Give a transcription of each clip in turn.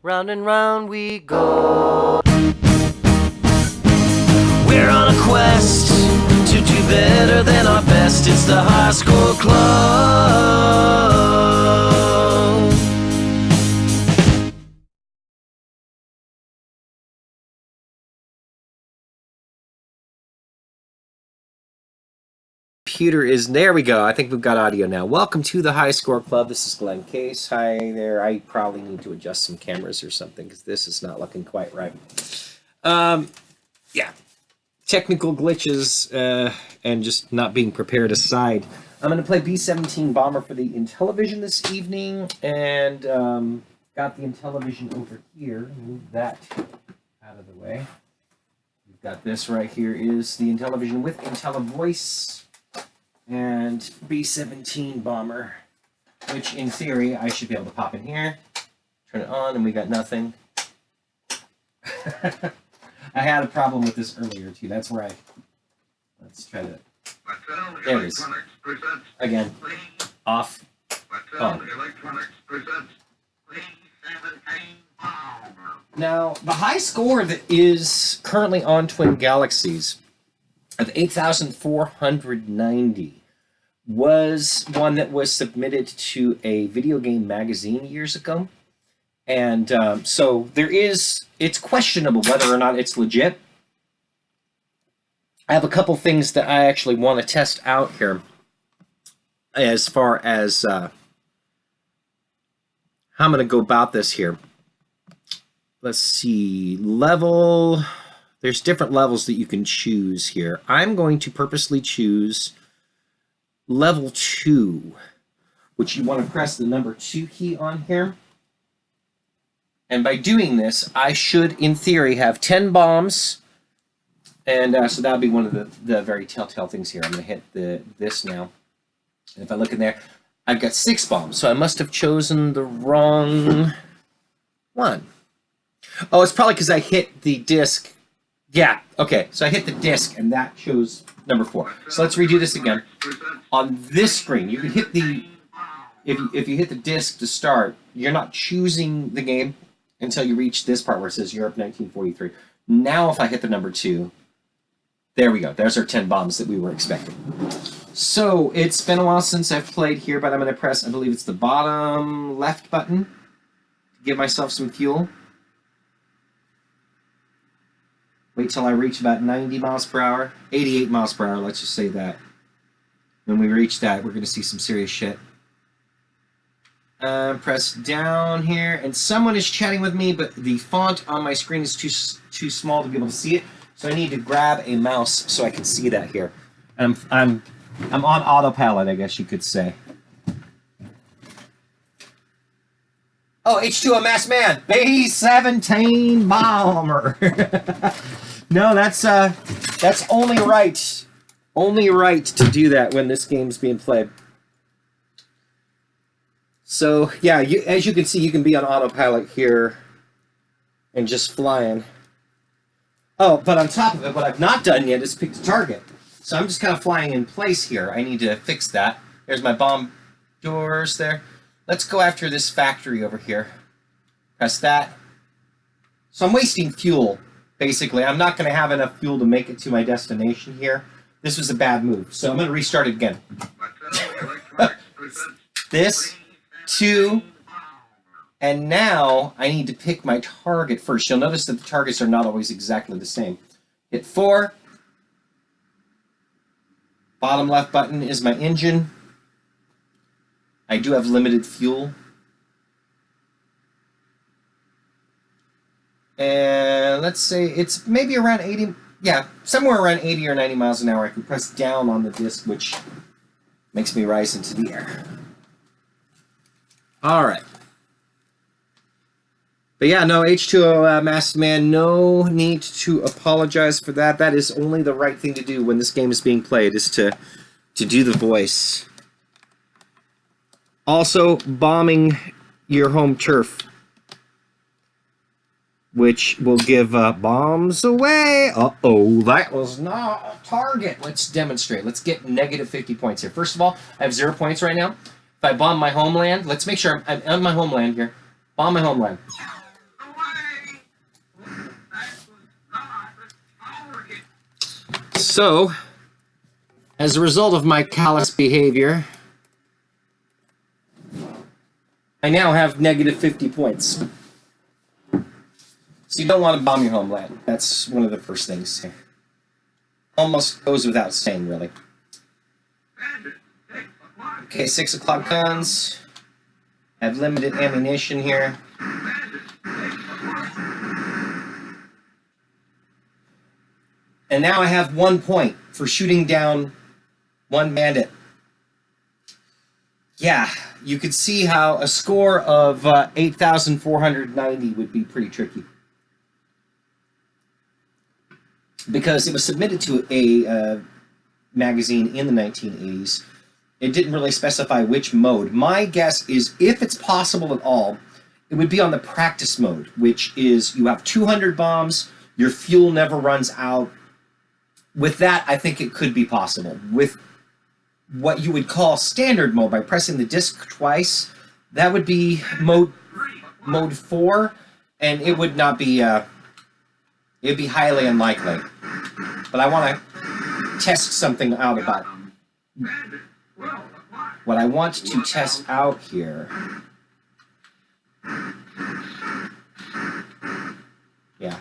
Round and round we go. We're on a quest to do better than our best. It's the High Score Club. Computer is there. We go. I think we've got audio now. Welcome to the High Score Club. This is Glenn Case. Hi there. I probably need to adjust some cameras or something because this is not looking quite right. Yeah, technical glitches and just not being prepared aside. I'm going to play B-17 Bomber for the Intellivision this evening, and got the Intellivision over here. Move that out of the way. We've got this right here is the Intellivision with IntelliVoice and B-17 Bomber, which in theory I should be able to pop in here, turn it on, and we got nothing. I had a problem with this earlier too. That's where let's try to. There it is. Again, off. On. Now, the high score that is currently on Twin Galaxies of 8,490 was one that was submitted to a video game magazine years ago. And so it's questionable whether or not it's legit. I have a couple things that I actually want to test out here as far as how I'm going to go about this here. Let's see, level. There's different levels that you can choose here. I'm going to purposely choose level 2, which you want to press the number 2 key on here. And by doing this, I should, in theory, have 10 bombs. And so that'll be one of the very telltale things here. I'm going to hit this now. And if I look in there, I've got 6 bombs. So I must have chosen the wrong one. Oh, it's probably because I hit the disc. Yeah, okay. So I hit the disc, and that shows number 4. So let's redo this again. On this screen, you can hit the... If you hit the disc to start, you're not choosing the game until you reach this part where it says Europe 1943. Now if I hit the number 2, there we go. There's our 10 bombs that we were expecting. So it's been a while since I've played here, but I'm going to press, I believe it's the bottom left button to give myself some fuel. Wait till I reach about 90 miles per hour. 88 miles per hour, let's just say that. When we reach that, we're going to see some serious shit. Press down here, and someone is chatting with me, but the font on my screen is too small to be able to see it, so I need to grab a mouse so I can see that here. And I'm on autopilot, I guess you could say. Oh, H2O Masked Man, B-17 Bomber. No, that's only right. Only right to do that when this game's being played. So, yeah, as you can see, you can be on autopilot here and just flying. Oh, but on top of it, what I've not done yet is pick the target. So I'm just kind of flying in place here. I need to fix that. There's my bomb doors there. Let's go after this factory over here. Press that. So I'm wasting fuel, basically. I'm not going to have enough fuel to make it to my destination here. This was a bad move, so I'm going to restart it again. This, 2, and now I need to pick my target first. You'll notice that the targets are not always exactly the same. Hit 4. Bottom left button is my engine. I do have limited fuel. And let's say it's maybe around 80, yeah, somewhere around 80 or 90 miles an hour. I can press down on the disc, which makes me rise into the air. All right. But yeah, no, H2O Masked Man, no need to apologize for that. That is only the right thing to do when this game is being played, is to do the voice. Also, bombing your home turf, which will give bombs away. Uh-oh, that was not a target. Let's demonstrate. Let's get negative 50 points here. First of all, I have 0 points right now. If I bomb my homeland, let's make sure I'm on my homeland here. Bomb my homeland. So, as a result of my callous behavior, I now have negative 50 points. So you don't want to bomb your homeland. That's one of the first things here. Almost goes without saying, really. Okay, 6 o'clock guns. I have limited ammunition here. And now I have 1 point for shooting down one bandit. Yeah, you could see how a score of 8,490 would be pretty tricky. Because it was submitted to a magazine in the 1980s. It didn't really specify which mode. My guess is, if it's possible at all, it would be on the practice mode, which is you have 200 bombs, your fuel never runs out. With that, I think it could be possible. With what you would call standard mode, by pressing the disc twice, that would be mode 4, and it would not be, it'd be highly unlikely. But I want to test something out about it. What I want to test out here... Yeah.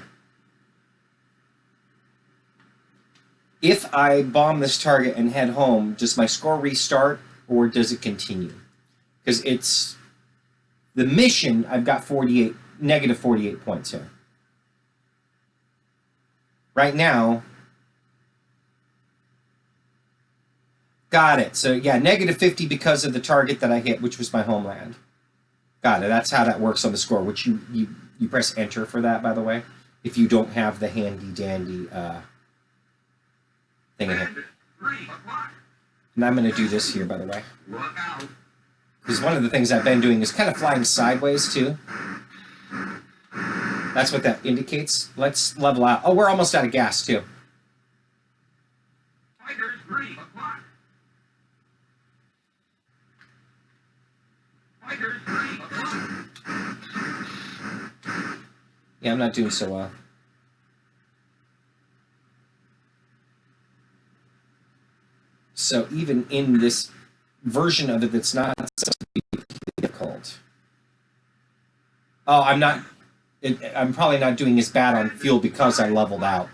If I bomb this target and head home, does my score restart, or does it continue? Because it's... The mission, I've got negative 48 points here. Right now... Got it. So, yeah, negative 50 because of the target that I hit, which was my homeland. Got it. That's how that works on the score, which you press enter for that, by the way, if you don't have the handy-dandy thing in here. And I'm going to do this here, by the way. Because one of the things I've been doing is kind of flying sideways, too. That's what that indicates. Let's level out. Oh, we're almost out of gas, too. Yeah, I'm not doing so well. So even in this version of it that's not supposed to be difficult. Oh, I'm probably not doing as bad on fuel because I leveled out.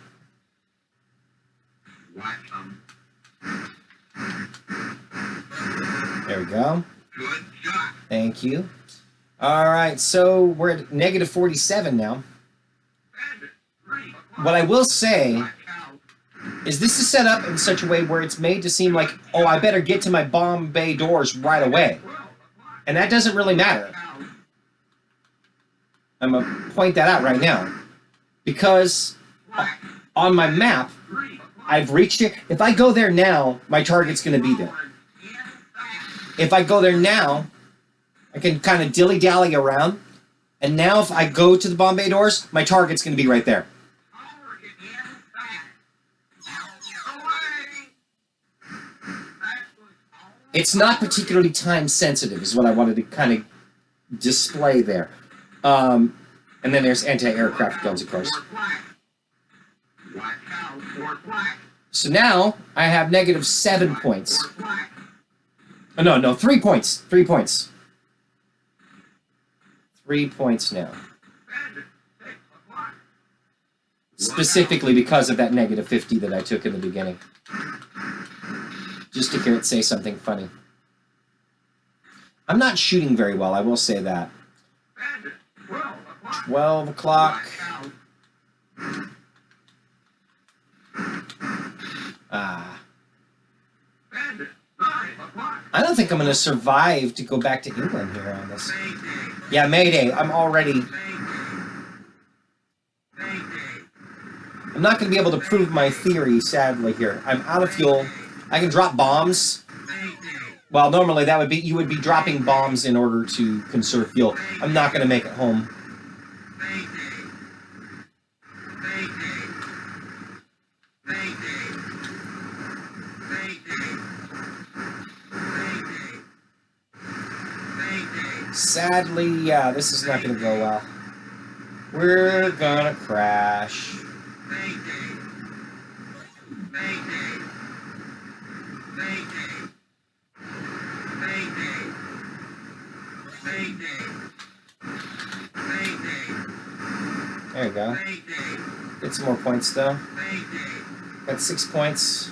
There we go. Thank you. All right, so we're at negative 47 now. What I will say is this is set up in such a way where it's made to seem like, oh, I better get to my bomb bay doors right away. And that doesn't really matter. I'm going to point that out right now. Because on my map, I've reached it. If I go there now, my target's going to be there. If I go there now, I can kind of dilly-dally around. And now if I go to the bomb bay doors, my target's going to be right there. It's not particularly time-sensitive, is what I wanted to kind of display there. And then there's anti-aircraft guns, of course. So now I have negative 7 points. Oh, no, 3 points. 3 points. 3 points now. Specifically because of that negative 50 that I took in the beginning. Just to hear it say something funny. I'm not shooting very well, I will say that. 12 o'clock. I don't think I'm going to survive to go back to England here on this. Yeah, Mayday. I'm already... I'm not going to be able to prove my theory, sadly, here. I'm out of fuel. I can drop bombs. Well, normally that would be... You would be dropping bombs in order to conserve fuel. I'm not going to make it home. Sadly, yeah, this is not going to go well. We're gonna crash. There you go. Get some more points though. Got 6 points.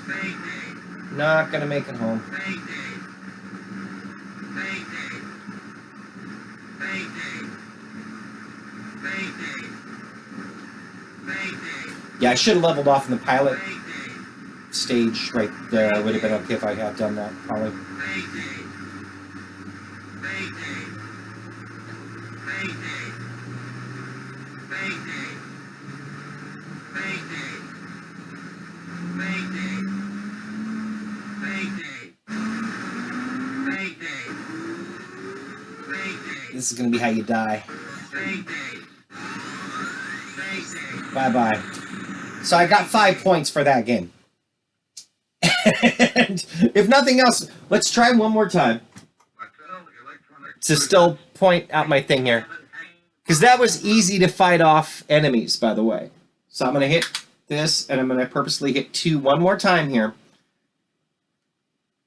Not gonna make it home. Yeah, I should have leveled off in the pilot stage right there. I would have been okay if I had done that, probably. This is going to be how you die. Bye-bye. So I got 5 points for that game. And if nothing else, let's try one more time to still point out my thing here. Because that was easy to fight off enemies, by the way. So I'm going to hit this, and I'm going to purposely hit 2 one more time here.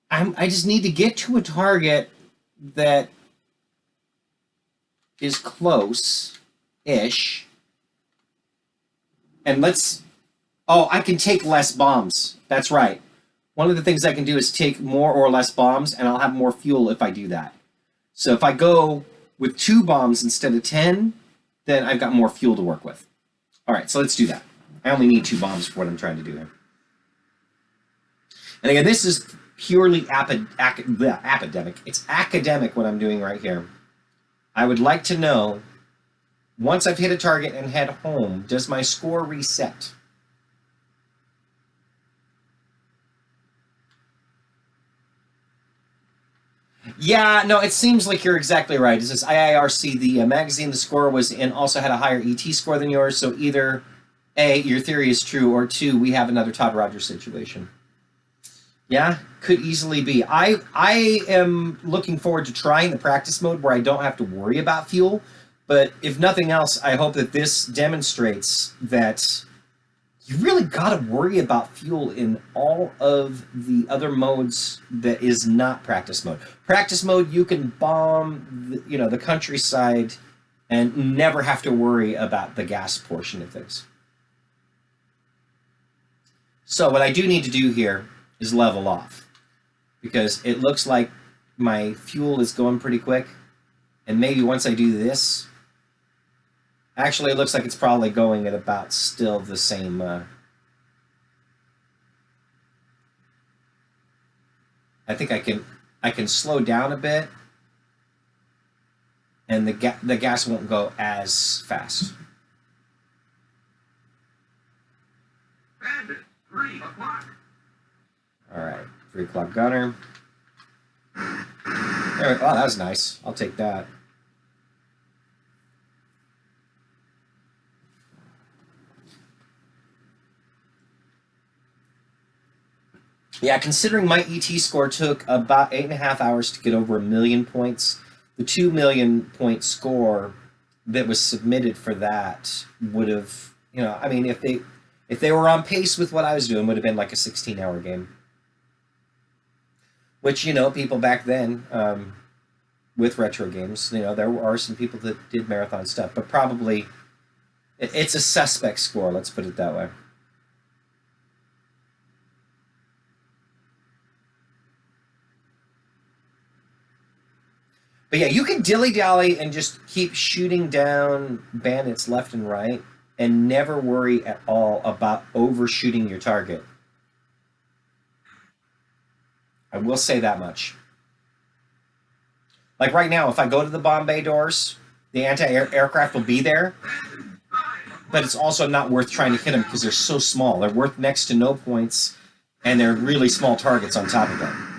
I just need to get to a target that is close-ish. And let's... Oh, I can take less bombs. That's right. One of the things I can do is take more or less bombs, and I'll have more fuel if I do that. So if I go with 2 bombs instead of 10, then I've got more fuel to work with. All right, so let's do that. I only need 2 bombs for what I'm trying to do here. And again, this is purely academic. It's academic what I'm doing right here. I would like to know, once I've hit a target and head home, does my score reset? Yeah, no, it seems like you're exactly right. It says IIRC, the magazine the score was in, also had a higher ET score than yours, so either A, your theory is true, or 2, we have another Todd Rogers situation. Yeah, could easily be. I am looking forward to trying the practice mode where I don't have to worry about fuel, but if nothing else, I hope that this demonstrates that you really got to worry about fuel in all of the other modes that is not practice mode. Practice mode, you can bomb the countryside and never have to worry about the gas portion of things. So what I do need to do here is level off, because it looks like my fuel is going pretty quick, and maybe once I do this, actually it looks like it's probably going at about still the same I think I can slow down a bit, and the gas won't go as fast. All right, 3 o'clock gunner. There, oh, that was nice. I'll take that. Yeah, considering my ET score took about 8.5 hours to get over 1 million points, the 2 million point score that was submitted for that would have, I mean, if they were on pace with what I was doing, would have been like a 16-hour game. Which, people back then, with retro games, there are some people that did marathon stuff, but probably it's a suspect score, let's put it that way. But yeah, you can dilly-dally and just keep shooting down bandits left and right and never worry at all about overshooting your target. I will say that much. Like right now, if I go to the bomb bay doors, the anti-aircraft will be there, but it's also not worth trying to hit them because they're so small. They're worth next to no points, and they're really small targets on top of them.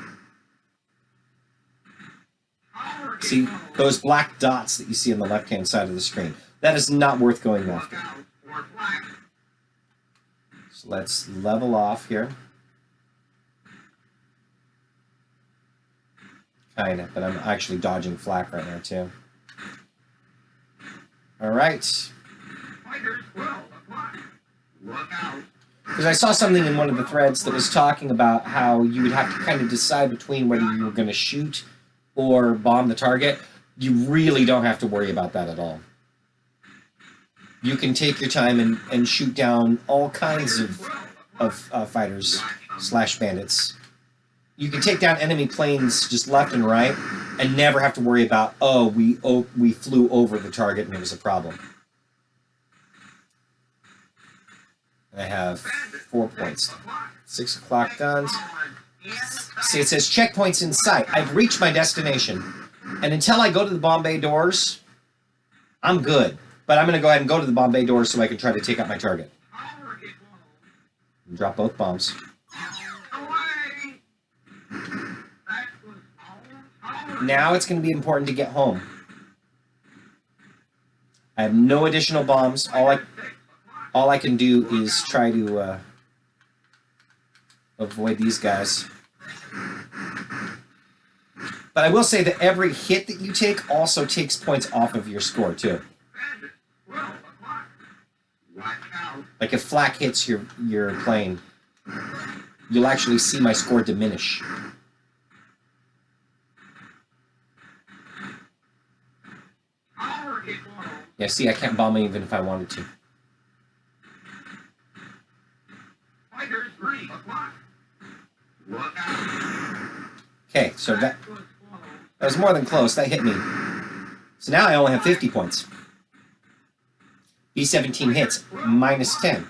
See, those black dots that you see on the left-hand side of the screen, that is not worth going after. So let's level off here. Kind of, but I'm actually dodging flak right now, too. All right. Because I saw something in one of the threads that was talking about how you would have to kind of decide between whether you were going to shoot or bomb the target. You really don't have to worry about that at all. You can take your time and shoot down all kinds of fighters / bandits. You can take down enemy planes just left and right and never have to worry about, we flew over the target and it was a problem. I have 4 points. 6 o'clock guns. See, it says checkpoints in sight. I've reached my destination. And until I go to the bomb bay doors, I'm good. But I'm going to go ahead and go to the bomb bay doors so I can try to take out my target. Drop both bombs. Now it's going to be important to get home. I have no additional bombs. All I can do is try to avoid these guys. But I will say that every hit that you take also takes points off of your score, too. Like if flak hits your plane, you'll actually see my score diminish. Yeah, see, I can't bomb it even if I wanted to. Okay, so that was more than close. That hit me. So now I only have 50 points. B-17 hits, -10.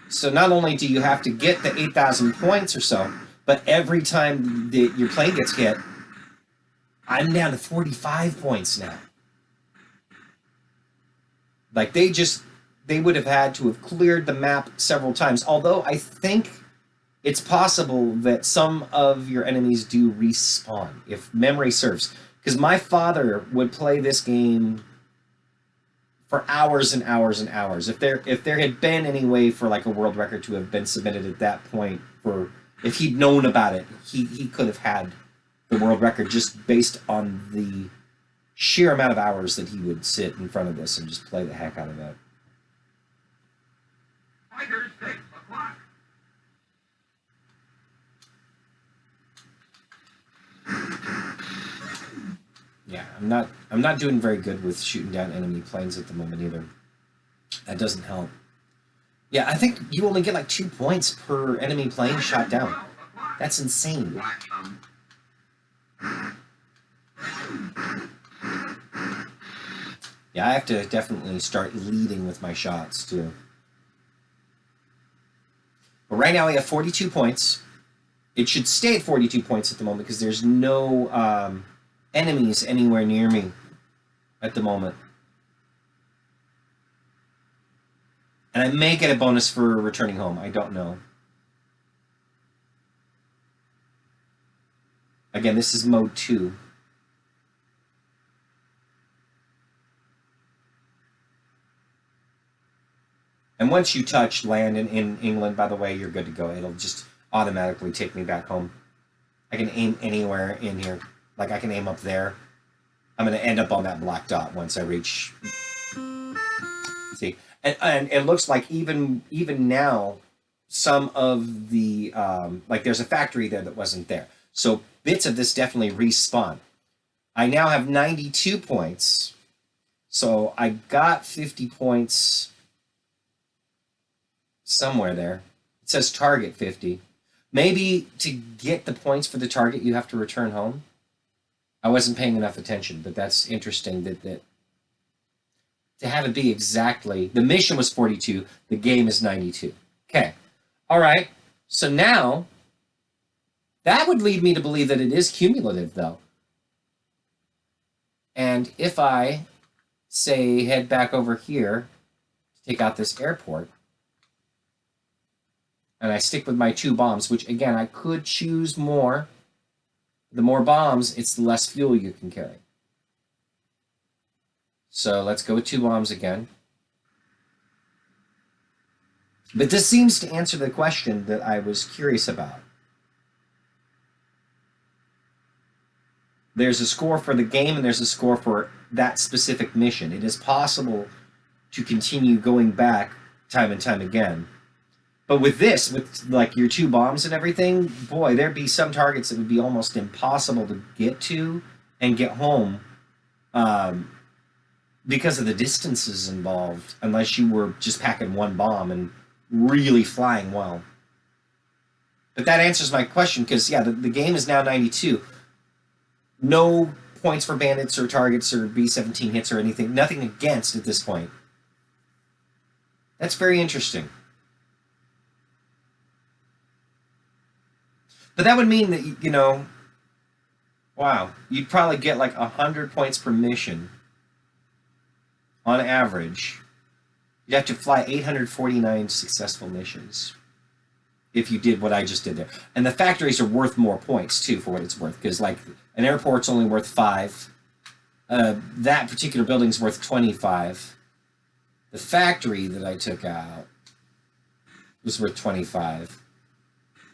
So not only do you have to get the 8,000 points or so, but every time that your plane gets hit, I'm down to 45 points now. Like, they would have had to have cleared the map several times. Although I think it's possible that some of your enemies do respawn, if memory serves. Because my father would play this game for hours and hours and hours. If there had been any way for like a world record to have been submitted at that point, if he'd known about it, he could have had the world record just based on the sheer amount of hours that he would sit in front of this and just play the heck out of it. Yeah, I'm not doing very good with shooting down enemy planes at the moment either. That doesn't help. Yeah, I think you only get like 2 points per enemy plane shot down. That's insane. Yeah, I have to definitely start leading with my shots too. But right now we have 42 points. It should stay at 42 points at the moment because there's no enemies anywhere near me at the moment. And I may get a bonus for returning home. I don't know. Again, this is mode 2. And once you touch land in England, by the way, you're good to go. It'll just automatically take me back home. I can aim anywhere in here. Like, I can aim up there. I'm going to end up on that black dot once I reach... See? And it looks like even now, some of the... like, there's a factory there that wasn't there. So bits of this definitely respawn. I now have 92 points. So I got 50 points somewhere there. It says target 50. Maybe to get the points for the target, you have to return home. I wasn't paying enough attention, but that's interesting that to have it be exactly... The mission was 42. The game is 92. Okay. All right. So now, that would lead me to believe that it is cumulative, though. And if I, say, head back over here to take out this airport, and I stick with my 2 bombs, which, again, I could choose more. The more bombs, it's the less fuel you can carry. So let's go with 2 bombs again. But this seems to answer the question that I was curious about. There's a score for the game, and there's a score for that specific mission. It is possible to continue going back time and time again. But with this, with like your 2 bombs and everything, boy, there'd be some targets that would be almost impossible to get to and get home because of the distances involved, unless you were just packing 1 bomb and really flying well. But that answers my question, because, yeah, the game is now 92. No points for bandits or targets or B-17 hits or anything. Nothing against at this point. That's very interesting. But that would mean that, you know, wow, you'd probably get like 100 points per mission on average. You'd have to fly 849 successful missions if you did what I just did there. And the factories are worth more points, too, for what it's worth, because, like, an airport's only worth 5. That particular building's worth 25. The factory that I took out was worth 25.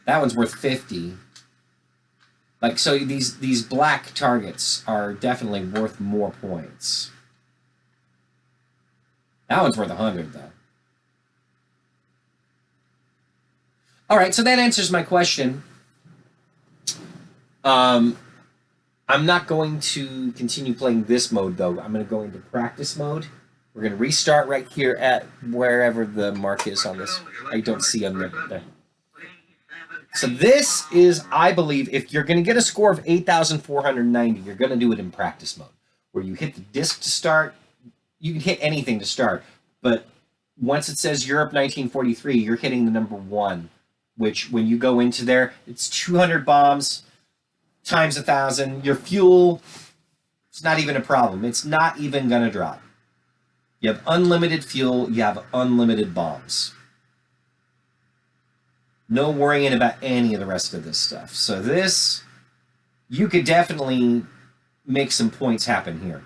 That one's worth 50. Like, so these black targets are definitely worth more points. That one's worth 100, though. All right, so that answers my question. I'm not going to continue playing this mode, though. I'm going to go into practice mode. We're going to restart right here at wherever the mark is on this. I don't see them there. So this is, I believe, if you're going to get a score of 8,490, you're going to do it in practice mode, where you hit the disc to start. You can hit anything to start, but once it says Europe 1943, you're hitting the number 1, which when you go into there, it's 200 bombs times 1,000. Your fuel, it's not even a problem. It's not even going to drop. You have unlimited fuel. You have unlimited bombs. No worrying about any of the rest of this stuff. So this, you could definitely make some points happen here.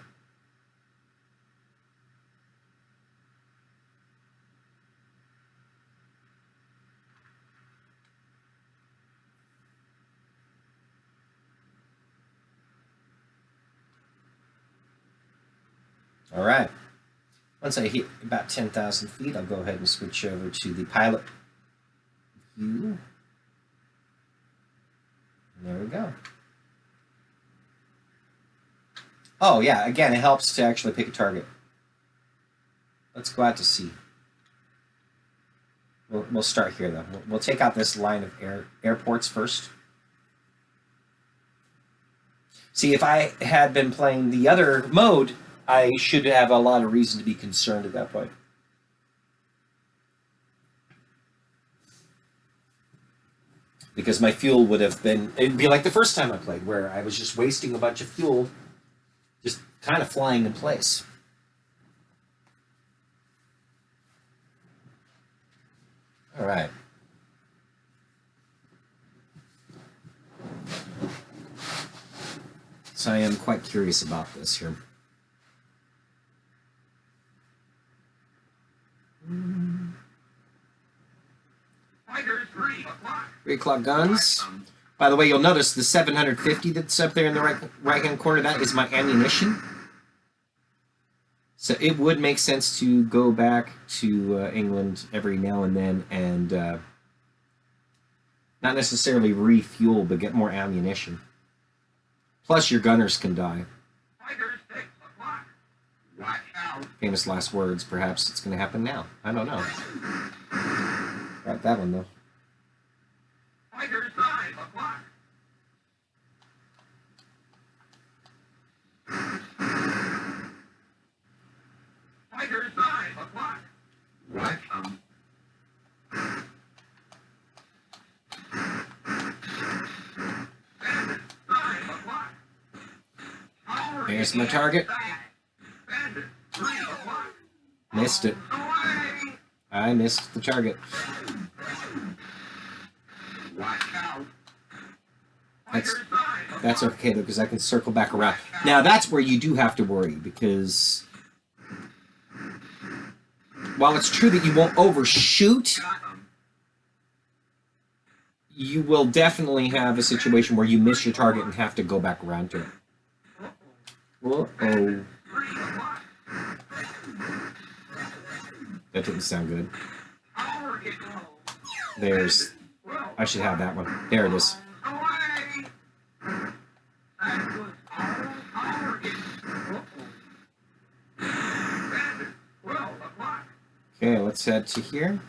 All right. Once I hit about 10,000 feet, I'll go ahead and switch over to the pilot view. And there we go. Oh, yeah, again, it helps to actually pick a target. Let's go out to sea. We'll start here, though. We'll take out this line of airports first. See, if I had been playing the other mode, I should have a lot of reason to be concerned at that point. Because my fuel would have been, it'd be like the first time I played, where I was just wasting a bunch of fuel, just kind of flying in place. All right. So I am quite curious about this here. 3 o'clock guns. By the way, you'll notice the 750 that's up there in the right-hand corner, that is my ammunition. So it would make sense to go back to England every now and then and not necessarily refuel, but get more ammunition. Plus, your gunners can die. Famous last words. Perhaps it's going to happen now. I don't know. Got that one, though. There's my target. Missed it. I missed the target. That's okay, though, because I can circle back around. Now, that's where you do have to worry, because while it's true that you won't overshoot, you will definitely have a situation where you miss your target and have to go back around to it. Uh-oh. That didn't sound good. There's... I should have that one. There it is. Okay, let's head to here.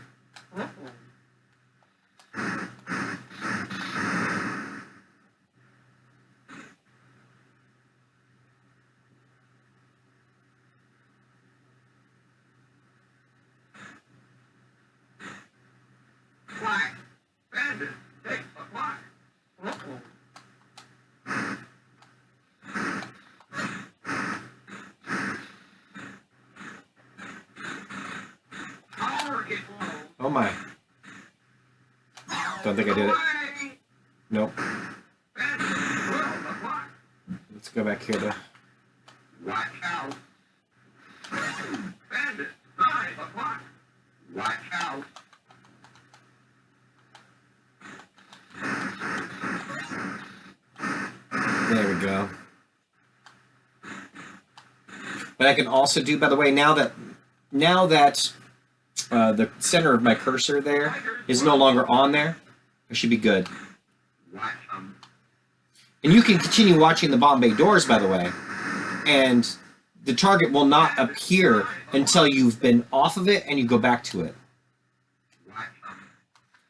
Oh my. Don't think I did it. Nope. Let's go back here to... Watch out. Bandit, 9 o'clock. Watch out. There we go. But I can also do, by the way, now that the center of my cursor there is no longer on there, I should be good. And you can continue watching the bomb bay doors, by the way, and the target will not appear until you've been off of it and you go back to it.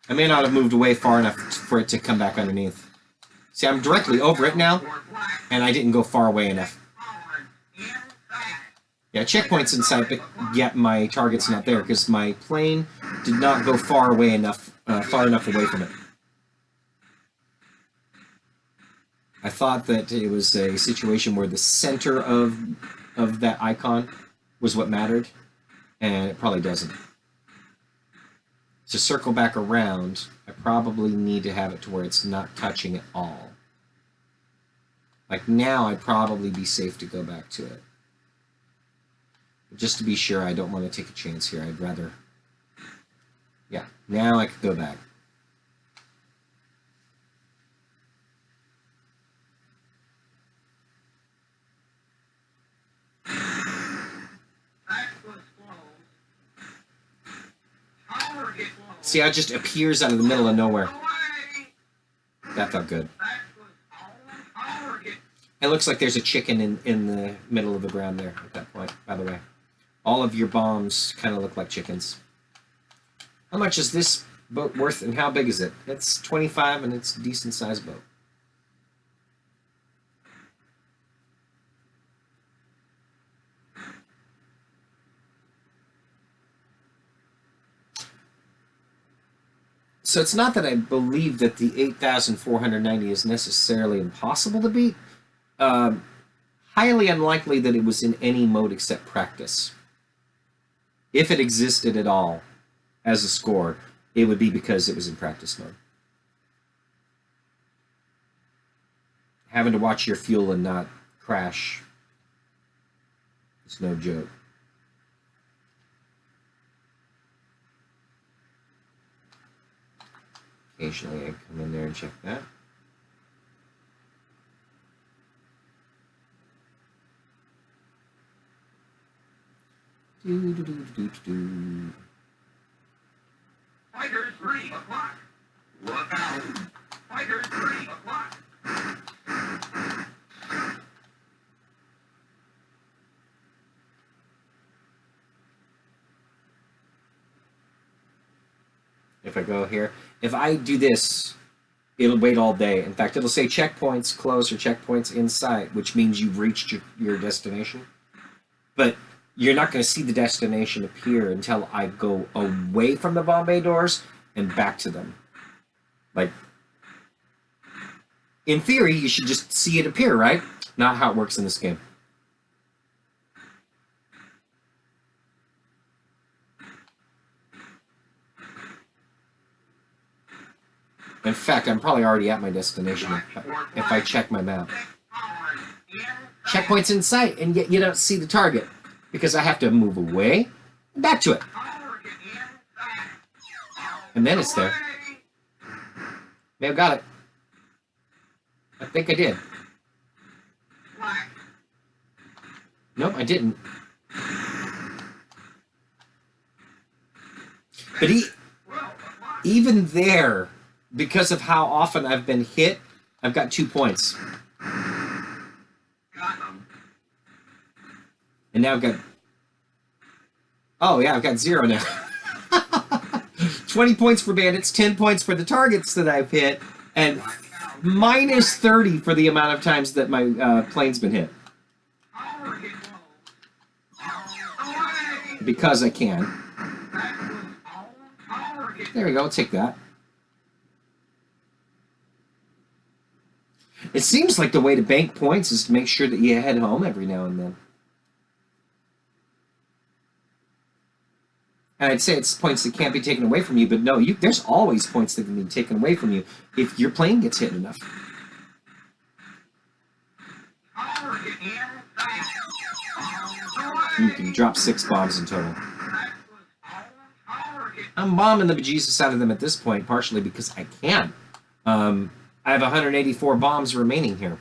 I may not have moved away far enough for it to come back underneath. See, I'm directly over it now, and I didn't go far away enough. Yeah, checkpoint's in sight, but yet my target's not there because my plane did not go far enough away from it. I thought that it was a situation where the center of that icon was what mattered, and it probably doesn't. To circle back around, I probably need to have it to where it's not touching at all. Like now, I'd probably be safe to go back to it. Just to be sure, I don't want to take a chance here. I'd rather... Yeah, now I could go back. See how it just appears out of the middle of nowhere. That felt good. It looks like there's a chicken in the middle of the ground there at that point, by the way. All of your bombs kind of look like chickens. How much is this boat worth and how big is it? It's 25 and it's a decent sized boat. So it's not that I believe that the 8,490 is necessarily impossible to beat. Highly unlikely that it was in any mode except practice. If it existed at all as a score, it would be because it was in practice mode. Having to watch your fuel and not crash is no joke. Occasionally I come in there and check that. Fighters 3 o'clock. Look out. Fighters 3 o'clock. If I go here, if I do this, it'll wait all day. In fact, it'll say checkpoints closed or checkpoints in sight, which means you've reached your destination. But you're not going to see the destination appear until I go away from the bomb bay doors and back to them. Like, in theory, you should just see it appear, right? Not how it works in this game. In fact, I'm probably already at my destination if I check my map. Checkpoint's in sight, and yet you don't see the target because I have to move away and back to it. And then it's there. May have got it. I think I did. Nope, I didn't. even there, because of how often I've been hit, I've got 2 points. Got him. And now I've got... Oh, yeah, I've got 0 now. 20 points for bandits, 10 points for the targets that I've hit, and minus 30 for the amount of times that my plane's been hit. Target low. Away. Because I can. That was on target. There we go, I'll take that. It seems like the way to bank points is to make sure that you head home every now and then. And I'd say it's points that can't be taken away from you, but no, there's always points that can be taken away from you if your plane gets hit enough. Target inside. You can drop 6 bombs in total. That was on target. I'm bombing the bejesus out of them at this point, partially because I can. I have 184 bombs remaining here.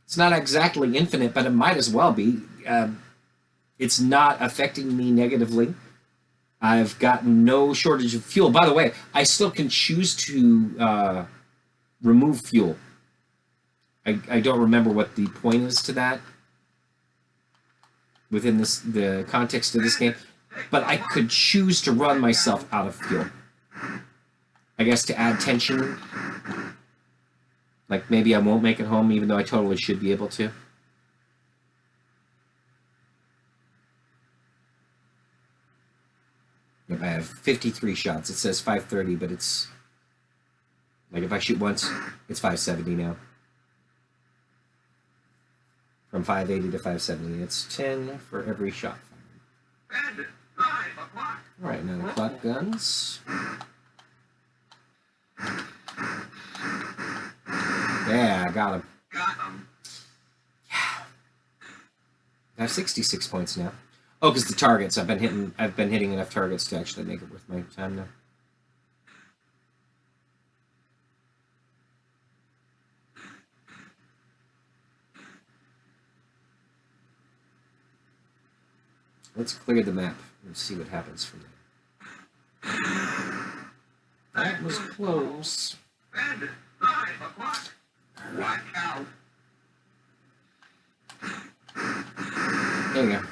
It's not exactly infinite, but it might as well be. It's not affecting me negatively. I've gotten no shortage of fuel. By the way, I still can choose to remove fuel. I don't remember what the point is to that within the context of this game, but I could choose to run myself out of fuel. I guess to add tension. Like maybe I won't make it home, even though I totally should be able to. If I have 53 shots, it says 530, but it's like if I shoot once, it's 570 now. From 580 to 570, it's 10 for every shot fired. Bandit, 9 o'clock. All right, 9 o'clock guns. Yeah, I got him. Got him. I have 66 points now. Oh, because the targets I've been hitting enough targets to actually make it worth my time now. Let's clear the map and see what happens from there. That was close. Bandit, 9 o'clock. Watch out. There you go.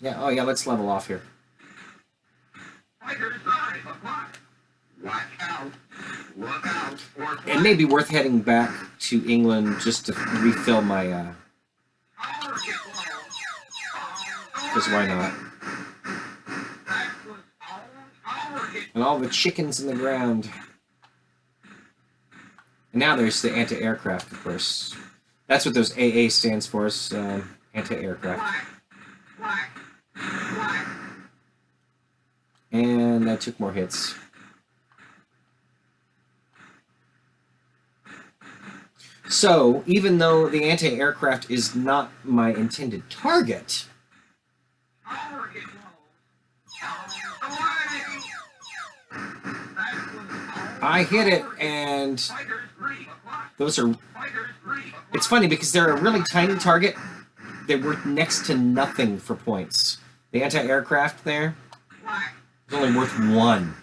Yeah, oh yeah, let's level off here. Fighters, 9 o'clock. Watch out. Look out for It may be worth heading back to England just to refill my, target low. because why not? That was on target. And all the chickens in the ground. And now there's the anti-aircraft, of course. That's what those AA stands for, is anti-aircraft. Black. Black. Black. And I took more hits. So, even though the anti-aircraft is not my intended target, Target low. Away. That was on I hit it, and Fighters, 3 o'clock. those are... Fighters, 3 o'clock. It's funny, because they're a really tiny target. They're worth next to nothing for points. The anti-aircraft there Black. is only worth 1.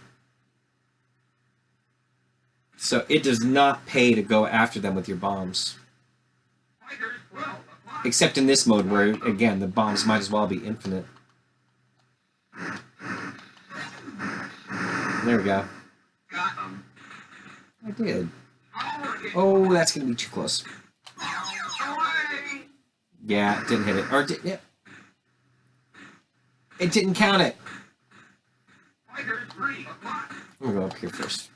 So it does not pay to go after them with your bombs. Fighters, 12 o'clock. Except in this mode where, again, the bombs might as well be infinite. There we go. Got him. I did. Target. Oh, that's going to be too close. Away. Yeah, it didn't hit it. Or did it? It didn't count it. Fighters, 3 o'clock. I'm going to go up here first.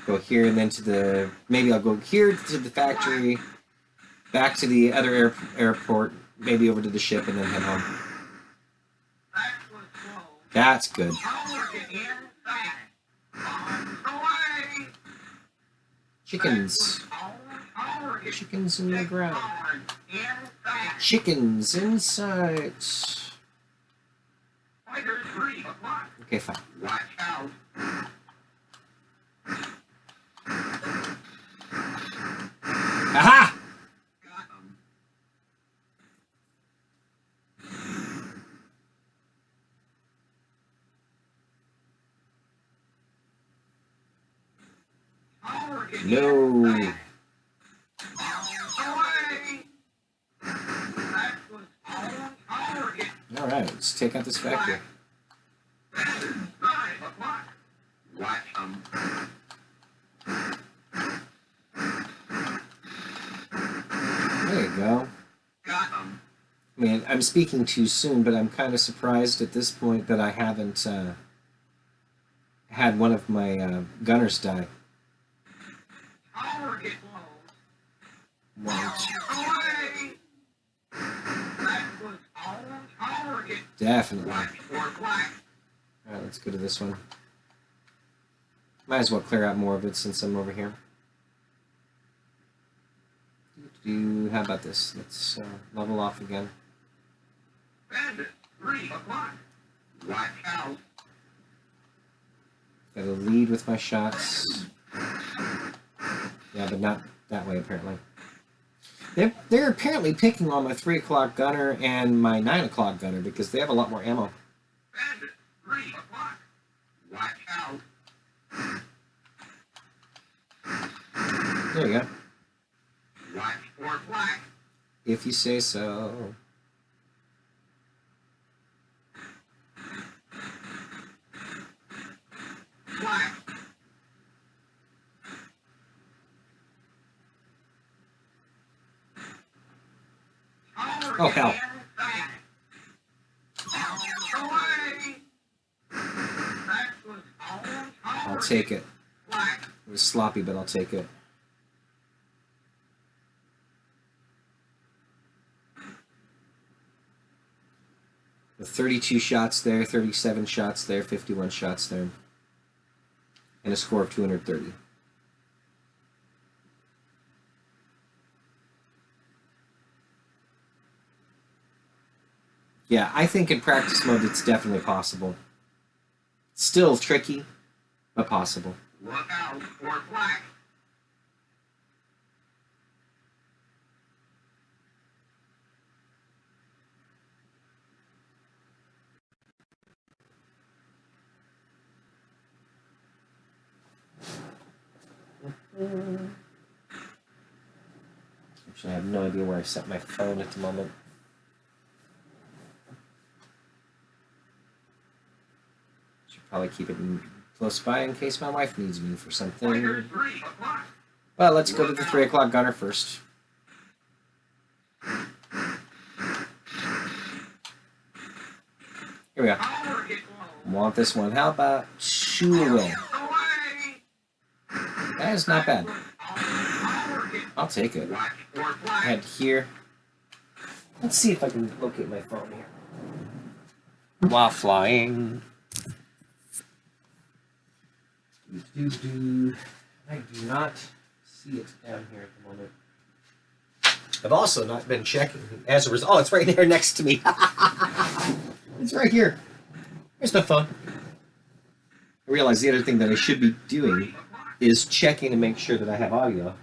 Go here and then to the... Maybe I'll go here to the factory, back to the other airport, maybe over to the ship, and then head home. That was slow. That's good. Target inside. Bombs away. Chickens. Target. Chickens in the ground. Bombs inside. Chickens in sight. Fighters, 3 o'clock. Okay, fine. No. All right, let's take out this factory. There you go. I mean, I'm speaking too soon, but I'm kind of surprised at this point that I haven't had one of my gunners die. Right. Definitely. Alright, let's go to this one. Might as well clear out more of it since I'm over here. How about this? Let's level off again. Gotta lead with my shots. Yeah, but not that way apparently. They're apparently picking on my 3 o'clock gunner and my 9 o'clock gunner because they have a lot more ammo. There you go. If you say so. Oh, hell. I'll take it. It was sloppy, but I'll take it. The 32 shots there, 37 shots there, 51 shots there. And a score of 230. Yeah, I think in practice mode it's definitely possible. Still tricky, but possible. Look out for black. Actually, I have no idea where I set my phone at the moment. Should probably keep it close by in case my wife needs me for something. Well, let's go to the 3 o'clock gunner first. Here we go. Want this one. How about 2 away? That is not bad. I'll take it. Head here. Let's see if I can locate my phone here. While flying. I do not see it down here at the moment. I've also not been checking as a result. Oh, it's right there next to me. It's right here. Here's my phone. I realize the other thing that I should be doing is checking to make sure that I have audio.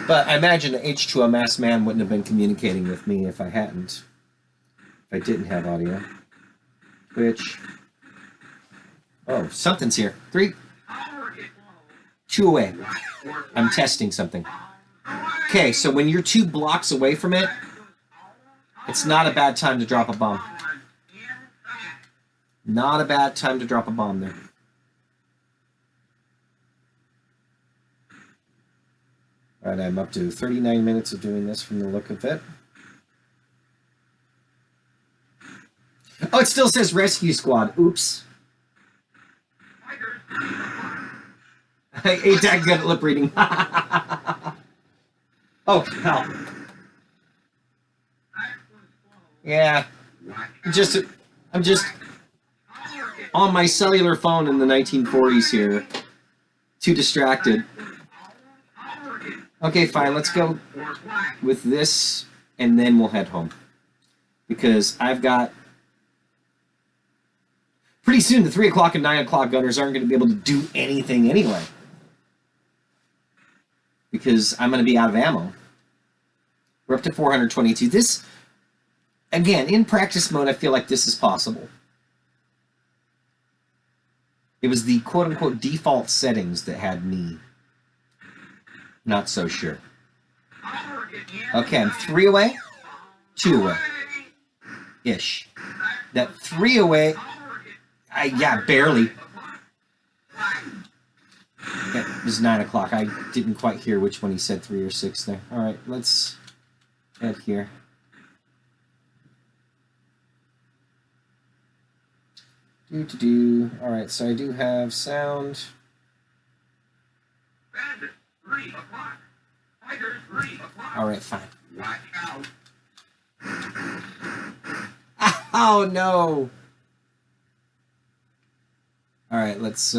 But I imagine the H2O masked man wouldn't have been communicating with me if I hadn't. If I didn't have audio. Which... Oh, something's here. 3. 2 away. I'm testing something. Okay, so when you're 2 blocks away from it, it's not a bad time to drop a bomb. Not a bad time to drop a bomb there. Alright, I'm up to 39 minutes of doing this from the look of it. Oh, it still says Rescue Squad. Oops. I ain't that good at lip reading. Oh, hell. Yeah. I'm just on my cellular phone in the 1940s here. Too distracted. Okay, fine. Let's go with this, and then we'll head home. Because I've got... Pretty soon, the 3 o'clock and 9 o'clock gunners aren't going to be able to do anything anyway. Because I'm going to be out of ammo. We're up to 422. This, again, in practice mode, I feel like this is possible. It was the quote-unquote default settings that had me not so sure. Okay, I'm 3 away, 2 away. Ish. That 3 away, yeah, barely. It was 9 o'clock. I didn't quite hear which one he said, 3 or 6 there. All right, let's head here. All right, so I do have sound. All right, fine. Oh no! All right, let's.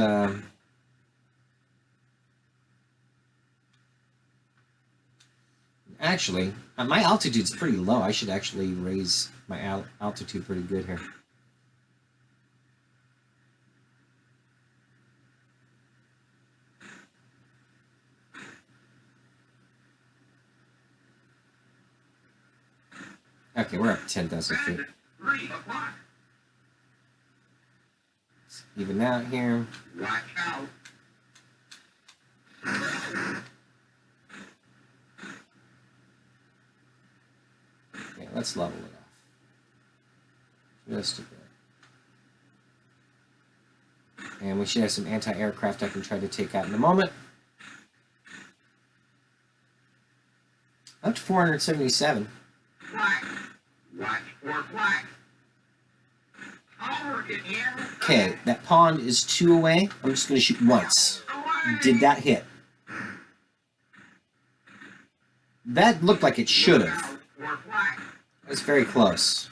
Actually, my altitude's pretty low. I should actually raise my altitude pretty good here. Okay, we're up to 10,000 feet. Even out here. Watch out. Okay, let's level it off. Just a bit. And we should have some anti-aircraft I can try to take out in a moment. Up to 477. Watch for black. Okay, that pond is 2 away. I'm just going to shoot once. Did that hit? That looked like it should have. That's very close.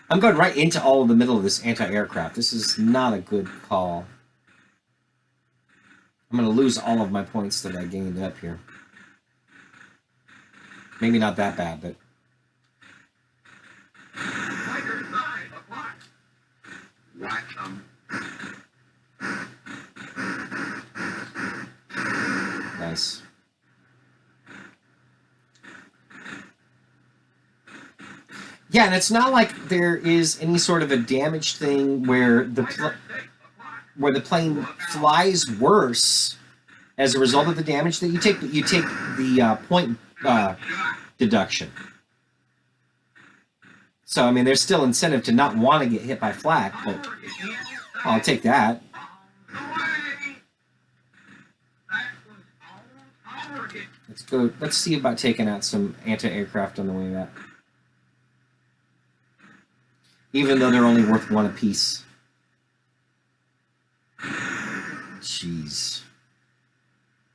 I'm going right into all of the middle of this anti-aircraft. This is not a good call. I'm going to lose all of my points that I gained up here. Maybe not that bad, but... Watch them. Nice. Yeah, and it's not like there is any sort of a damage thing where the plane flies worse as a result of the damage that you take, but you take the point deduction. So, I mean, there's still incentive to not want to get hit by flak, but I'll take that. Let's go. Let's see about taking out some anti-aircraft on the way back. Even though they're only worth 1 apiece. Jeez.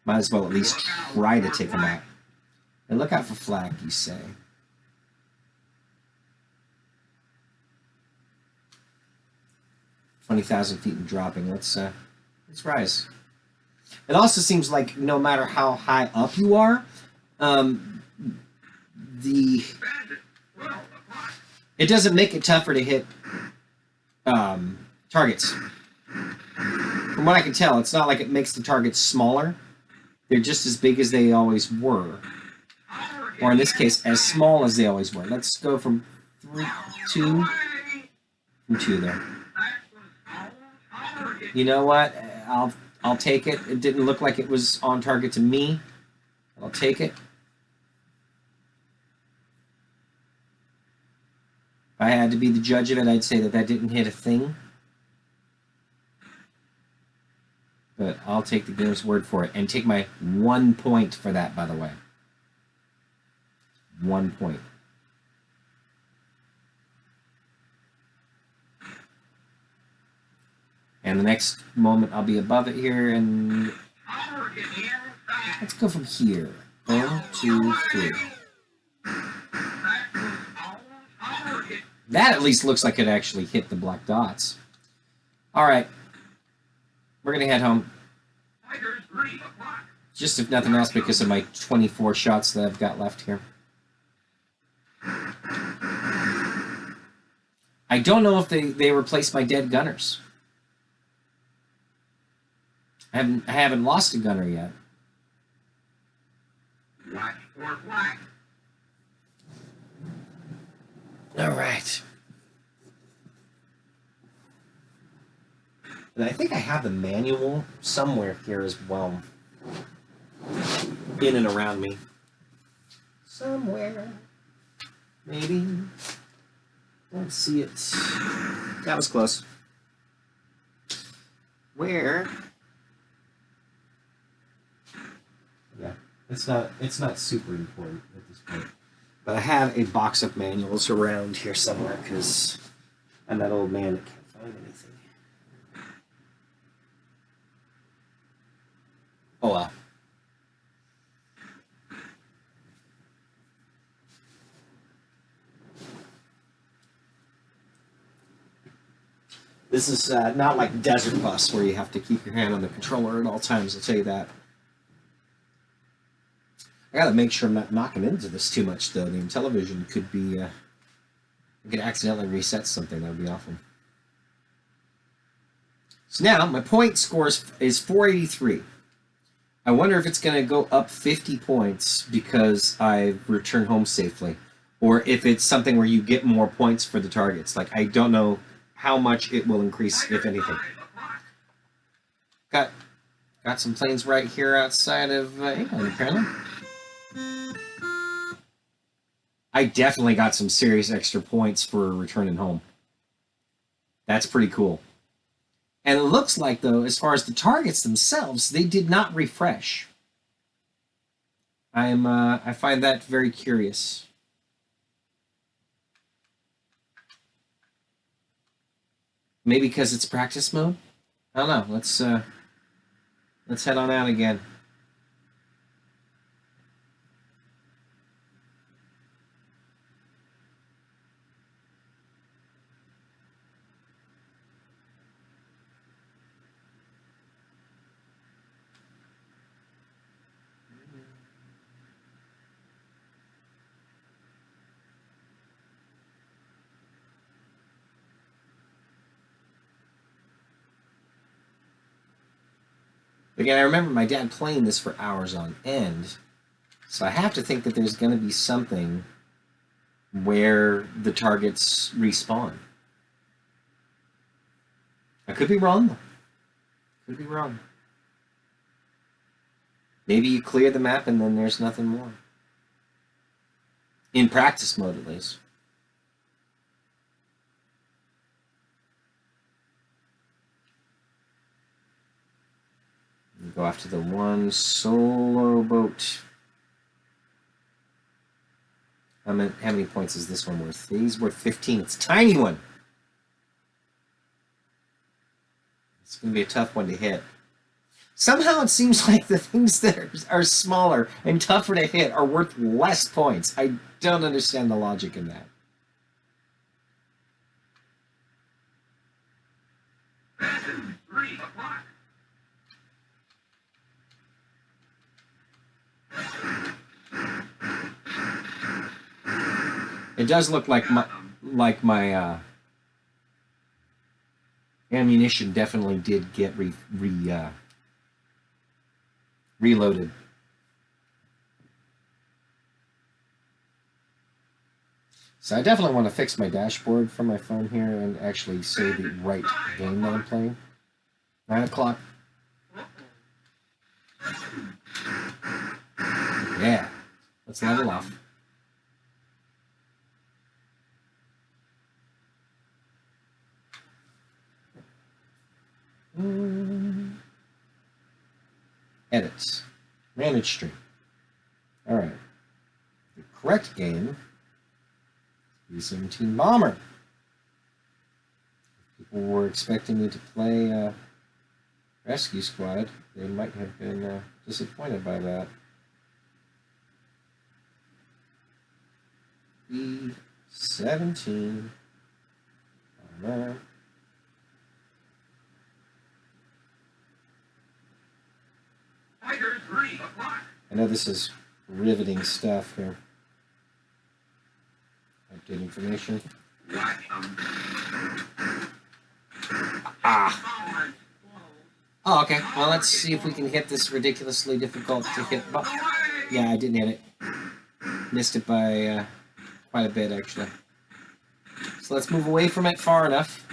Might as well at least try to take them out. And look out for flak, you say. $20,000 feet and dropping. Let's rise. It also seems like no matter how high up you are, it doesn't make it tougher to hit targets. From what I can tell, it's not like it makes the targets smaller. They're just as big as they always were. Or in this case, as small as they always were. Let's go from 2 there. You know what? I'll take it. It didn't look like it was on target to me. I'll take it. If I had to be the judge of it, I'd say that that didn't hit a thing. But I'll take the game's word for it. And take my 1 point for that, by the way. 1 point. And the next moment I'll be above it here, and let's go from here. 1, 2, 3. That at least looks like it actually hit the black dots. All right. We're going to head home. Just if nothing else because of my 24 shots that I've got left here. I don't know if they replaced my dead gunners. I haven't lost a gunner yet. Watch for black. All right. And I think I have the manual somewhere here as well. In and around me. Somewhere. Maybe. Don't see it. That was close. Where? Yeah, it's not super important at this point. But I have a box of manuals around here somewhere because I'm that old man that can't find anything. Oh well. This is not like Desert Bus where you have to keep your hand on the controller at all times, I'll tell you that. I gotta make sure I'm not knocking into this too much, though. The Intellivision could be... I could accidentally reset something. That would be awful. So now, my point score is 483. I wonder if it's going to go up 50 points because I returned home safely. Or if it's something where you get more points for the targets. Like, I don't know how much it will increase, if anything. Got some planes right here outside of England, apparently. I definitely got some serious extra points for returning home. That's pretty cool. And it looks like, though, as far as the targets themselves, they did not refresh. I find that very curious. Maybe because it's practice mode? I don't know. Let's head on out again. Again, I remember my dad playing this for hours on end, so I have to think that there's going to be something where the targets respawn. I could be wrong, though. Could be wrong. Maybe you clear the map and then there's nothing more. In practice mode, at least. Go after the one solo boat. How many points is this one worth? He's worth 15. It's a tiny one. It's going to be a tough one to hit. Somehow it seems like the things that are smaller and tougher to hit are worth less points. I don't understand the logic in that. It does look like my ammunition definitely did get reloaded. So I definitely want to fix my dashboard from my phone here and actually say the right game that I'm playing. 9 o'clock. Yeah. Let's level off. Edits. Manage stream. Alright. The correct game is B-17 Bomber. People were expecting me to play Rescue Squad. They might have been disappointed by that. B-17 Bomber. I know this is riveting stuff here. Update information. Ah. Oh, okay. Well, let's see if we can hit this ridiculously difficult to hit. Yeah, I didn't hit it. Missed it by quite a bit, actually. So let's move away from it far enough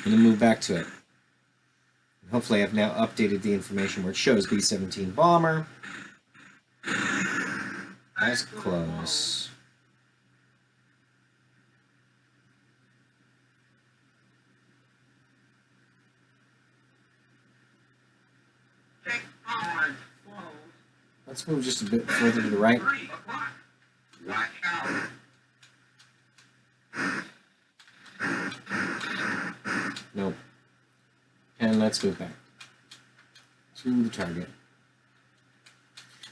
and then move back to it. Hopefully I've now updated the information where it shows B-17 bomber. That's close. Let's move just a bit further to the right. Watch out. Nope. And let's move back to the target.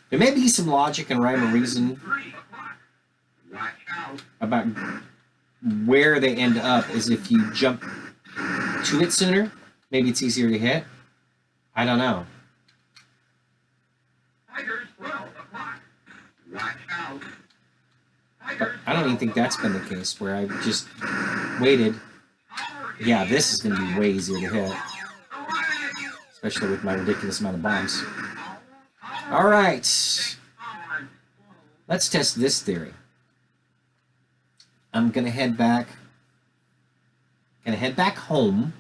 There may be some logic and rhyme or reason Watch out. about where they end up is if you jump to it sooner, maybe it's easier to hit. I don't know. Tigers 12 o'clock. Watch out. But I don't even think that's been the case, where I just waited. Yeah, this is going to be way easier to hit, especially with my ridiculous amount of bombs. All right. Let's test this theory. I'm going to head back. Home.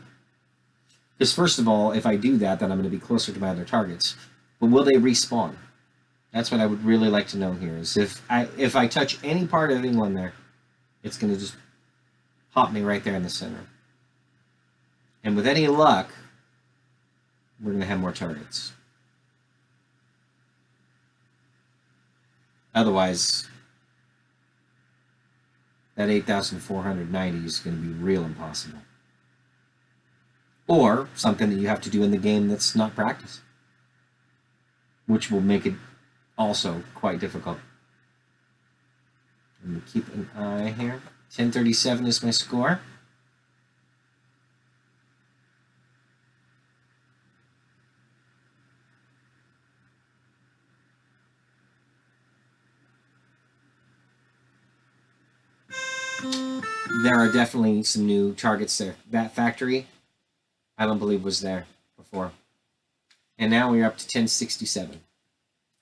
Because first of all, if I do that, then I'm going to be closer to my other targets. But will they respawn? That's what I would really like to know here, is if I touch any part of England there, it's going to just pop me right there in the center. And with any luck, we're going to have more targets. Otherwise, that 8,490 is going to be real impossible. Or something that you have to do in the game that's not practice, which will make it also quite difficult. Let me keep an eye here. 1037 is my score. There are definitely some new targets there. That factory, I don't believe was there before. And now we're up to 1067.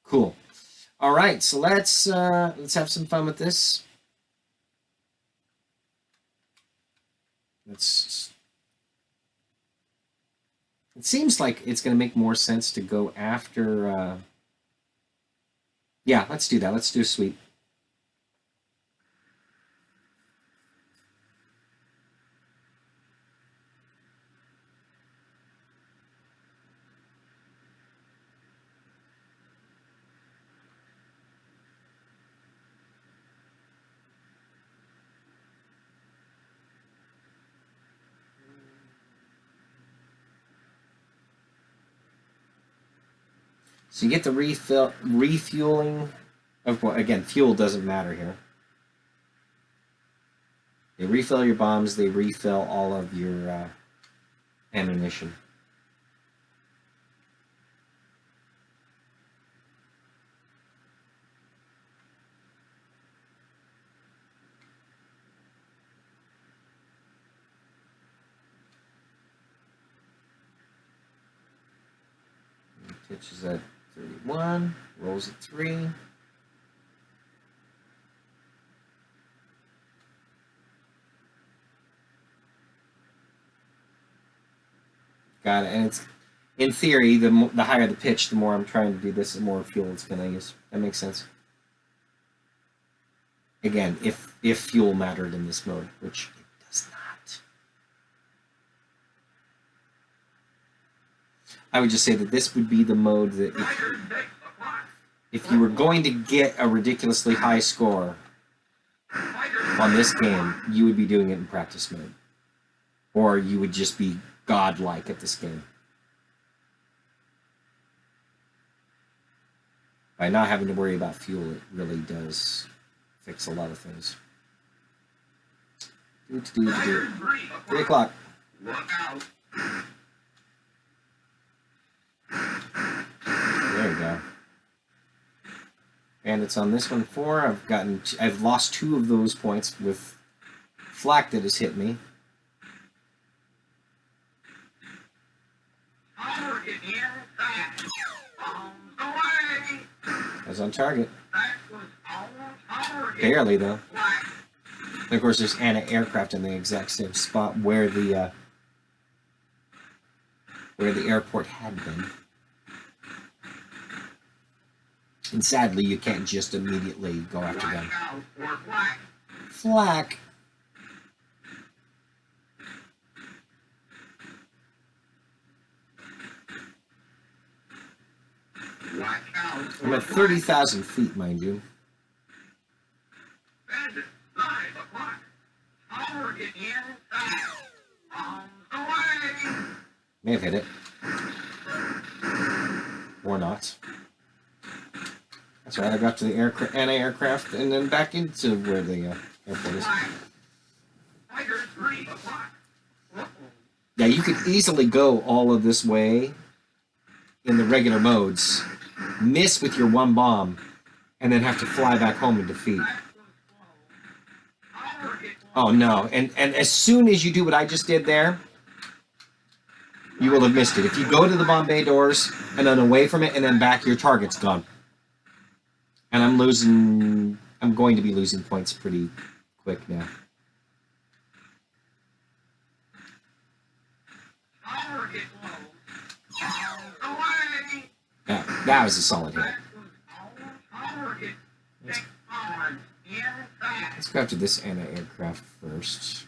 Cool. All right, so let's have some fun with this. It seems like it's going to make more sense to go after. Yeah, let's do that. Let's do a sweep. So you get the refueling of, well, again, fuel doesn't matter here. They refill your bombs, they refill all of your ammunition. Pitches at 31, rolls at 3. Got it. And it's, in theory, the higher the pitch, the more I'm trying to do this, the more fuel it's going to use. That makes sense. Again, if fuel mattered in this mode, which it does not. I would just say that this would be the mode that if you were going to get a ridiculously high score on this game, you would be doing it in practice mode. Or you would just be godlike at this game. By not having to worry about fuel, it really does fix a lot of things. 3 o'clock. There you go. And it's on this one 4. I've lost 2 of those points with flak that has hit me. I was on target. Barely, though. And of course, there's anti-aircraft in the exact same spot where the where the airport had been. And sadly, you can't just immediately go after them. Flak. I'm at 30,000 feet, mind you. May have hit it. Or not. That's right, I got to the anti-aircraft and then back into where the airport is. Yeah, you could easily go all of this way in the regular modes, miss with your one bomb, and then have to fly back home and defeat. Oh no, and as soon as you do what I just did there, you will have missed it. If you go to the bomb bay doors and then away from it and then back, your target's gone. And I'm going to be losing points pretty quick now. Yeah, that was a solid hit. Let's go after this anti-aircraft first.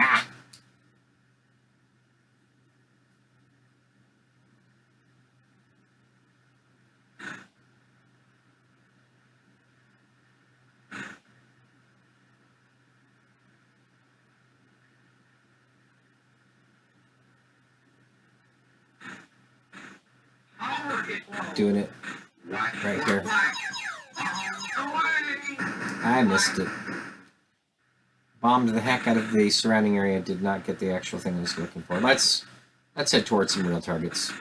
Ah! Doing it right here. I missed it. Bombed the heck out of the surrounding area. Did not get the actual thing I was looking for. Let's head towards some real targets.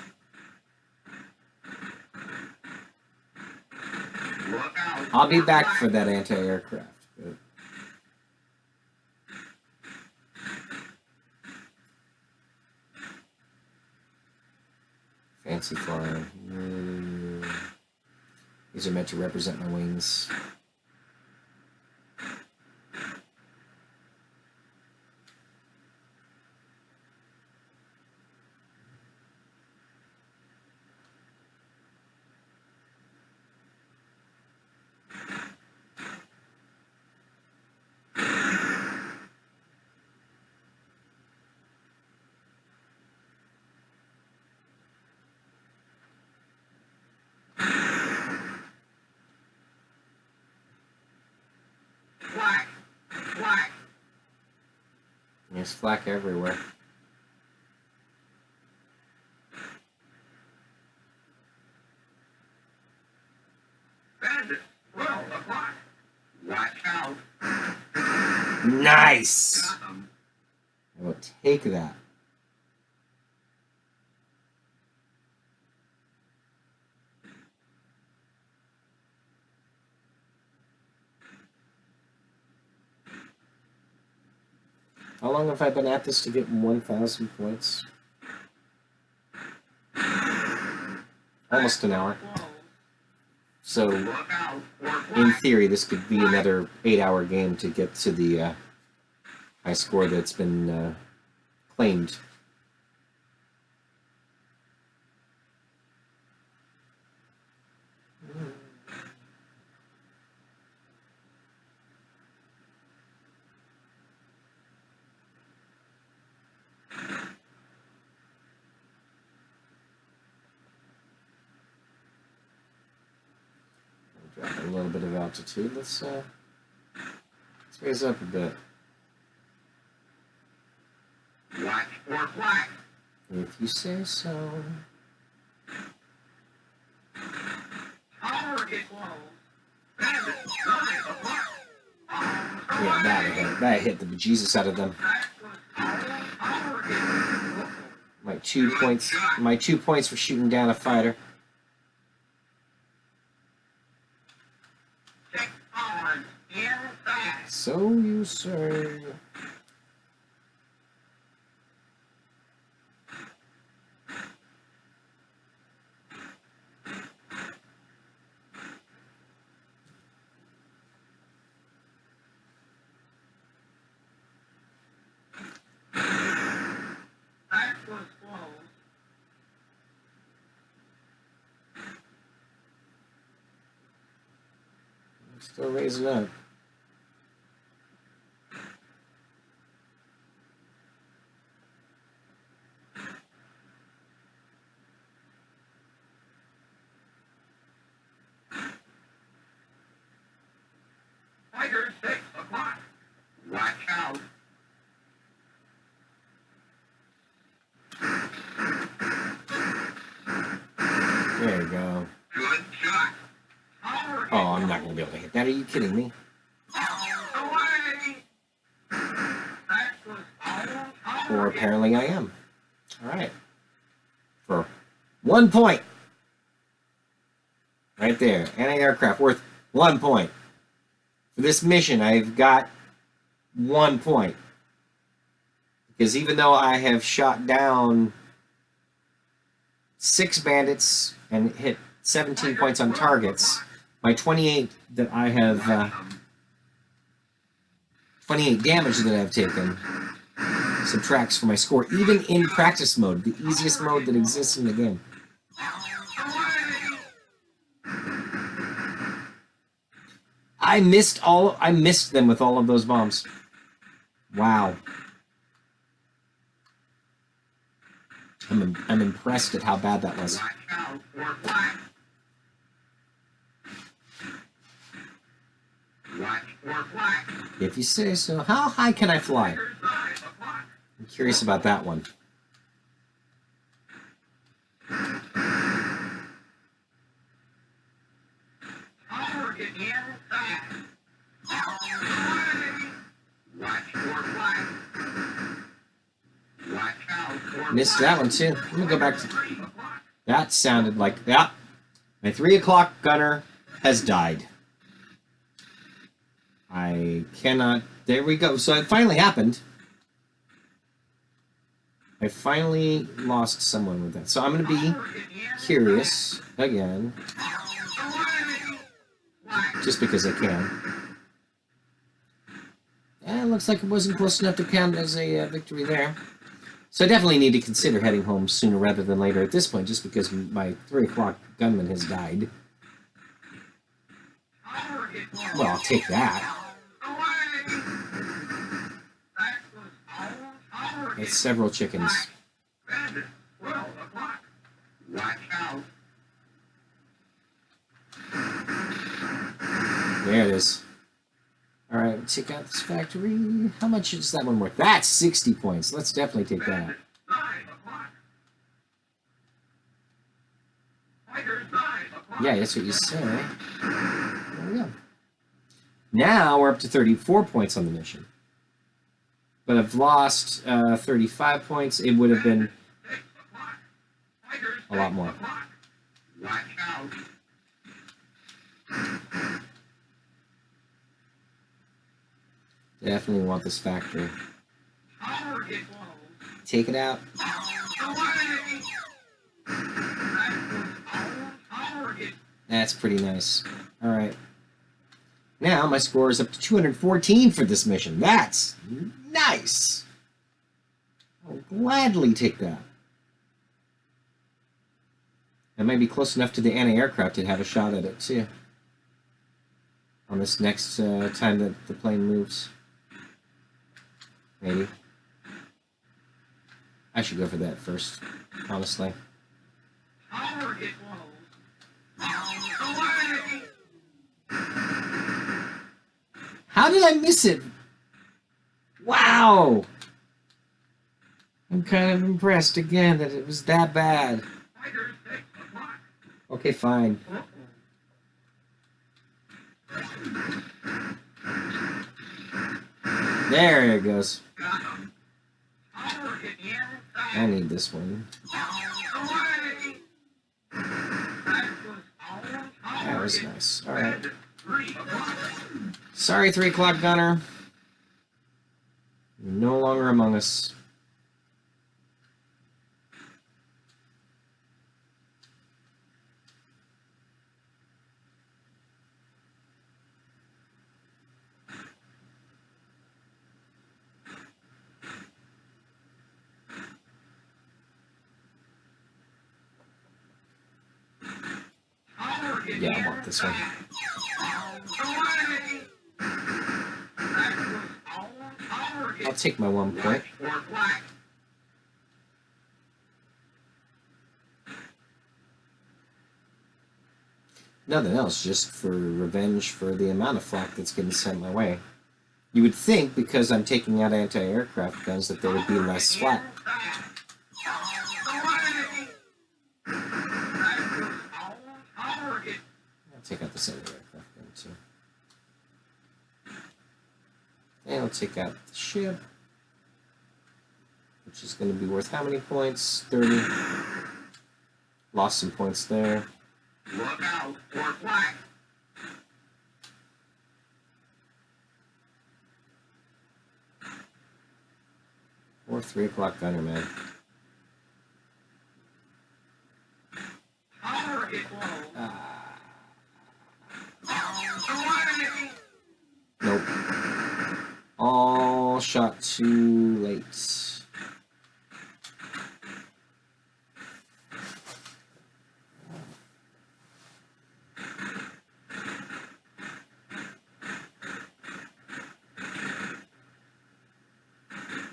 I'll be back for that anti-aircraft. But... fancy flying. These are meant to represent my wings. There's flak everywhere. Nice! I will take that. How long have I been at this to get 1,000 points? Almost an hour. So, in theory, this could be another 8-hour game to get to the high score that's been claimed. Drop a little bit of altitude. Let's raise up a bit. If you say so. Yeah, that hit the bejesus out of them. My 2 points for shooting down a fighter. So you say. That was close. Still raising up. Tiger 6 o'clock. Watch out. There you go. Good shot. Oh, I'm not going to be able to hit that. Are you kidding me? Away. That was all. Or apparently I am. All right. For 1 point. Right there. Anti-aircraft worth 1 point. For this mission, I've got 1 point. Because even though I have shot down 6 bandits and hit 17 points on targets, my 28 that I have, 28 damage that I've taken subtracts from my score, even in practice mode, the easiest mode that exists in the game. I missed them with all of those bombs. Wow. I'm impressed at how bad that was. Watch out for black. Watch for black. If you say so. How high can I fly? Tiger 5 o'clock. I'm curious about that one. Target inside. Away. Watch for black. Watch out for Missed black. that one too. I'm gonna go back to 3 o'clock. that. Sounded like yeah. My 3 o'clock gunner has died. I cannot. There we go. So it finally happened. I finally lost someone with that. So I'm gonna be curious again, just because I can. And it looks like it wasn't close enough to count as a victory there. So I definitely need to consider heading home sooner rather than later at this point, just because my 3 o'clock gunman has died. Well, I'll take that. That's several chickens. Watch out. There it is. All right, check out this factory. How much is that one worth? That's 60 points. Let's definitely take that. 9 o'clock. Tiger 9 o'clock. Yeah, that's what you say. There we go. Now we're up to 34 points on the mission. But I've lost 35 points. It would have been 6 o'clock. Tiger a lot 6 more. o'clock. Watch out. Definitely want this factory. Target low. Take it out. Away. That was all target. That's pretty nice. All right. Now my score is up to 214 for this mission. That's nice. I'll gladly take that. That might be close enough to the anti-aircraft to have a shot at it too. On this next time that the plane moves. Maybe. I should go for that first, honestly. Target low. Away. How did I miss it? Wow! I'm kind of impressed again that it was that bad. Tiger 6 o'clock. Okay, fine. There it goes. Got him. Target inside. I need this one. Away. That was all That was target. nice. All right. 3 o'clock. Sorry, 3 o'clock gunner. You're no longer among us. Yeah, I want this one. I'll take my 1 point. Nothing else, just for revenge for the amount of flak that's getting sent my way. You would think, because I'm taking out anti-aircraft guns, that there would be less flak. I'll take out this anti-aircraft gun, too. And I'll take out the ship, which is going to be worth how many points? 30. Lost some points there. Look out for flak. Or 3 o'clock gunner, man. Nope. All shot too late.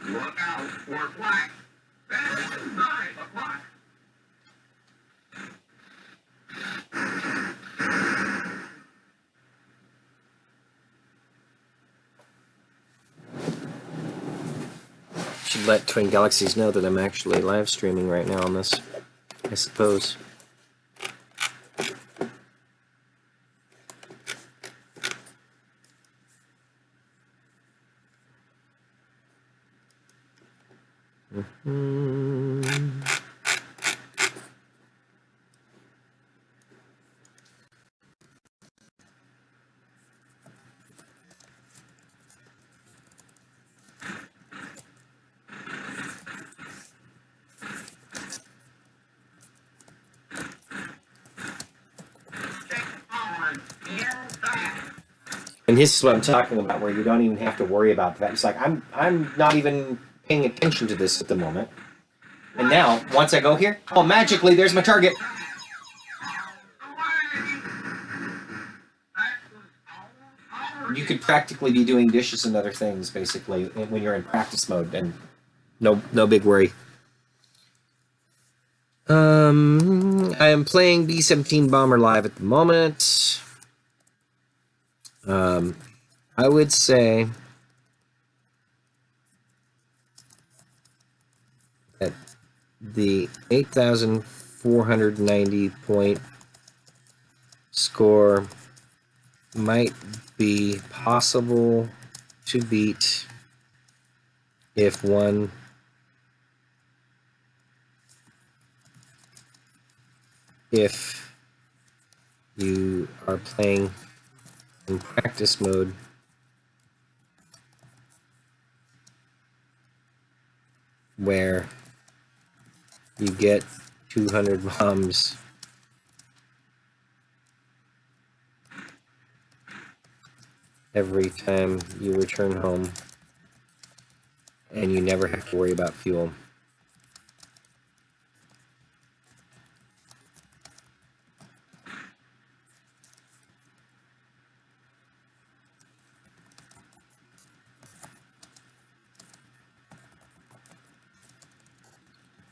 Look out for flak. 9 o'clock. Should let Twin Galaxies know that I'm actually live streaming right now on this, I suppose. And this is what I'm talking about, where you don't even have to worry about that. It's like I'm not even paying attention to this at the moment. And now, once I go here, oh, magically, there's my target. You could practically be doing dishes and other things, basically, when you're in practice mode, and no big worry. I am playing B-17 Bomber live at the moment. I would say that the 8,490 point score might be possible to beat if you are playing in practice mode where you get 200 bombs every time you return home, and you never have to worry about fuel.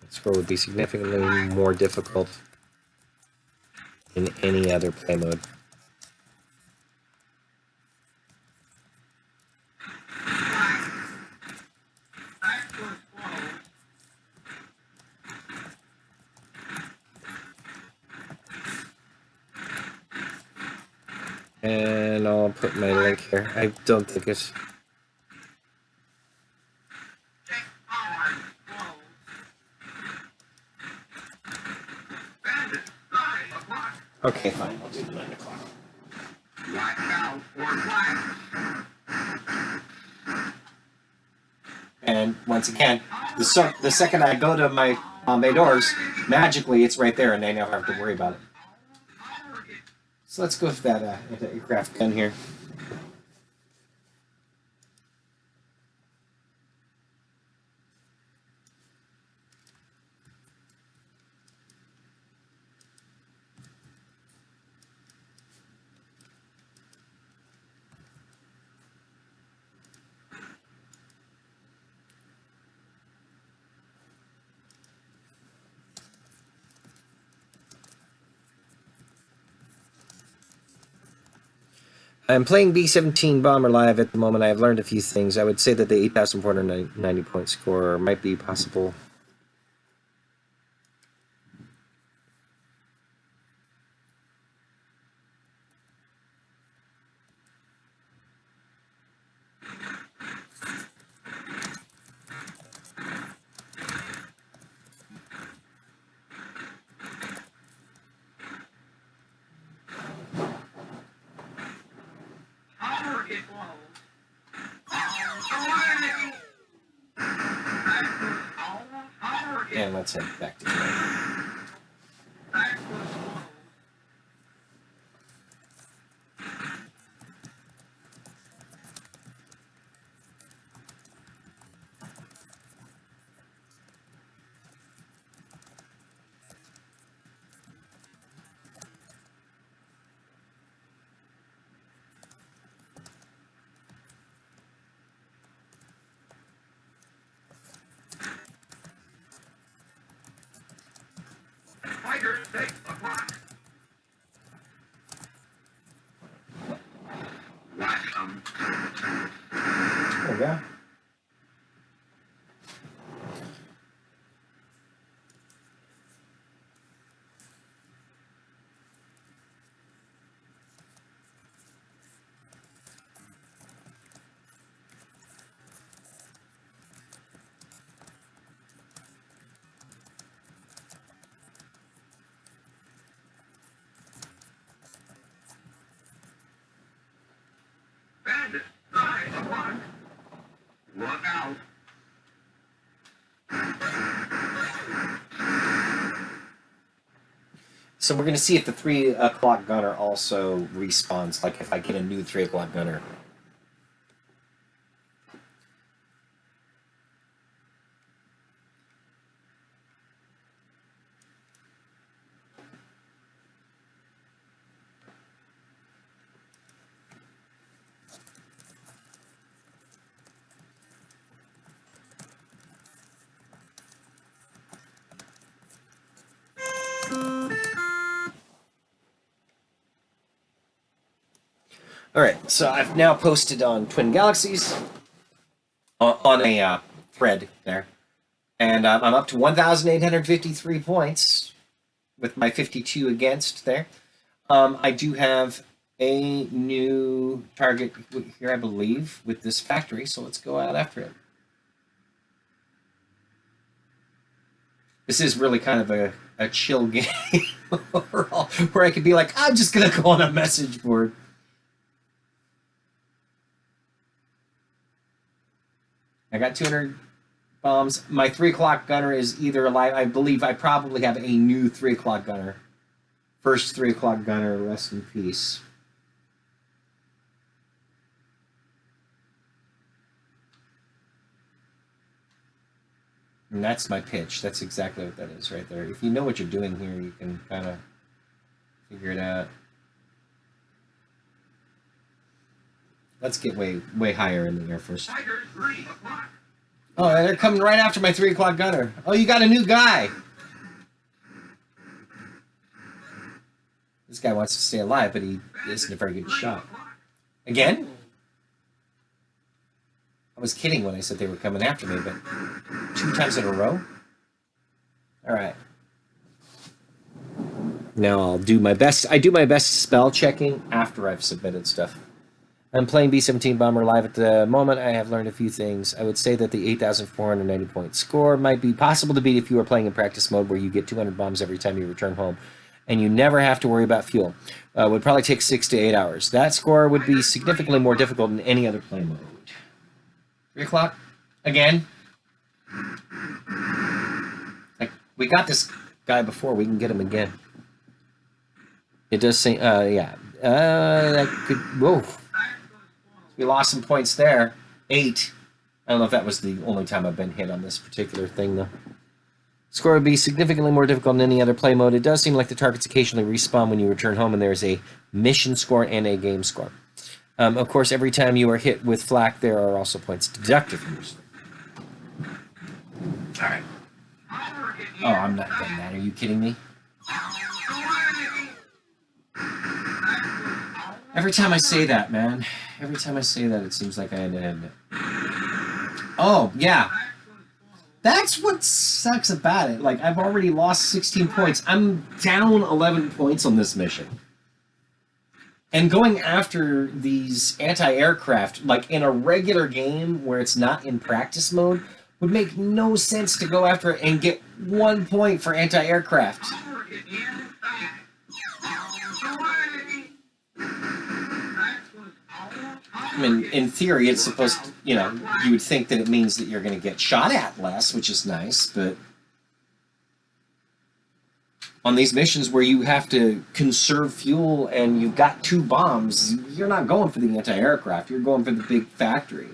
That score would be significantly more difficult in any other play mode. And I'll put my link here. I don't think it's... Okay, fine. I'll do the 9 o'clock. Watch out for flak. And once again, the second I go to my bay doors, magically it's right there, and they never have to worry about it. So let's go with that anti-aircraft gun here. I'm playing B-17 Bomber live at the moment. I have learned a few things. I would say that the 8,490 point score might be possible. And let's head back to camp. Fighters, take the clock. Watch them. There we go. Bandit, 9 o'clock. Look out. So we're going to see if the 3 o'clock gunner also respawns, like if I get a new 3 o'clock gunner. All right, so I've now posted on Twin Galaxies on a thread there, and I'm up to 1,853 points with my 52 against there. I do have a new target here, I believe, with this factory, so let's go out after it. This is really kind of a chill game overall, where I could be like, I'm just going to go on a message board. I got 200 bombs. My 3 o'clock gunner is either alive. I believe I probably have a new 3 o'clock gunner. First 3 o'clock gunner, rest in peace. And that's my pitch. That's exactly what that is right there. If you know what you're doing here, you can kind of figure it out. Let's get way higher in the air first. Fighters, 3 o'clock. Oh, they're coming right after my 3 o'clock gunner. Oh, you got a new guy. This guy wants to stay alive, but he isn't a very good shot. Again? I was kidding when I said they were coming after me, but 2 times in a row? All right. Now I'll do my best. I do my best spell checking after I've submitted stuff. I'm playing B-17 Bomber live at the moment. I have learned a few things. I would say that the 8,490 point score might be possible to beat if you are playing in practice mode where you get 200 bombs every time you return home, and you never have to worry about fuel. Would probably take 6 to 8 hours. That score would be significantly more difficult in any other play mode. 3 o'clock? Again? Like, we got this guy before. We can get him again. It does say, yeah. That could, whoa. We lost some points there. 8. I don't know if that was the only time I've been hit on this particular thing, though. Score would be significantly more difficult than any other play mode. It does seem like the targets occasionally respawn when you return home, and there's a mission score and a game score. Of course, every time you are hit with flak, there are also points deducted from your score. All right. Oh, I'm not getting that. Are you kidding me? Every time I say that, man. Every time I say that, it seems like I had to end it. Oh, yeah. That's what sucks about it. Like, I've already lost 16 points. I'm down 11 points on this mission. And going after these anti-aircraft, like in a regular game where it's not in practice mode, would make no sense to go after it and get 1 point for anti-aircraft. I mean, in theory, it's supposed to, you know, you would think that it means that you're going to get shot at less, which is nice, but on these missions where you have to conserve fuel and you've got 2 bombs, you're not going for the anti-aircraft, you're going for the big factory.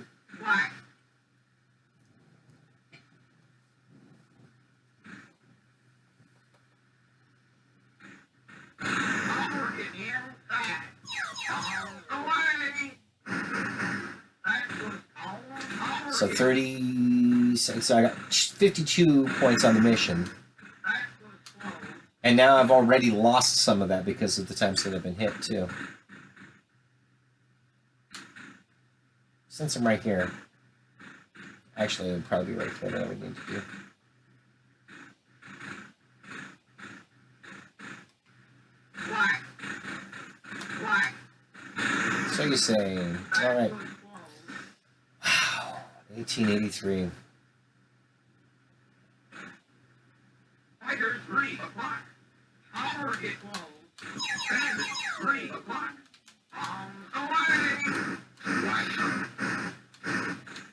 So 30, so I got 52 points on the mission. And now I've already lost some of that because of the times that I've been hit, too. Since I'm right here, actually, it would probably be right here that I would need to do. So you say, all right. Wow, 1883.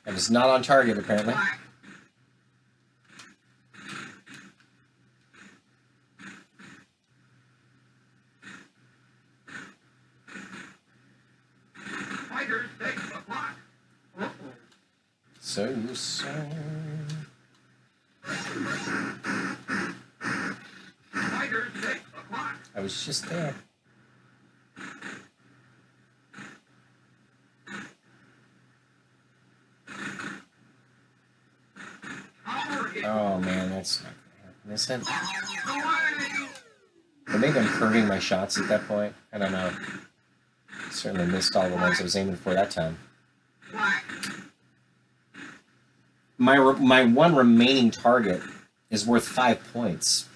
And it's not on target, apparently. So you say... I was just there. Oh man, that's not gonna happen, is it? Or maybe I'm curving my shots at that point. I don't know. Certainly missed all the ones I was aiming for that time. My one remaining target is worth 5 points.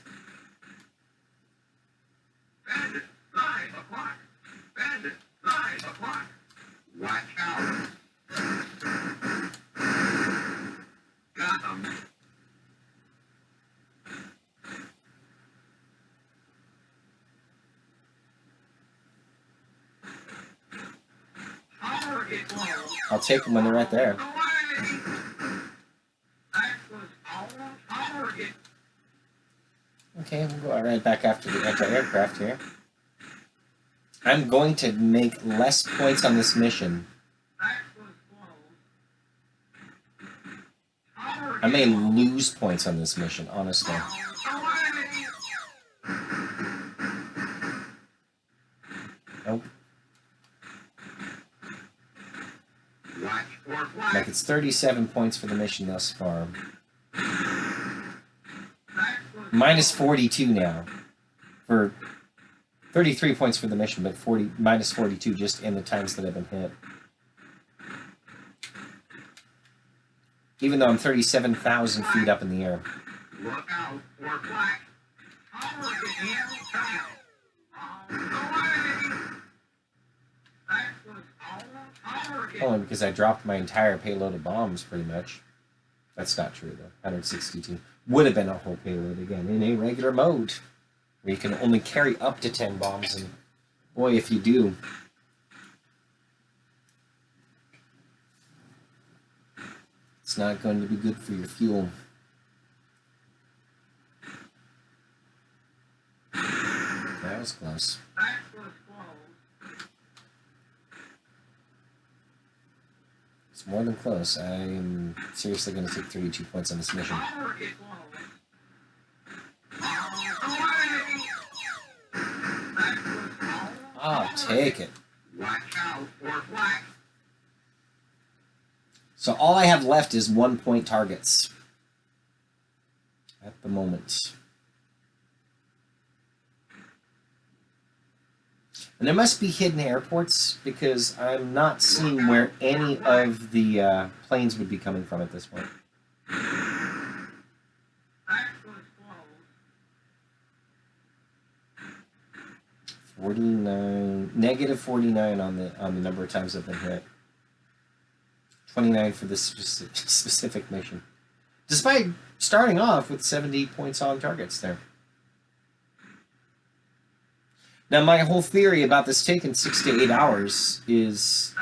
Watch out. Got him. I'll take them when they're right there. Okay, we'll go right back after the anti-aircraft here. I'm going to make less points on this mission. I may lose points on this mission, honestly. Nope. Like, it's 37 points for the mission thus far. Minus 42 now. For 33 points for the mission, but minus 42 just in the times that I've been hit. Even though I'm 37,000 feet up in the air. Look out for black. Only because I dropped my entire payload of bombs, pretty much. That's not true, though. 162. Would have been a whole payload again in a regular mode, where you can only carry up to 10 bombs, and boy, if you do. It's not going to be good for your fuel. was close. That was close. It's more than close. I am seriously going to take 32 points on this mission. Already close. I'll take it. Watch out for flash. So all I have left is 1-point targets at the moment. And there must be hidden airports because I'm not seeing where any of the planes would be coming from at this point. That was close. 49, negative 49 on the number of times I've been hit. 29 for this specific mission. Despite starting off with 70 points on targets there. Now, my whole theory about this taking 6 to 8 hours is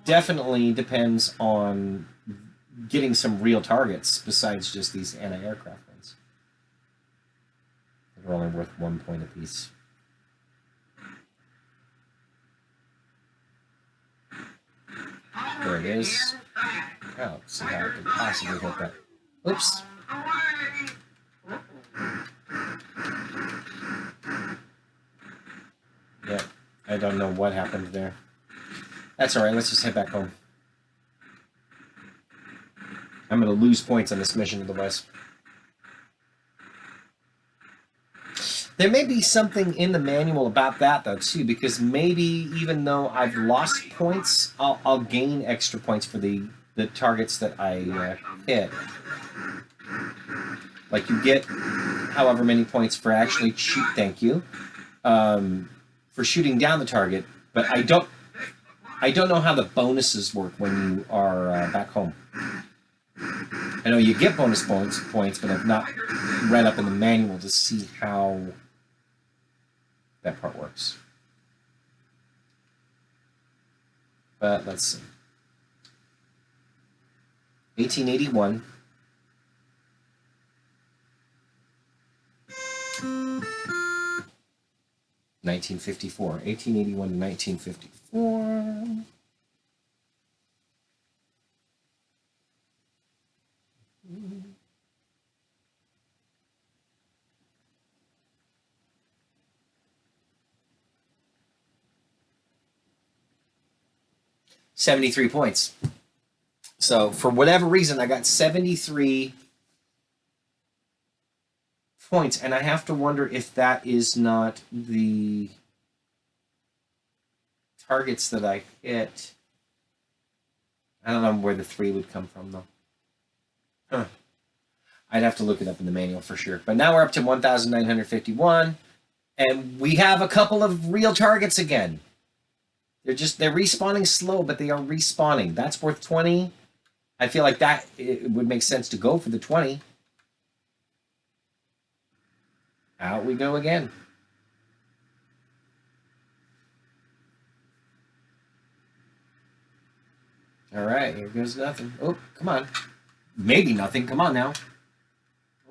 definitely depends on getting some real targets besides just these anti-aircraft ones. They're only worth 1 point apiece. There it is. Oh, see how I could possibly hit that. Oops. Yeah, I don't know what happened there. That's alright, let's just head back home. I'm going to lose points on this mission otherwise. There may be something in the manual about that, though, too, because maybe even though I've lost points, I'll gain extra points for the targets that I hit. Like, you get however many points for actually thank you, for shooting down the target, but I don't know how the bonuses work when you are back home. I know you get bonus points, but I've not read up in the manual to see how that part works. But let's see. 1881. (1954). 1881 to 1954. $73 points. So for whatever reason, I got 73 points, and I have to wonder if that is not the targets that I hit. I don't know where the 3 would come from, though. Huh. I'd have to look it up in the manual for sure. But now we're up to 1,951, and we have a couple of real targets again. They're respawning slow, but they are respawning. That's worth 20. I feel like it would make sense to go for the 20. Out we go again. All right, here goes nothing. Oh, come on. Maybe nothing. Come on now.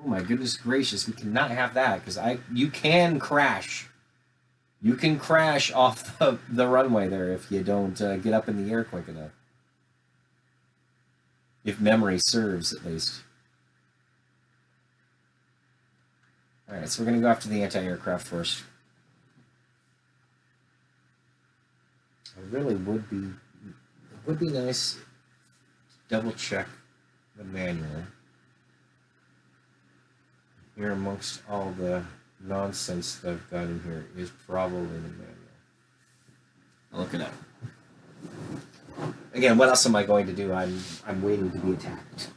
Oh my goodness gracious, we cannot have that because you can crash. You can crash off the runway there if you don't get up in the air quick enough. If memory serves, at least. All right, so we're going to go after the anti-aircraft first. It really would be nice to double check the manual. Here amongst all the nonsense that I've got in here is probably the manual. I'll look it up. Again, what else am I going to do? I'm waiting to be attacked.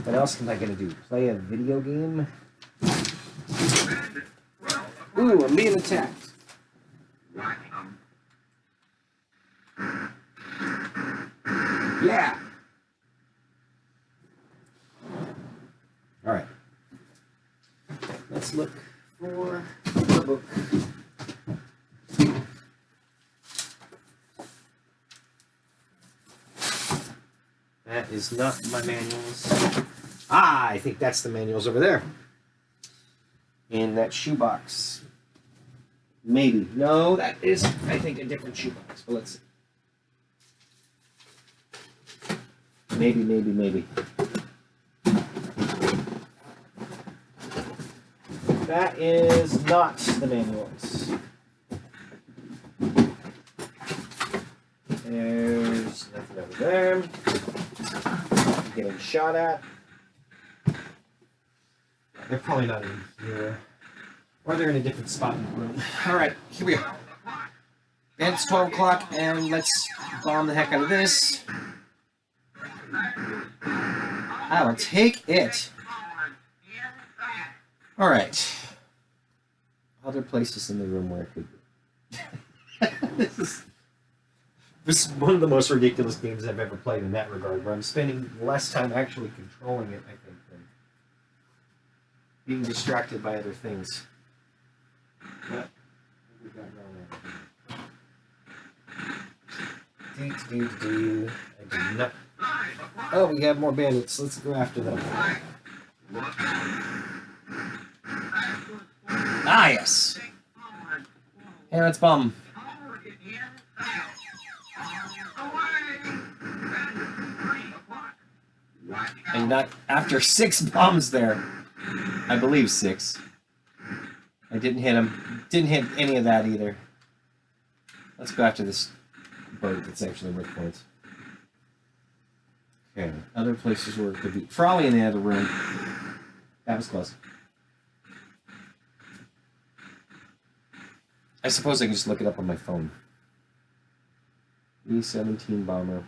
What else am I going to do? Play a video game? Ooh, I'm being attacked. Yeah. All right. Let's look for the book. That That is not my manuals. Ah, I think that's the manuals over there. In that shoebox. Maybe. No, that is, I think, a different shoebox. But let's see. Maybe. That is not the manuals. There's nothing over there. I'm getting shot at. They're probably not in here. Or they're in a different spot in the room. Alright, here we are. It's 12 o'clock, and let's bomb the heck out of this. I will take it. Alright. Other places in the room where it could be. This is one of the most ridiculous games I've ever played in that regard, where I'm spending less time actually controlling it, I think, than being distracted by other things. What have we got going on? I do not. Oh, we have more bandits. Let's go after them. Ah, yes. Hey, let's bomb. And not after 6 bombs there. I believe 6. I didn't hit him. Didn't hit any of that either. Let's go after this boat that's actually worth points. Okay, other places where it could be. Probably in the other room. That was close. I suppose I can just look it up on my phone. B-17 bomber.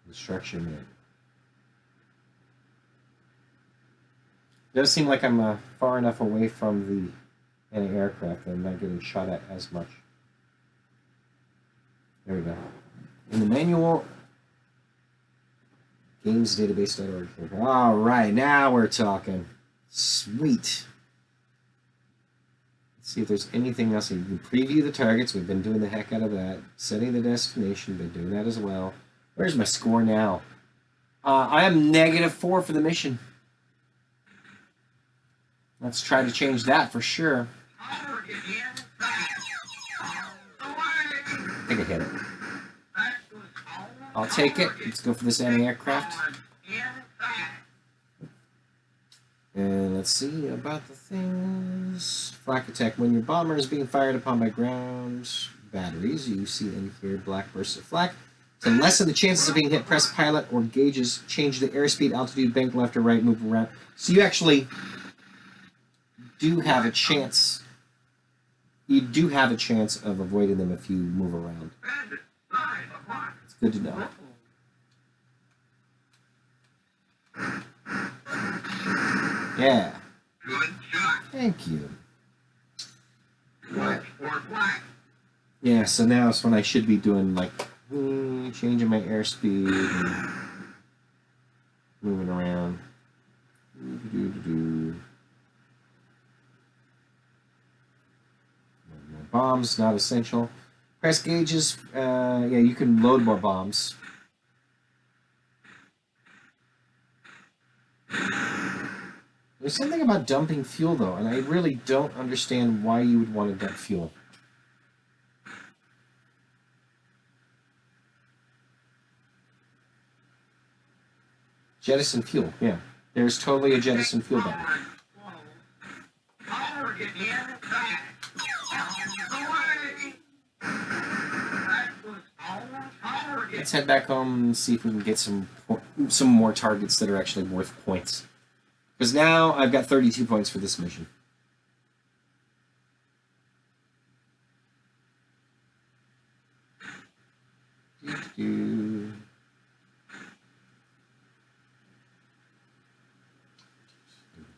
Instruction manual. It does seem like I'm far enough away from the anti-aircraft that I'm not getting shot at as much. There we go. In the manual, gamesdatabase.org. All right, now we're talking. Sweet. Let's see if there's anything else. You can preview the targets. We've been doing the heck out of that. Setting the destination. Been doing that as well. Where's my score now? I am -4 for the mission. Let's try to change that for sure. I think I hit it. I'll take it. Let's go for this anti-aircraft. And let's see about the things. Flak attack. When your bomber is being fired upon by ground batteries, you see in here black bursts of flak. To lessen the chances of being hit, press pilot or gauges. Change the airspeed, altitude, bank left or right, move around. So you actually do have a chance. You do have a chance of avoiding them if you move around. It's good to know. Yeah. Thank you. Yeah, so now it's when I should be doing like changing my airspeed and moving around. More bombs, not essential. Press gauges. Yeah, you can load more bombs. There's something about dumping fuel, though, and I really don't understand why you would want to dump fuel. Jettison fuel, yeah. There's totally a jettison fuel button. Let's head back home and see if we can get some more targets that are actually worth points. Because now I've got 32 points for this mission.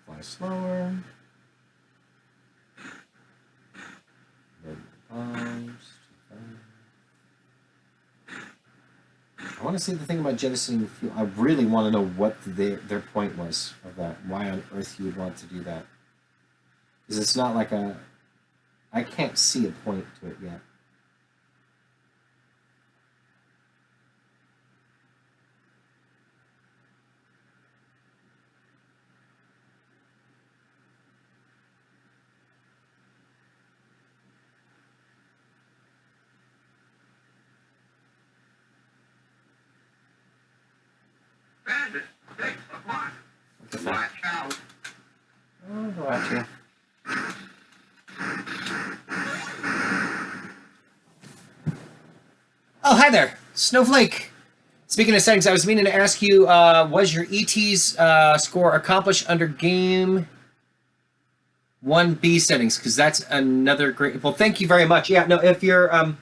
Fly slower. I want to see the thing about jettisoning fuel. I really want to know what their point was of that. Why on earth you would want to do that? Because it's not like a... I can't see a point to it yet. Watch out. I'll go out here. Oh, hi there, Snowflake. Speaking of settings, I was meaning to ask you, was your ET's score accomplished under game 1B settings? Because that's another great. Well, thank you very much. Yeah, no, if you're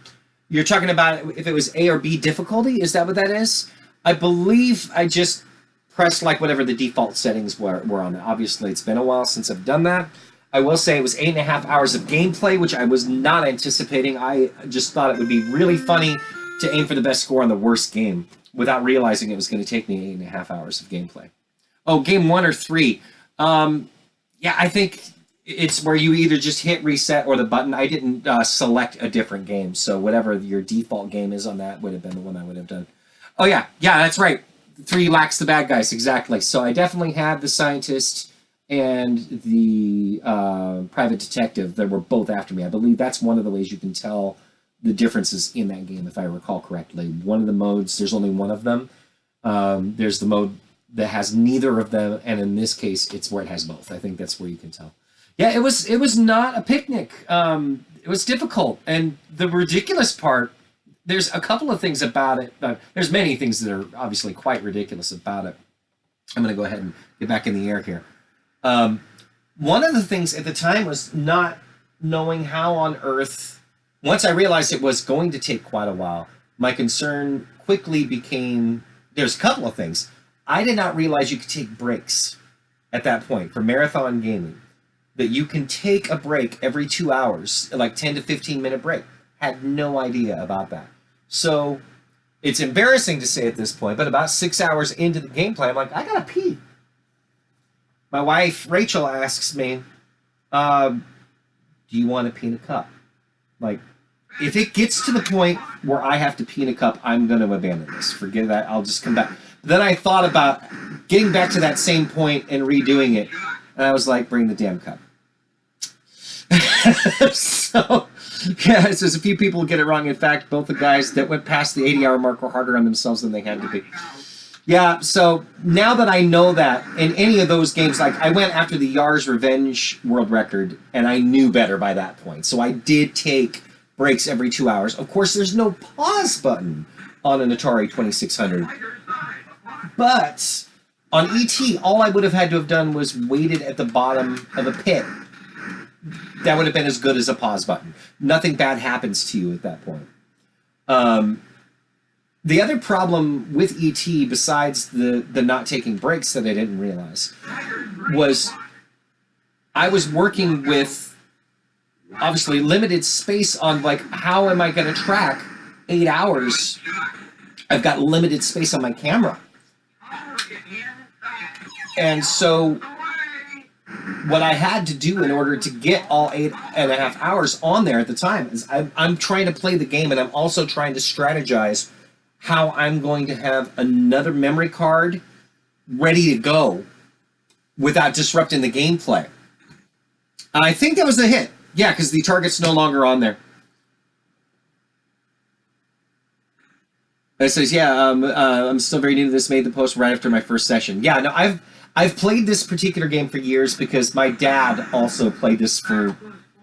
talking about if it was A or B difficulty, is that what that is? I believe I just pressed like whatever the default settings were on it. Obviously, it's been a while since I've done that. I will say it was 8.5 hours of gameplay, which I was not anticipating. I just thought it would be really funny to aim for the best score on the worst game without realizing it was going to take me 8.5 hours of gameplay. Oh, game 1 or 3. Yeah, I think it's where you either just hit reset or the button. I didn't select a different game, so whatever your default game is on that would have been the one I would have done. Oh, yeah, that's right. 3 lacks the bad guys, exactly. So I definitely had the scientist and the private detective that were both after me. I believe that's one of the ways you can tell the differences in that game, if I recall correctly. One of the modes, there's only one of them. There's the mode that has neither of them, and in this case, it's where it has both. I think that's where you can tell. Yeah, it was not a picnic. It was difficult, and the ridiculous part, there's a couple of things about it. There's many things that are obviously quite ridiculous about it. I'm going to go ahead and get back in the air here. One of the things at the time was not knowing how on earth. Once I realized it was going to take quite a while, my concern quickly became, there's a couple of things. I did not realize you could take breaks at that point for marathon gaming, that you can take a break every 2 hours, like 10 to 15 minute break. Had no idea about that. So it's embarrassing to say at this point, but about 6 hours into the gameplay, I'm like, I gotta pee. My wife, Rachel, asks me, do you want to pee in a cup? Like, if it gets to the point where I have to pee in a cup, I'm going to abandon this. Forget that. I'll just come back. Then I thought about getting back to that same point and redoing it. And I was like, bring the damn cup. So, yeah, there's a few people who get it wrong. In fact, both the guys that went past the 80-hour mark were harder on themselves than they had to be. Yeah, so now that I know that, in any of those games, like I went after the Yar's Revenge world record, and I knew better by that point. So I did take breaks every 2 hours. Of course, there's no pause button on an Atari 2600. But on ET, all I would have had to have done was waited at the bottom of a pit. That would have been as good as a pause button. Nothing bad happens to you at that point. The other problem with ET, besides the not taking breaks that I didn't realize, was I was working with, obviously, limited space on, like, how am I going to track 8 hours? I've got limited space on my camera. And so what I had to do in order to get all 8.5 hours on there at the time is I'm trying to play the game, and I'm also trying to strategize how I'm going to have another memory card ready to go without disrupting the gameplay. I think that was the hit. Yeah, because the target's no longer on there. It says, yeah, I'm still very new to this, made the post right after my first session. Yeah, no, I've played this particular game for years because my dad also played this for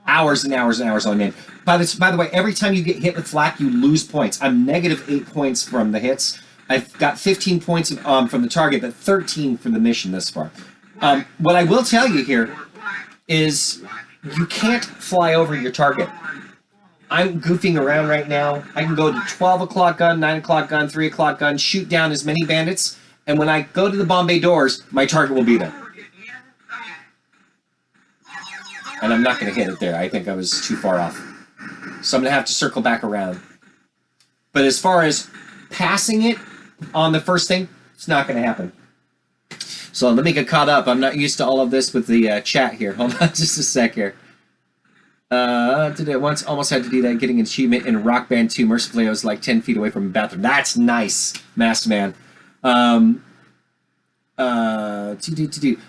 hours and hours and hours on end. By the way, every time you get hit with flak, you lose points. I'm negative 8 points from the hits. I've got 15 points from the target, but 13 from the mission thus far. What I will tell you here is you can't fly over your target. I'm goofing around right now. I can go to 12 o'clock gun, 9 o'clock gun, 3 o'clock gun, shoot down as many bandits, and when I go to the Bombay doors, my target will be there. And I'm not going to hit it there. I think I was too far off. So I'm going to have to circle back around. But as far as passing it on the first thing, it's not going to happen. So let me get caught up. I'm not used to all of this with the chat here. Hold on just a sec here. Did it once, almost had to do that, getting an achievement in Rock Band 2. Mercifully, I was like 10 feet away from a bathroom. That's nice, Masked Man.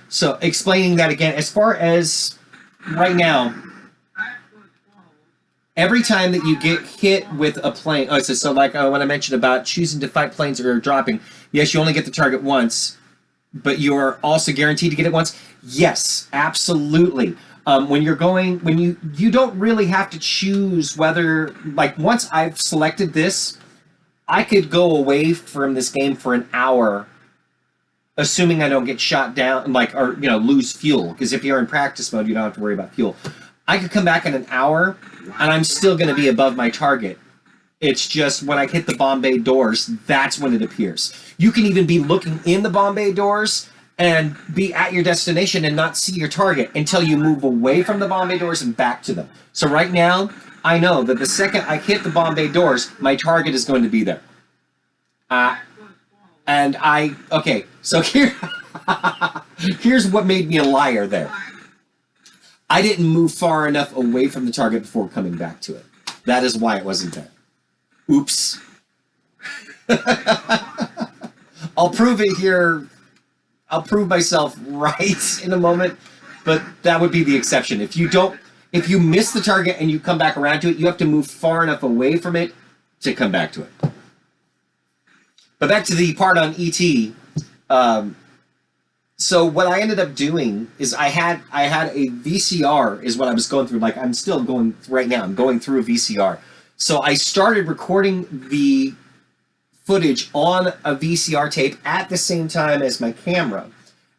So explaining that again, as far as right now, every time that you get hit with a plane, so like when I mentioned about choosing to fight planes or dropping, yes, you only get the target once, but you're also guaranteed to get it once? Yes, absolutely. When you're going, when you don't really have to choose whether, like, once I've selected this, I could go away from this game for an hour, assuming I don't get shot down, like, or lose fuel. Because if you're in practice mode, you don't have to worry about fuel. I could come back in an hour, and I'm still going to be above my target. It's just when I hit the bomb bay doors, that's when it appears. You can even be looking in the bomb bay doors and be at your destination and not see your target until you move away from the bomb bay doors and back to them. So right now, I know that the second I hit the bomb bay doors, my target is going to be there. Okay, so here's what made me a liar there. I didn't move far enough away from the target before coming back to it. That is why it wasn't there. Oops. I'll prove it here. I'll prove myself right in a moment, but that would be the exception. If you miss the target and you come back around to it, you have to move far enough away from it to come back to it. But back to the part on ET. So what I ended up doing is I had a VCR is what I was going through. Like I'm still going right now. I'm going through a VCR. So I started recording the footage on a VCR tape at the same time as my camera.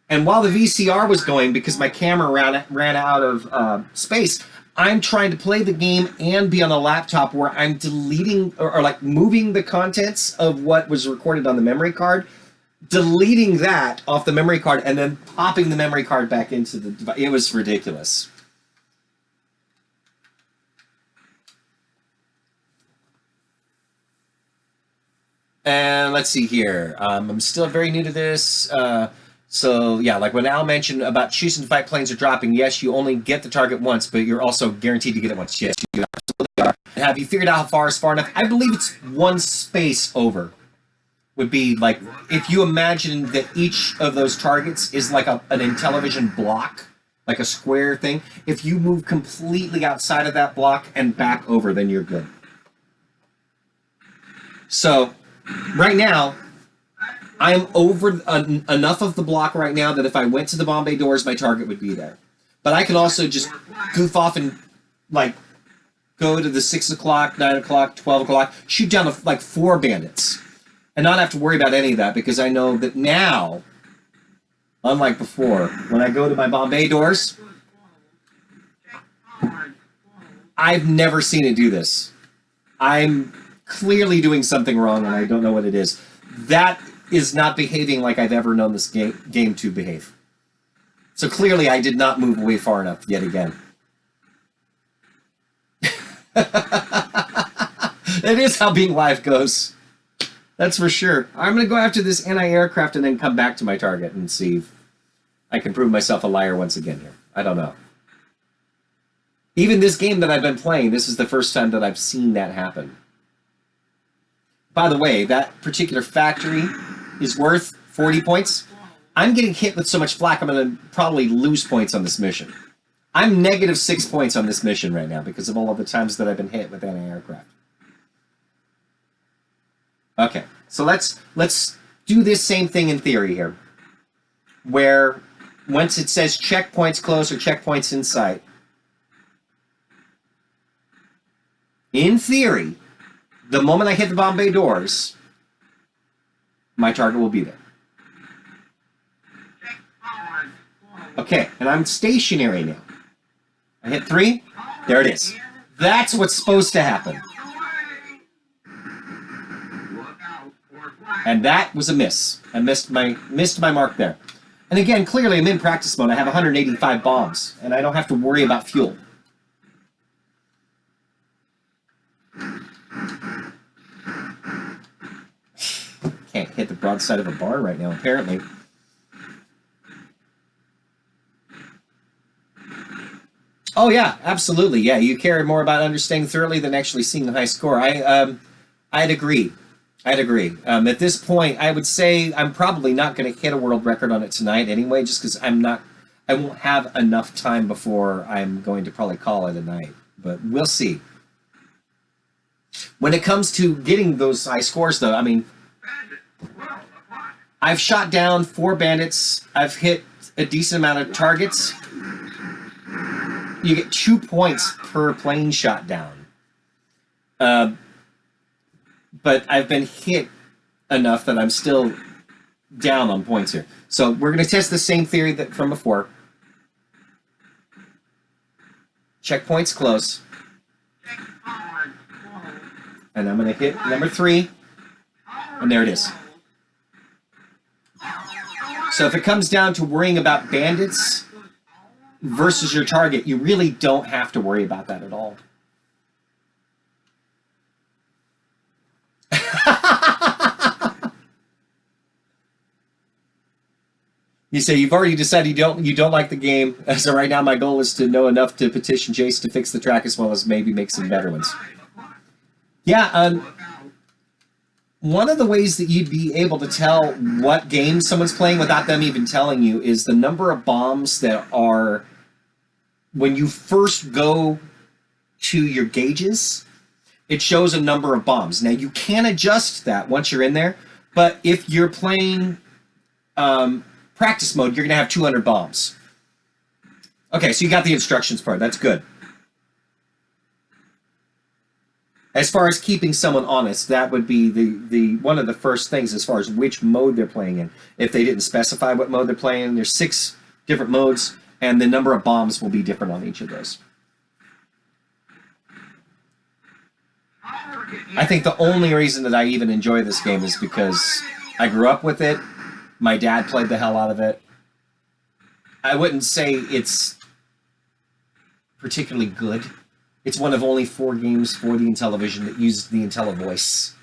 And while the VCR was going, because my camera ran out of space, I'm trying to play the game and be on a laptop where I'm deleting or like moving the contents of what was recorded on the memory card, deleting that off the memory card, and then popping the memory card back into the device. It was ridiculous. And let's see here. I'm still very new to this. So yeah, like when Al mentioned about choosing to fight planes or dropping, yes, you only get the target once, but you're also guaranteed to get it once. Yes, you absolutely are. And have you figured out how far is far enough? I believe it's one space over. Would be like if you imagine that each of those targets is like an Intellivision block, like a square thing. If you move completely outside of that block and back over, then you're good. So right now, I'm over enough of the block right now that if I went to the bomb bay doors, my target would be there. But I can also just goof off and like go to the 6 o'clock, 9 o'clock, 12 o'clock, shoot down like 4 bandits. And not have to worry about any of that because I know that now, unlike before, when I go to my bomb bay doors, I've never seen it do this. I'm clearly doing something wrong and I don't know what it is. That is not behaving like I've ever known this game to behave. So clearly I did not move away far enough yet again. That is how being live goes. That's for sure. I'm going to go after this anti-aircraft and then come back to my target and see if I can prove myself a liar once again here. I don't know. Even this game that I've been playing, this is the first time that I've seen that happen. By the way, that particular factory is worth 40 points. I'm getting hit with so much flak, I'm going to probably lose points on this mission. I'm negative 6 points on this mission right now because of all of the times that I've been hit with anti-aircraft. Okay, so let's do this same thing in theory here, where once it says checkpoints close or checkpoints in sight, in theory, the moment I hit the bomb bay doors, my target will be there. Okay, and I'm stationary now. I hit 3, there it is. That's what's supposed to happen. And that was a miss. I missed my mark there. And again, clearly I'm in practice mode. I have 185 bombs, and I don't have to worry about fuel. Can't hit the broadside of a bar right now, apparently. Oh yeah, absolutely. Yeah, you care more about understanding thoroughly than actually seeing the high score. I'd agree. I'd agree. At this point, I would say I'm probably not going to hit a world record on it tonight anyway, just because I won't have enough time before I'm going to probably call it a night. But we'll see. When it comes to getting those high scores, though, I mean, I've shot down 4 bandits. I've hit a decent amount of targets. You get 2 points per plane shot down. But I've been hit enough that I'm still down on points here. So we're going to test the same theory that from before. Checkpoint's close. And I'm going to hit number 3. And there it is. So if it comes down to worrying about bandits versus your target, you really don't have to worry about that at all. You say you've already decided you don't like the game. So right now my goal is to know enough to petition Jace to fix the track as well as maybe make some better ones. Yeah, one of the ways that you'd be able to tell what game someone's playing without them even telling you is the number of bombs that are, when you first go to your gauges, it shows a number of bombs. Now, you can adjust that once you're in there, but if you're playing practice mode, you're going to have 200 bombs. Okay, so you got the instructions part. That's good. As far as keeping someone honest, that would be the one of the first things as far as which mode they're playing in. If they didn't specify what mode they're playing in, there's 6 different modes, and the number of bombs will be different on each of those. I think the only reason that I even enjoy this game is because I grew up with it. My dad played the hell out of it. I wouldn't say it's particularly good. It's one of only 4 games for the Intellivision that uses the IntelliVoice.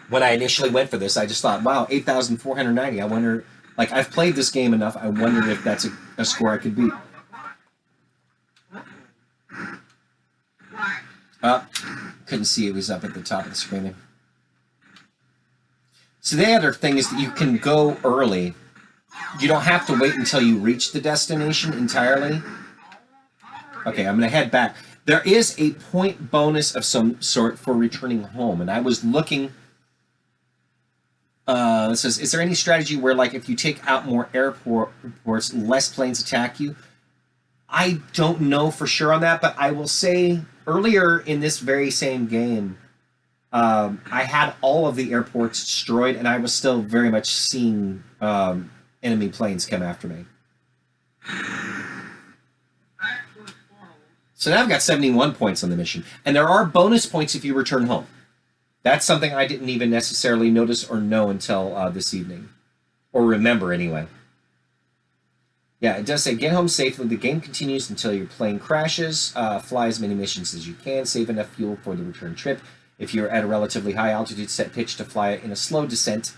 When I initially went for this, I just thought, wow, 8,490. I wonder, like, I've played this game enough, I wonder if that's a score I could beat. Couldn't see it was up at the top of the screen there. So the other thing is that you can go early. You don't have to wait until you reach the destination entirely. Okay, I'm going to head back. There is a point bonus of some sort for returning home, and I was looking. It says, is there any strategy where, like, if you take out more airports, less planes attack you? I don't know for sure on that, but I will say earlier in this very same game, I had all of the airports destroyed, and I was still very much seeing enemy planes come after me. So now I've got 71 points on the mission, and there are bonus points if you return home. That's something I didn't even necessarily notice or know until this evening, or remember anyway. Yeah, it does say, get home safely. The game continues until your plane crashes. Fly as many missions as you can. Save enough fuel for the return trip. If you're at a relatively high altitude, set pitch to fly in a slow descent.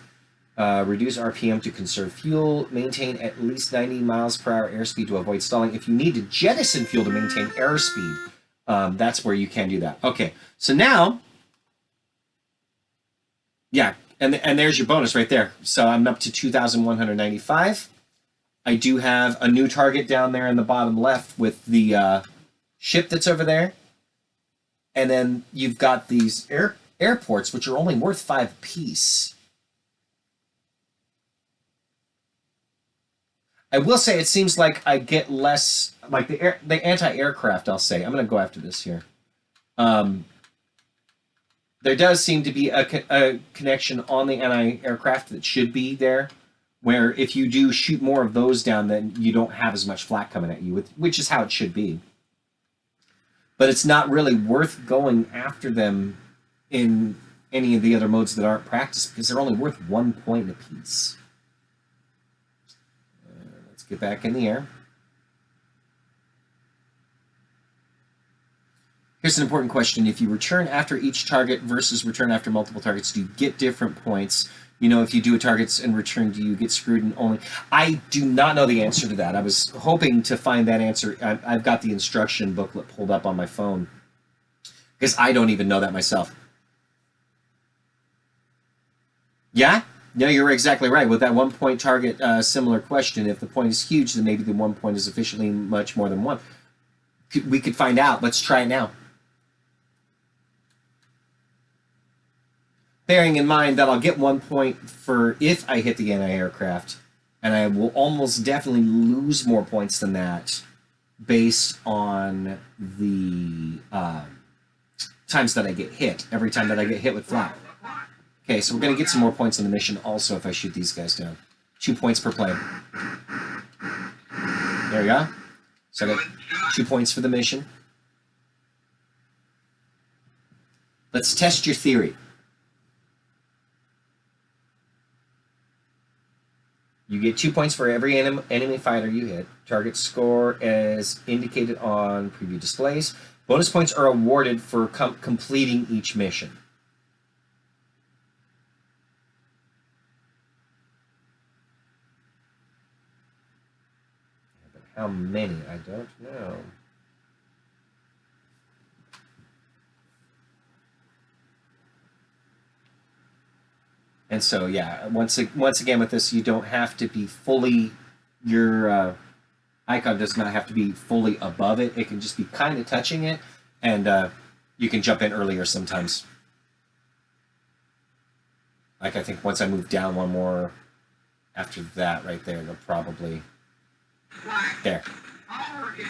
Reduce RPM to conserve fuel. Maintain at least 90 miles per hour airspeed to avoid stalling. If you need to jettison fuel to maintain airspeed, that's where you can do that. Okay, so now, yeah, and there's your bonus right there. So I'm up to 2,195. I do have a new target down there in the bottom left with the ship that's over there. And then you've got these airports, which are only worth 5 apiece. I will say it seems like I get less, like the anti-aircraft, I'll say. I'm going to go after this here. There does seem to be a connection on the anti-aircraft that should be there, where if you do shoot more of those down, then you don't have as much flak coming at you, which is how it should be. But it's not really worth going after them in any of the other modes that aren't practice, because they're only worth 1 point apiece. Let's get back in the air. Here's an important question. If you return after each target versus return after multiple targets, do you get different points? You know, if you do a targets and return, do you get screwed and only... I do not know the answer to that. I was hoping to find that answer. I've got the instruction booklet pulled up on my phone, because I don't even know that myself. Yeah? No, you're exactly right. With that 1 point target, similar question, if the point is huge, then maybe the 1 point is officially much more than 1. We could find out. Let's try it now. bearing in mind that I'll get 1 point for if I hit the anti-aircraft, and I will almost definitely lose more points than that based on the times that I get hit, every time that I get hit with flak. Okay, so we're going to get some more points in the mission also if I shoot these guys down. 2 points per plane. There we go. So I got 2 points for the mission. Let's test your theory. You get 2 points for every enemy fighter you hit. Target score as indicated on preview displays. Bonus points are awarded for completing each mission. But how many? I don't know. And so, yeah, once again with this, you don't have to be fully, your icon does not have to be fully above it. It can just be kind of touching it, and you can jump in earlier sometimes. Like, I think once I move down one more after that right there, they'll probably... There.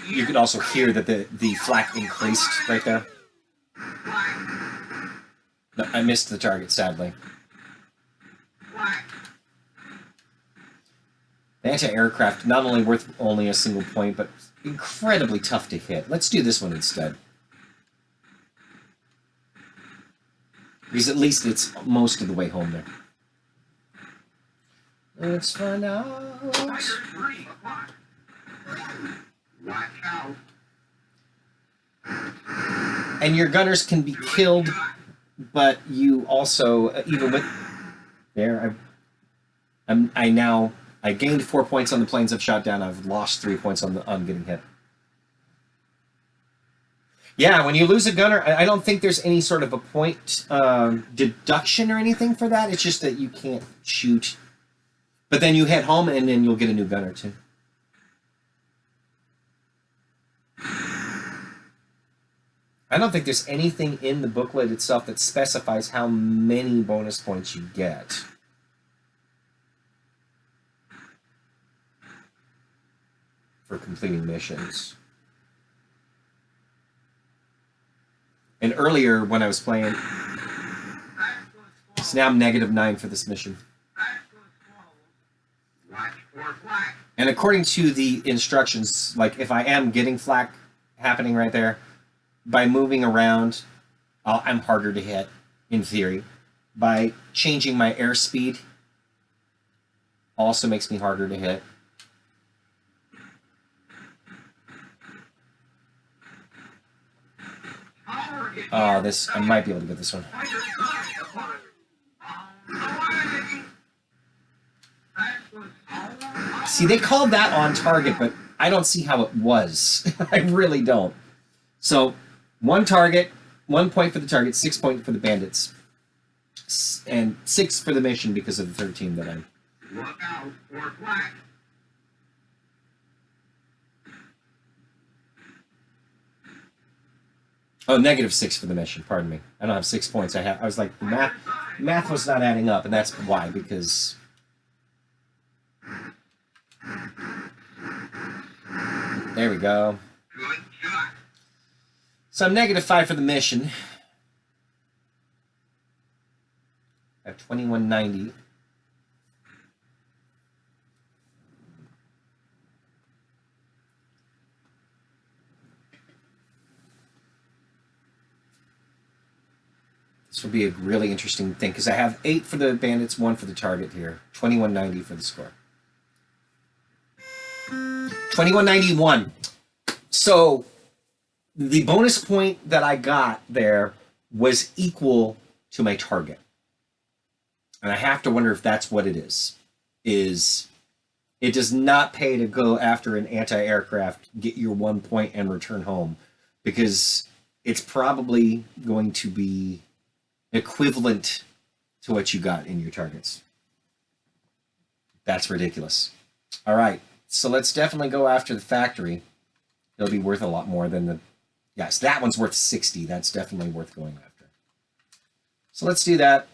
You can also hear that the flak increased right there. No, I missed the target, sadly. The anti-aircraft, not only worth only a single point, but incredibly tough to hit. Let's do this one instead. Because at least it's most of the way home there. Let's find out. And your gunners can be killed, but you also, even with... There, I gained 4 points on the planes I've shot down. I've lost 3 points on getting hit. Yeah, when you lose a gunner, I don't think there's any sort of a point deduction or anything for that. It's just that you can't shoot. But then you head home, and then you'll get a new gunner, too. I don't think there's anything in the booklet itself that specifies how many bonus points you get. For completing missions. And earlier, when I was playing, so now I'm -9 for this mission. And according to the instructions, like if I am getting flak happening right there, by moving around, I'm harder to hit, in theory. By changing my airspeed, also makes me harder to hit. Oh, this, I might be able to get this one. See, they called that on target, but I don't see how it was. I really don't. So, 1 target, 1 point for the target, 6 points for the bandits, and 6 for the mission because of the 13 that I'm. Look out for flak. Oh, -6 for the mission. Pardon me. I don't have 6 points. I was like, math was not adding up, and that's why, because. There we go. Good shot. So I'm -5 for the mission. I have 2190. This will be a really interesting thing because I have 8 for the bandits, 1 for the target here. 2190 for the score. 2191. So the bonus point that I got there was equal to my target. And I have to wonder if that's what it is. It does not pay to go after an anti-aircraft, get your 1 point, and return home. Because it's probably going to be equivalent to what you got in your targets. That's ridiculous. All right, so let's definitely go after the factory. It'll be worth a lot more than the... Yes, that one's worth 60. That's definitely worth going after. So let's do that.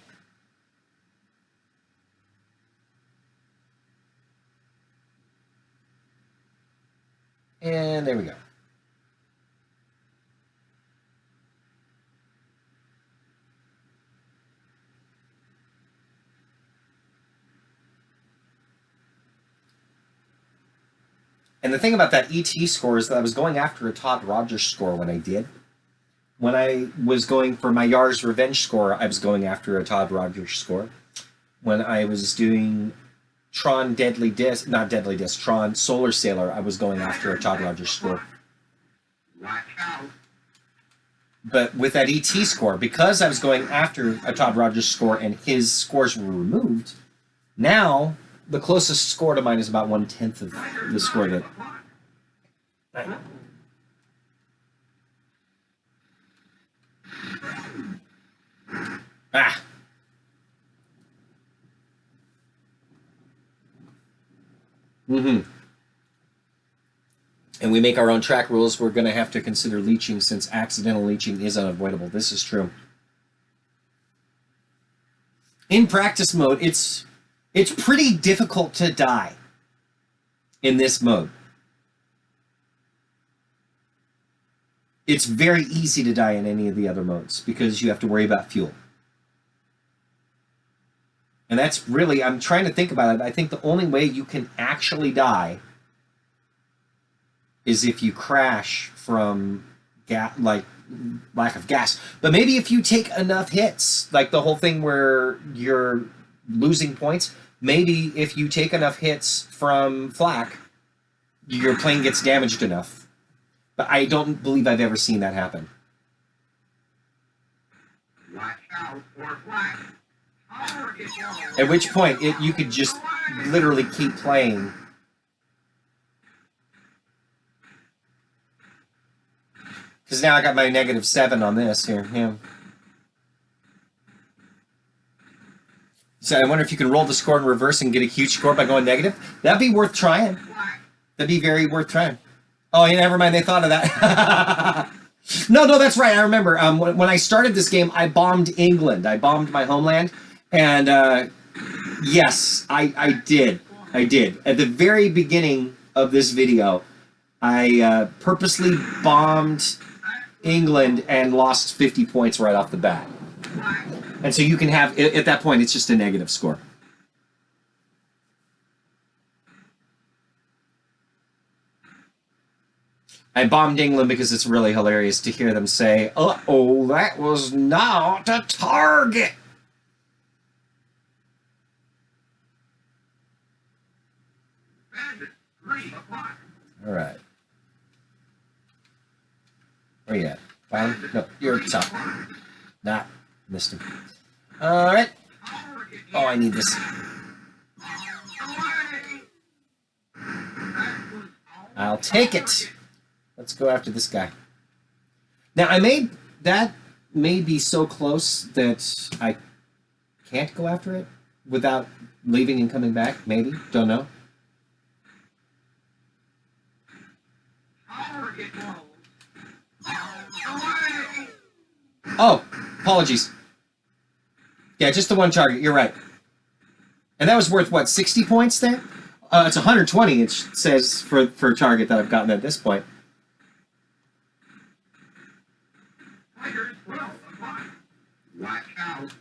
And the thing about that ET score is that I was going after a Todd Rogers score when I did. When I was going for my Yar's Revenge score, I was going after a Todd Rogers score. When I was doing Tron Deadly Disc, not Deadly Disc, Tron Solar Sailor, I was going after a Todd Rogers score. Watch out. But with that ET score, because I was going after a Todd Rogers score and his scores were removed, now the closest score to mine is about 1/10 of the score that. Ah! Mm-hmm. And we make our own track rules, we're going to have to consider leeching since accidental leeching is unavoidable. This is true. In practice mode, it's pretty difficult to die in this mode. It's very easy to die in any of the other modes because you have to worry about fuel. And that's really, I'm trying to think about it. I think the only way you can actually die is if you crash from like lack of gas. But maybe if you take enough hits, like the whole thing where you're losing points, maybe if you take enough hits from flak, your plane gets damaged enough. But I don't believe I've ever seen that happen. Watch out for flak. At which point, you could just literally keep playing. Because now I got my -7 on this here. Yeah. So I wonder if you can roll the score in reverse and get a huge score by going negative. That'd be worth trying. That'd be very worth trying. Oh, yeah, never mind. They thought of that. No, that's right. I remember when I started this game, I bombed England. I bombed my homeland. And yes, I did. I did. At the very beginning of this video, I purposely bombed England and lost 50 points right off the bat. And so you can have, at that point, it's just a negative score. I bombed England because it's really hilarious to hear them say, "Uh-oh, that was not a target." All right. Where you at? Bottom? No, you're top. Nah, missed him. All right. Oh, I need this. I'll take it. Let's go after this guy. Now, that may be so close that I can't go after it without leaving and coming back. Maybe. Don't know. Oh, apologies. Yeah, just the one target. You're right. And that was worth, what, 60 points there? It's 120, it says, for a target that I've gotten at this point. Watch out.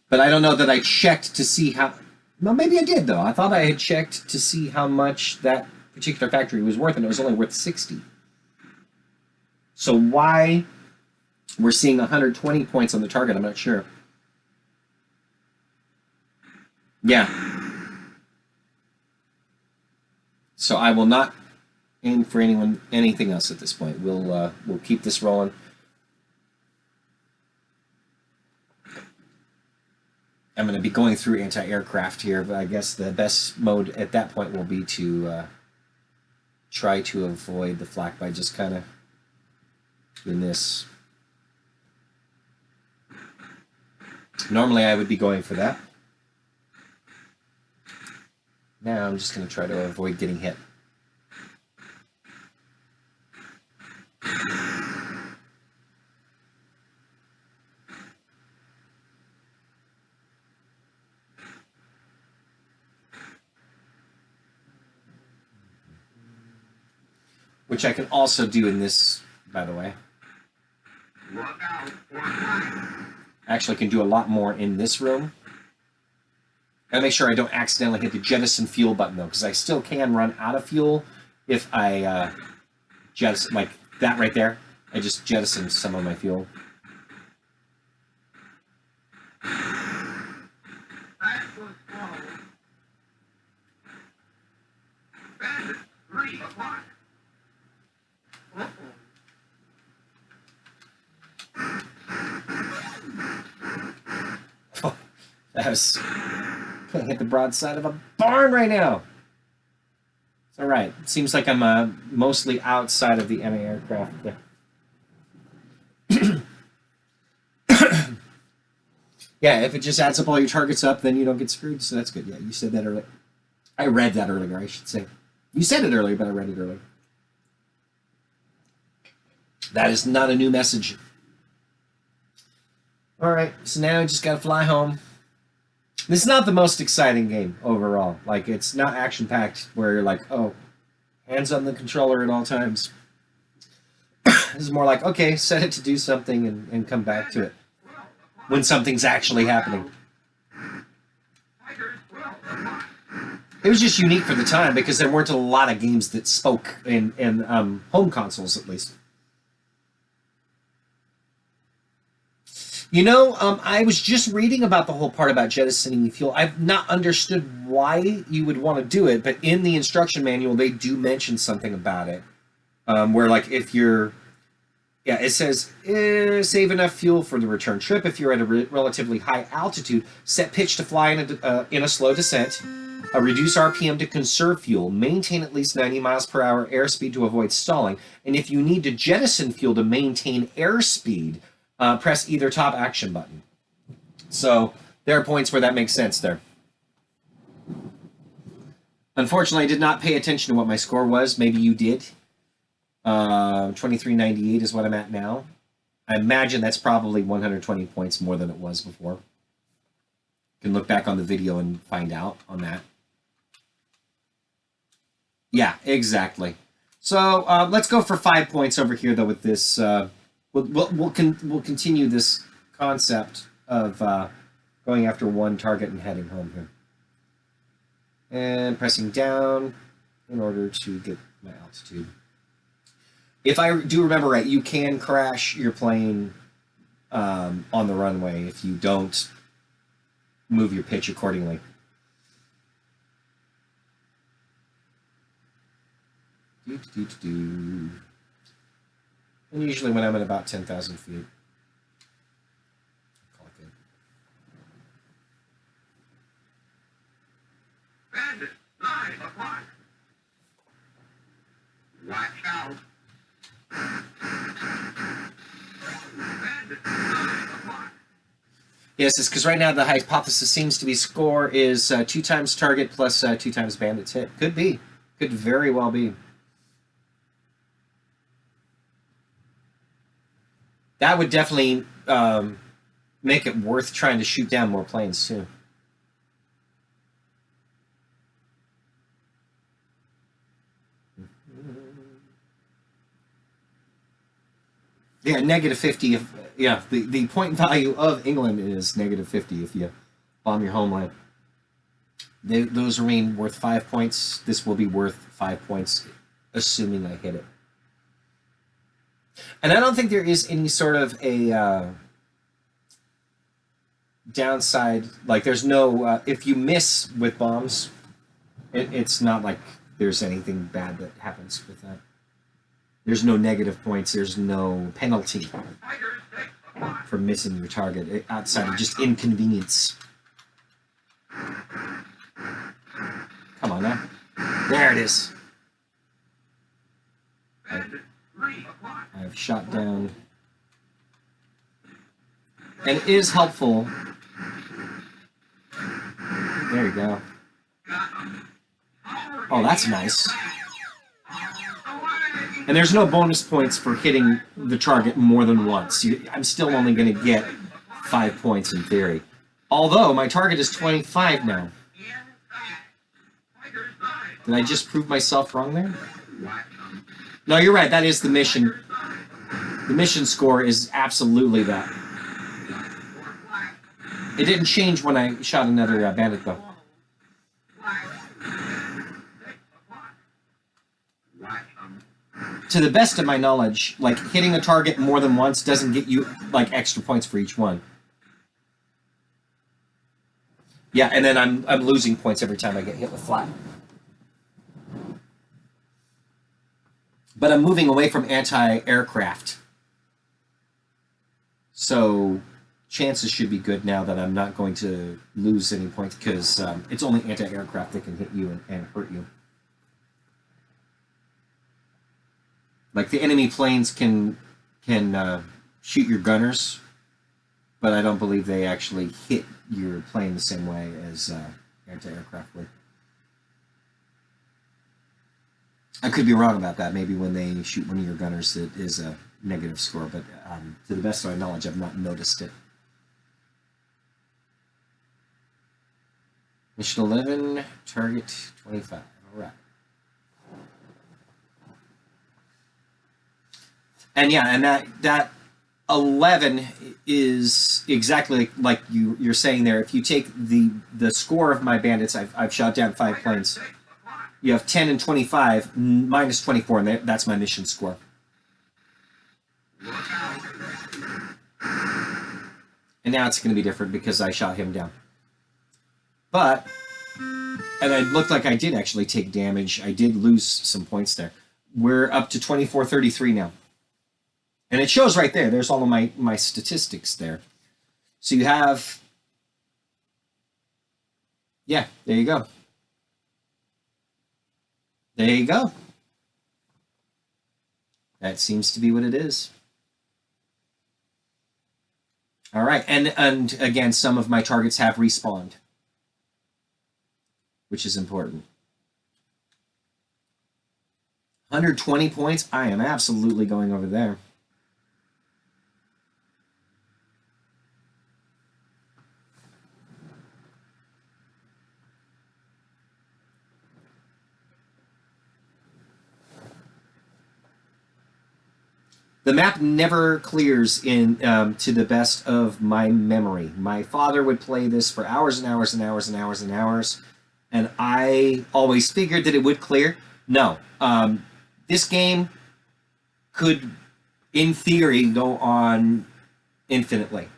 But I don't know that I checked to see how... Well, maybe I did, though. I thought I had checked to see how much that particular factory was worth, and it was only worth 60. So why we're seeing 120 points on the target, I'm not sure. Yeah. So I will not aim for anything else at this point. We'll keep this rolling. I'm going to be going through anti-aircraft here, but I guess the best mode at that point will be to try to avoid the flak by just kind of doing this. Normally I would be going for that. Now I'm just going to try to avoid getting hit. Which I can also do in this, by the way. Look out for flak. Actually can do a lot more in this room Gotta make sure I don't accidentally hit the jettison fuel button, though, because I still can run out of fuel if I jettison, like that right there. I just jettisoned some of my fuel. That was slow. Bandit 3 o'clock. Oh, that was... Can't hit the broadside of a barn right now. It's all right. It seems like I'm mostly outside of the MA aircraft there. Yeah, if it just adds up all your targets up, then you don't get screwed. So that's good. Yeah, you said that earlier. I read that earlier, I should say. You said it earlier, but I read it earlier. That is not a new message. All right, so now I just got to fly home. This is not the most exciting game overall. Like, it's not action-packed where you're like, oh, hands on the controller at all times. This is more like, okay, set it to do something and come back to it when something's actually happening. It was just unique for the time because there weren't a lot of games that spoke in home consoles, at least. You know, I was just reading about the whole part about jettisoning fuel. I've not understood why you would want to do it, but in the instruction manual, they do mention something about it. Where, like, if you're... Yeah, it says, save enough fuel for the return trip. If you're at a relatively high altitude, set pitch to fly in a slow descent. Reduce RPM to conserve fuel. Maintain at least 90 miles per hour airspeed to avoid stalling. And if you need to jettison fuel to maintain airspeed... press either top action button. So there are points where that makes sense there. Unfortunately, I did not pay attention to what my score was. Maybe you did. 2398 is what I'm at now. I imagine that's probably 120 points more than it was before. You can look back on the video and find out on that. Yeah, exactly. So let's go for 5 points over here, though, with this... We'll continue this concept of going after one target and heading home here. And pressing down in order to get my altitude. If I do remember right, you can crash your plane on the runway if you don't move your pitch accordingly. And usually when I'm at about 10,000 feet. Call it good. Bandit 9 o'clock. Watch out. Bandit 9 o'clock. Yes, it's because right now the hypothesis seems to be score is 2 times target plus 2 times bandits hit. Could be. Could very well be. That would definitely make it worth trying to shoot down more planes, too. Yeah, -50. The point value of England is -50 if you bomb your homeland. Those remain worth 5 points. This will be worth 5 points, assuming I hit it. And I don't think there is any sort of a downside. Like, there's no... if you miss with bombs, it's not like there's anything bad that happens with that. There's no negative points. There's no penalty for missing your target outside of just inconvenience. Come on now. There it is. I've shot down. And it is helpful. There you go. Oh, that's nice. And there's no bonus points for hitting the target more than once. I'm still only going to get 5 points in theory. Although, my target is 25 now. Did I just prove myself wrong there? No, you're right. That is the mission. The mission score is absolutely that. It didn't change when I shot another bandit, though. to the best of my knowledge, like hitting a target more than once doesn't get you like extra points for each one. Yeah, and then I'm losing points every time I get hit with flak. But I'm moving away from anti-aircraft. So chances should be good now that I'm not going to lose any points because it's only anti-aircraft that can hit you and hurt you. Like the enemy planes can shoot your gunners, but I don't believe they actually hit your plane the same way as anti-aircraft would. I could be wrong about that. Maybe when they shoot one of your gunners, it is a negative score, but to the best of my knowledge, I've not noticed it. Mission 11, target 25. All right. And yeah, and that 11 is exactly like you're saying there. If you take the score of my bandits, I've shot down 5 planes. You have 10 and 25, minus 24, and that's my mission score. And now it's going to be different because I shot him down. But, and it looked like I did actually take damage. I did lose some points there. We're up to 24-33 now. And it shows right there. There's all of my statistics there. So you have, yeah, there you go. There you go. That seems to be what it is. All right, and again, some of my targets have respawned, which is important. 120 points. I am absolutely going over there. The map never clears in to the best of my memory. My father would play this for hours and hours and hours and hours and hours, and I always figured that it would clear. No. This game could, in theory, go on infinitely.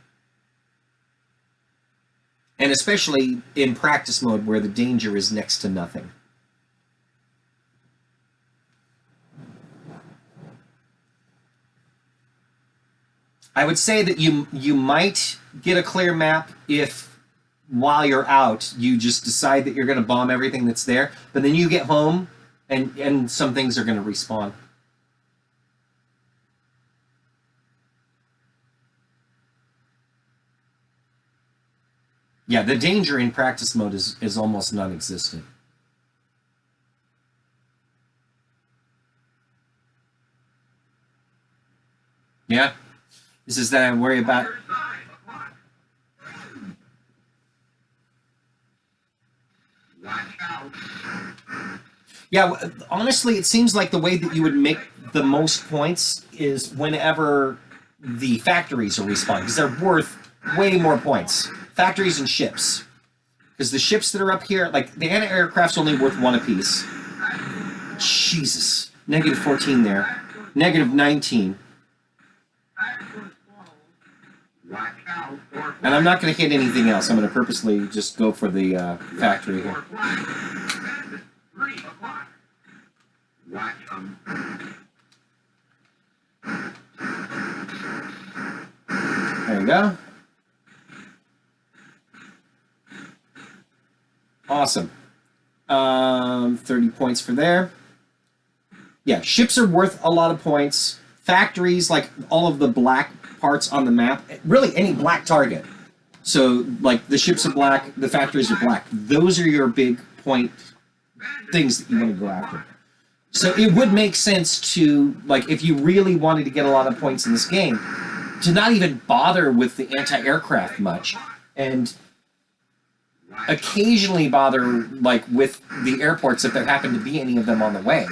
And especially in practice mode where the danger is next to nothing. I would say that you might get a clear map if, while you're out, you just decide that you're going to bomb everything that's there, but then you get home and some things are going to respawn. Yeah, the danger in practice mode is almost non-existent. Yeah. This is that I worry about. Yeah, honestly, it seems like the way that you would make the most points is whenever the factories are respawned, because they're worth way more points. Factories and ships. Because the ships that are up here, like, the anti-aircraft's only worth 1 apiece. Jesus. Negative 14 there. Negative 19. And I'm not going to hit anything else. I'm going to purposely just go for the factory here. There you go. Awesome. 30 points for there. Yeah, ships are worth a lot of points. Factories, like all of the black parts on the map, really any black target. So, like, the ships are black, the factories are black. Those are your big point things that you want to go after. So it would make sense to, like, if you really wanted to get a lot of points in this game, to not even bother with the anti-aircraft much, and occasionally bother, like, with the airports if there happen to be any of them on the way.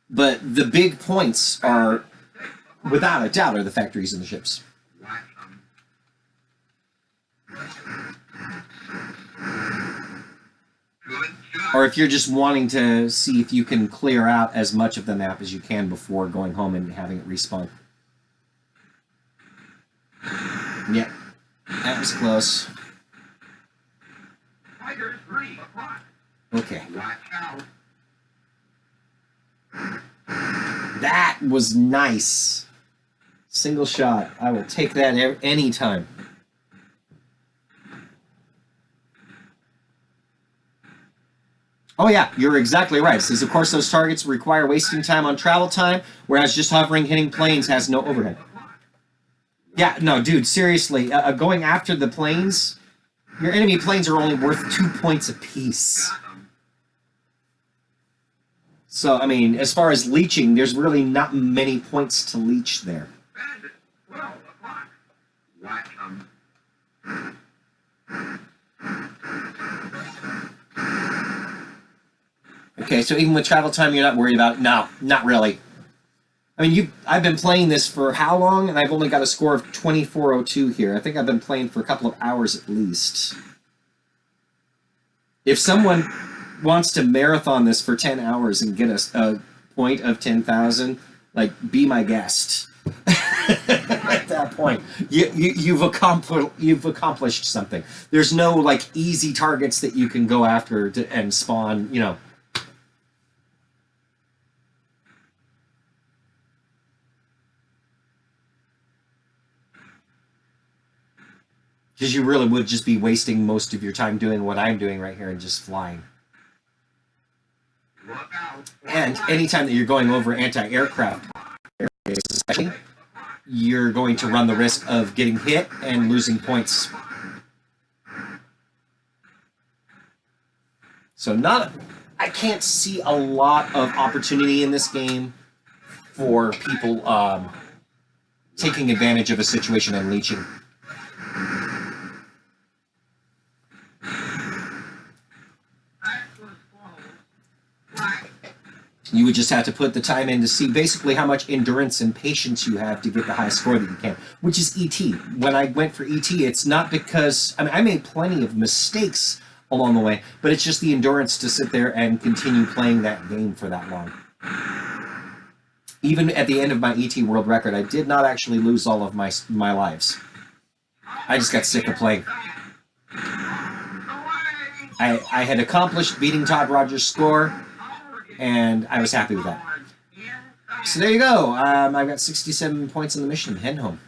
But the big points are, without a doubt, are the factories and the ships. Good job. Or if you're just wanting to see if you can clear out as much of the map as you can before going home and having it respawn. Yep, that was close. Tiger 3 o'clock. Okay. Watch out. That was nice. Single shot. I will take that any time. Oh yeah, you're exactly right. It says, of course, those targets require wasting time on travel time, whereas just hovering, hitting planes has no overhead. Yeah, no, dude, seriously, going after the planes, your enemy planes are only worth 2 points apiece. So, I mean, as far as leeching, there's really not many points to leech there. Bandit 12 o'clock. Watch them. Okay, so even with travel time, you're not worried about it? No, not really. I mean, I've been playing this for how long? And I've only got a score of 2402 here. I think I've been playing for a couple of hours at least. If someone wants to marathon this for 10 hours and get a point of 10,000, like, be my guest. At that point, you've accomplished something. There's no, like, easy targets that you can go after and spawn, you know. Because you really would just be wasting most of your time doing what I'm doing right here and just flying. Look out. And anytime that you're going over anti-aircraft areas, especially, you're going to run the risk of getting hit and losing points. So I can't see a lot of opportunity in this game for people taking advantage of a situation and leeching. You would just have to put the time in to see basically how much endurance and patience you have to get the highest score that you can, which is ET. When I went for ET, it's not because, I mean, I made plenty of mistakes along the way, but it's just the endurance to sit there and continue playing that game for that long. Even at the end of my ET world record, I did not actually lose all of my lives. I just got sick of playing. I had accomplished beating Todd Rogers' score, and I was happy with that. So there you go. I've got 67 points in the mission. Heading home.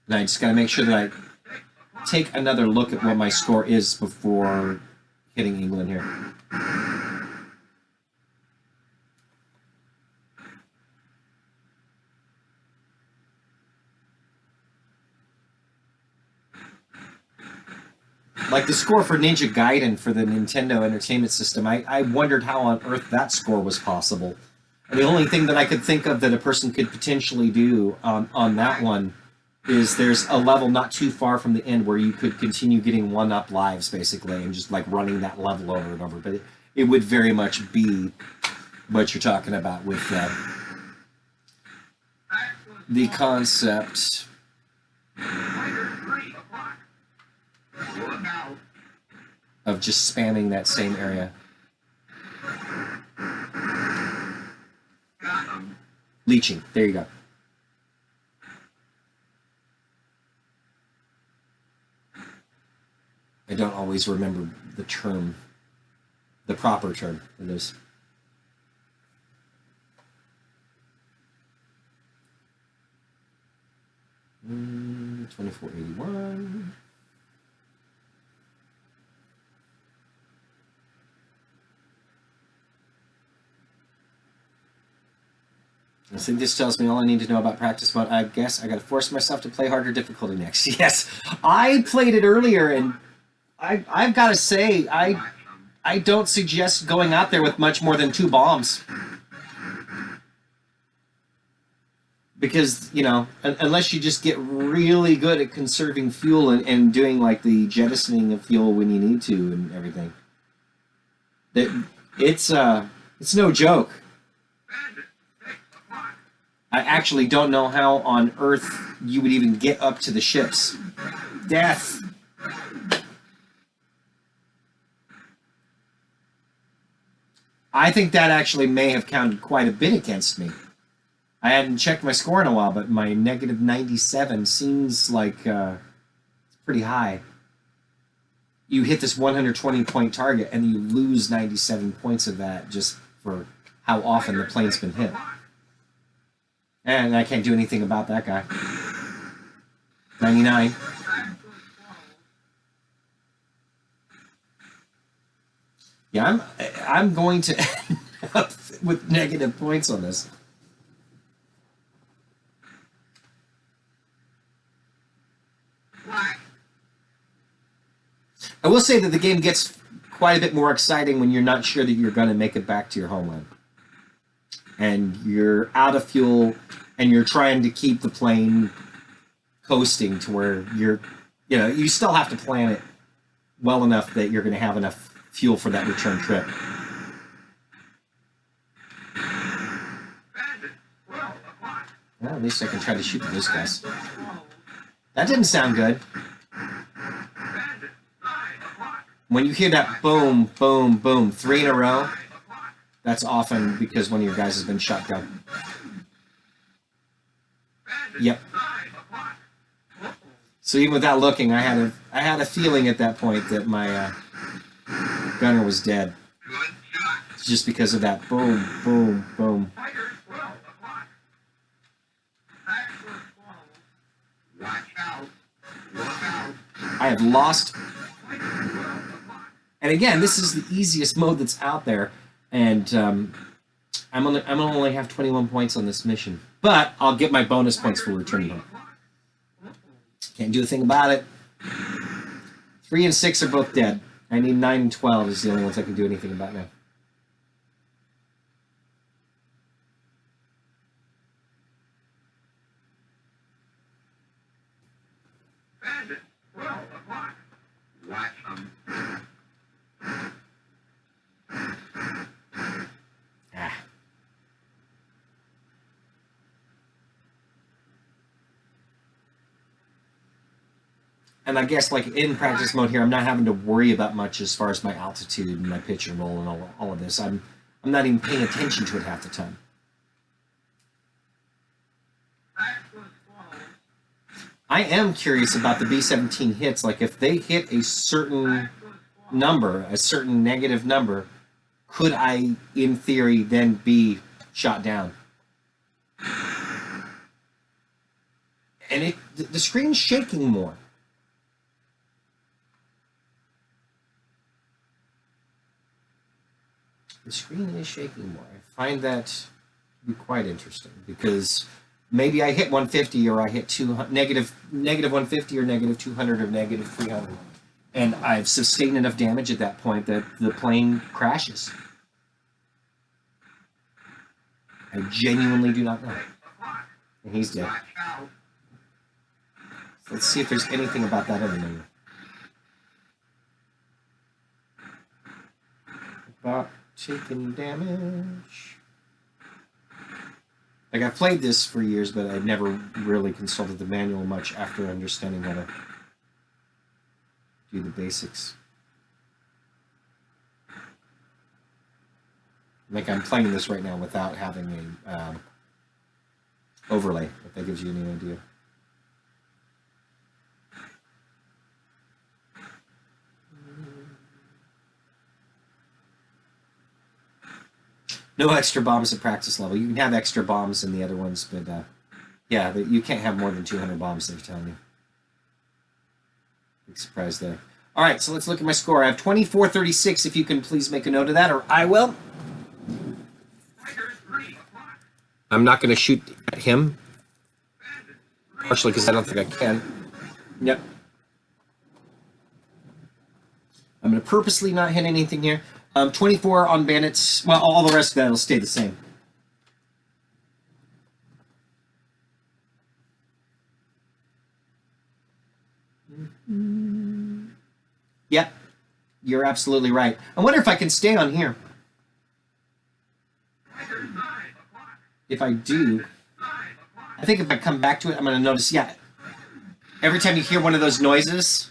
And I just got to make sure that I take another look at what my score is before hitting England here. Like the score for Ninja Gaiden for the Nintendo Entertainment System, I wondered how on earth that score was possible. And the only thing that I could think of that a person could potentially do on that one is there's a level not too far from the end where you could continue getting one-up lives, basically, and just like running that level over and over. But it would very much be what you're talking about with the concept of just spamming that same area. Leeching. There you go. I don't always remember the term, the proper term for this. Mm, 2481. I think this tells me all I need to know about practice mode. I guess I gotta force myself to play harder difficulty next. Yes, I played it earlier, and I've got to say, I don't suggest going out there with much more than 2 bombs. Because, you know, unless you just get really good at conserving fuel and doing, like, the jettisoning of fuel when you need to and everything. It's no joke. I actually don't know how on earth you would even get up to the ships. Death. I think that actually may have counted quite a bit against me. I hadn't checked my score in a while, but my negative 97 seems like it's pretty high. You hit this 120-point target, and you lose 97 points of that just for how often the plane's been hit. And I can't do anything about that guy. 99. Yeah, I'm going to end up with negative points on this. I will say that the game gets quite a bit more exciting when you're not sure that you're going to make it back to your homeland. And you're out of fuel, and you're trying to keep the plane coasting to where you still have to plan it well enough that you're going to have enough fuel for that return trip. Well, at least I can try to shoot those guys. That didn't sound good. When you hear that boom, boom, boom, 3 in a row, that's often because one of your guys has been shot down. Yep. So even without looking, I had a feeling at that point that my gunner was dead. It's just because of that boom, boom, boom. I have lost. And again, this is the easiest mode that's out there, and I'm gonna only have 21 points on this mission, but I'll get my bonus points for returning home. Can't do a thing about it. 3 and 6 are both dead. I need 9 and 12 is the only ones I can do anything about now. And I guess, like, in practice mode here, I'm not having to worry about much as far as my altitude and my pitch and roll and all of this. I'm not even paying attention to it half the time. I am curious about the B-17 hits. Like, if they hit a certain number, a certain negative number, could I, in theory, then be shot down? And the screen's shaking more. The screen is shaking more. I find that to be quite interesting because maybe I hit 150 or I hit negative 150 or negative 200 or negative 300. And I've sustained enough damage at that point that the plane crashes. I genuinely do not know. And he's dead. So let's see if there's anything about that other menu. About taking damage. Like, I've played this for years, but I've never really consulted the manual much after understanding how to do the basics. Like, I'm playing this right now without having a overlay, if that gives you any idea. No extra bombs at practice level. You can have extra bombs in the other ones, but yeah, you can't have more than 200 bombs, they're telling you. Big surprise there. All right, so let's look at my score. I have 2436, if you can please make a note of that, or I will. I'm not going to shoot at him, partially because I don't think I can. Yep. I'm going to purposely not hit anything here. 24 on bandits. Well, all the rest of that will stay the same. Yep, you're absolutely right. I wonder if I can stay on here. If I do, I think if I come back to it, I'm going to notice, yeah, every time you hear one of those noises,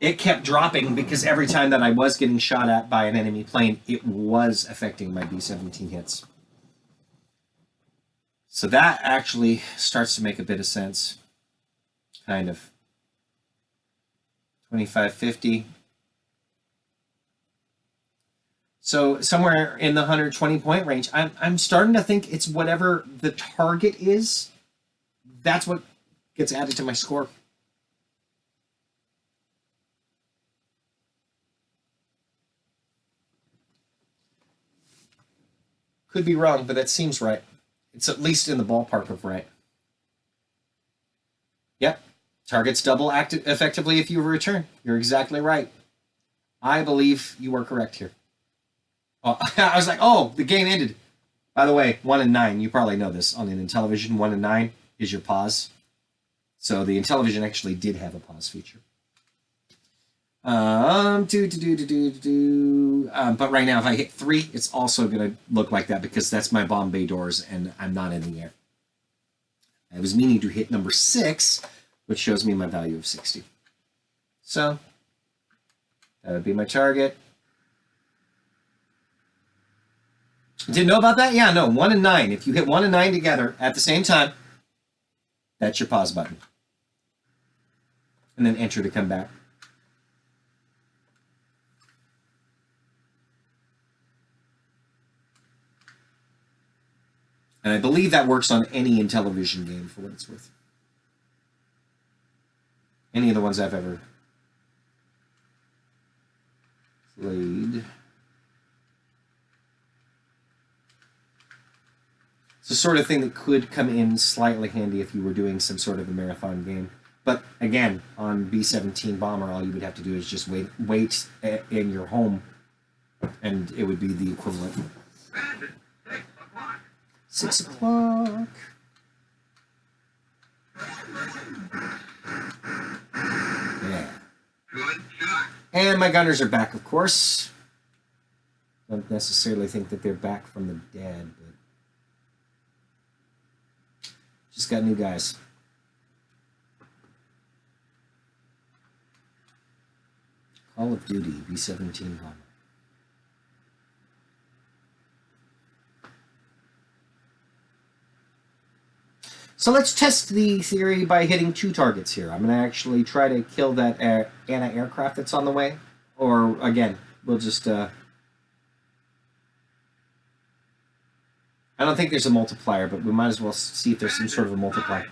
it kept dropping because every time that I was getting shot at by an enemy plane, it was affecting my B-17 hits. So that actually starts to make a bit of sense. Kind of. 2550. So somewhere in the 120 point range, I'm starting to think it's whatever the target is, that's what gets added to my score. Could be wrong, but that seems right. It's at least in the ballpark of right. Yep. Targets double effectively if you return. You're exactly right. I believe you are correct here. Oh, I was like, oh, the game ended. By the way, 1 and 9, you probably know this. On an Intellivision, 1 and 9 is your pause. So the Intellivision actually did have a pause feature. But right now, if I hit 3, it's also going to look like that because that's my bomb bay doors and I'm not in the air. I was meaning to hit number 6, which shows me my value of 60. So that would be my target. Didn't know about that? Yeah, no, 1 and 9. If you hit 1 and 9 together at the same time, that's your pause button. And then enter to come back. And I believe that works on any Intellivision game for what it's worth. Any of the ones I've ever played. It's the sort of thing that could come in slightly handy if you were doing some sort of a marathon game. But again, on B-17 Bomber, all you would have to do is just wait in your home, and it would be the equivalent. 6 o'clock. Yeah. And my gunners are back, of course. Don't necessarily think that they're back from the dead, but just got new guys. Call of Duty, B-17 Bomber. So let's test the theory by hitting 2 targets here. I'm going to actually try to kill that anti-aircraft that's on the way. Or, again, we'll just... I don't think there's a multiplier, but we might as well see if there's some sort of a multiplier.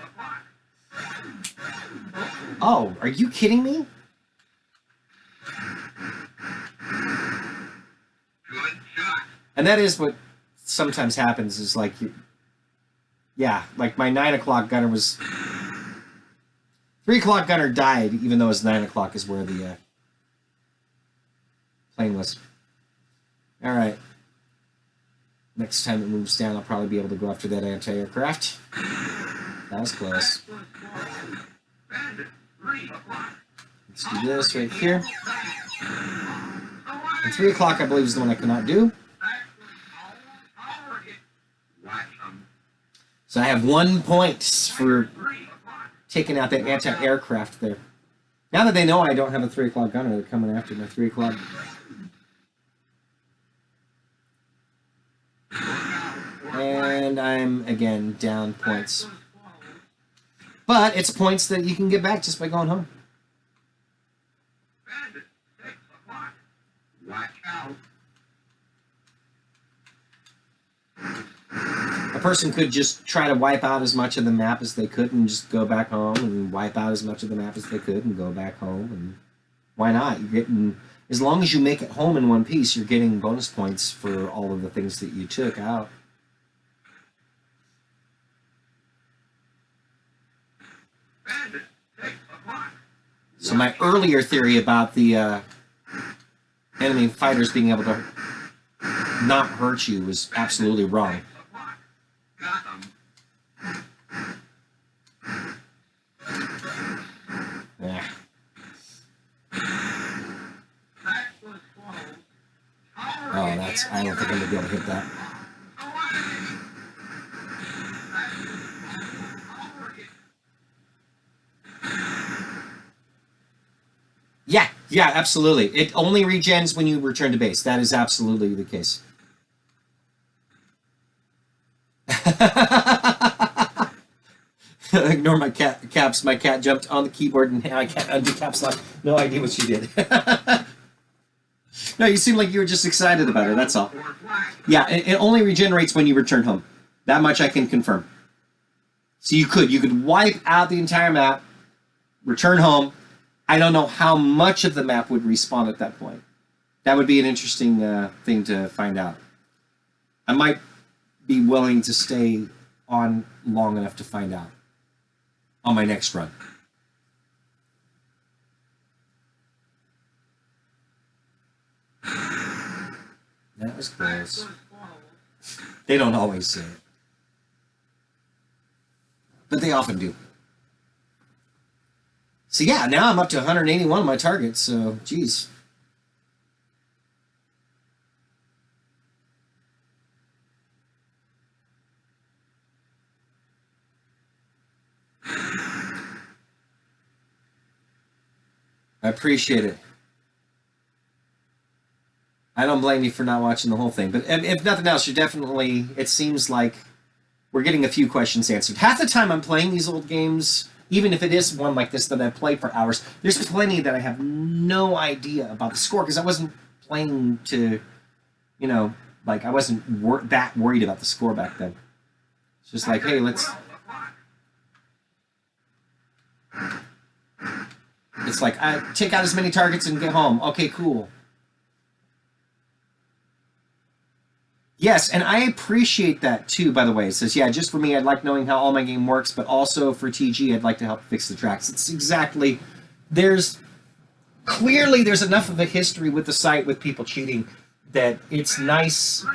Oh, are you kidding me? And that is what sometimes happens, is like... Yeah, like my 9 o'clock gunner was... 3 o'clock gunner died, even though his 9 o'clock is where the plane was. Alright. Next time it moves down, I'll probably be able to go after that anti-aircraft. That was close. Let's do this right here. And 3 o'clock, I believe, is the one I cannot do. So I have 1 point for taking out that anti-aircraft there. Now that they know I don't have a 3 o'clock gunner, they're coming after my 3 o'clock. And I'm, again, down points. But it's points that you can get back just by going home. A person could just try to wipe out as much of the map as they could and just go back home, and wipe out as much of the map as they could and go back home. And why not? You're getting, as long as you make it home in one piece, you're getting bonus points for all of the things that you took out. So my earlier theory about the enemy fighters being able to not hurt you was absolutely wrong. Yeah. Oh, that's... I don't think I'm gonna be able to hit that. Yeah, Yeah, absolutely. It only regens when you return to base. That is absolutely the case. Ignore my caps. My cat jumped on the keyboard and I can't undo caps lock. No idea what she did. No, you seem like you were just excited about her. That's all. Yeah, it only regenerates when you return home. That much I can confirm. So you could wipe out the entire map, return home. I don't know how much of the map would respawn at that point. That would be an interesting thing to find out. I might be willing to stay on long enough to find out on my next run. That was close. They don't always say it, but they often do. So yeah, now I'm up to 181 of my targets, so geez. I appreciate it. I don't blame you for not watching the whole thing, but if nothing else, you're definitely, it seems like we're getting a few questions answered. Half the time I'm playing these old games, even if it is one like this that I've played for hours, there's plenty that I have no idea about the score because I wasn't playing to, you know, like I wasn't that worried about the score back then. It's just like, hey, let's... It's like, I take out as many targets and get home. Okay, cool. Yes, and I appreciate that too, by the way. It says, yeah, just for me, I'd like knowing how all my game works, but also for TG, I'd like to help fix the tracks. It's exactly, clearly there's enough of a history with the site with people cheating that it's nice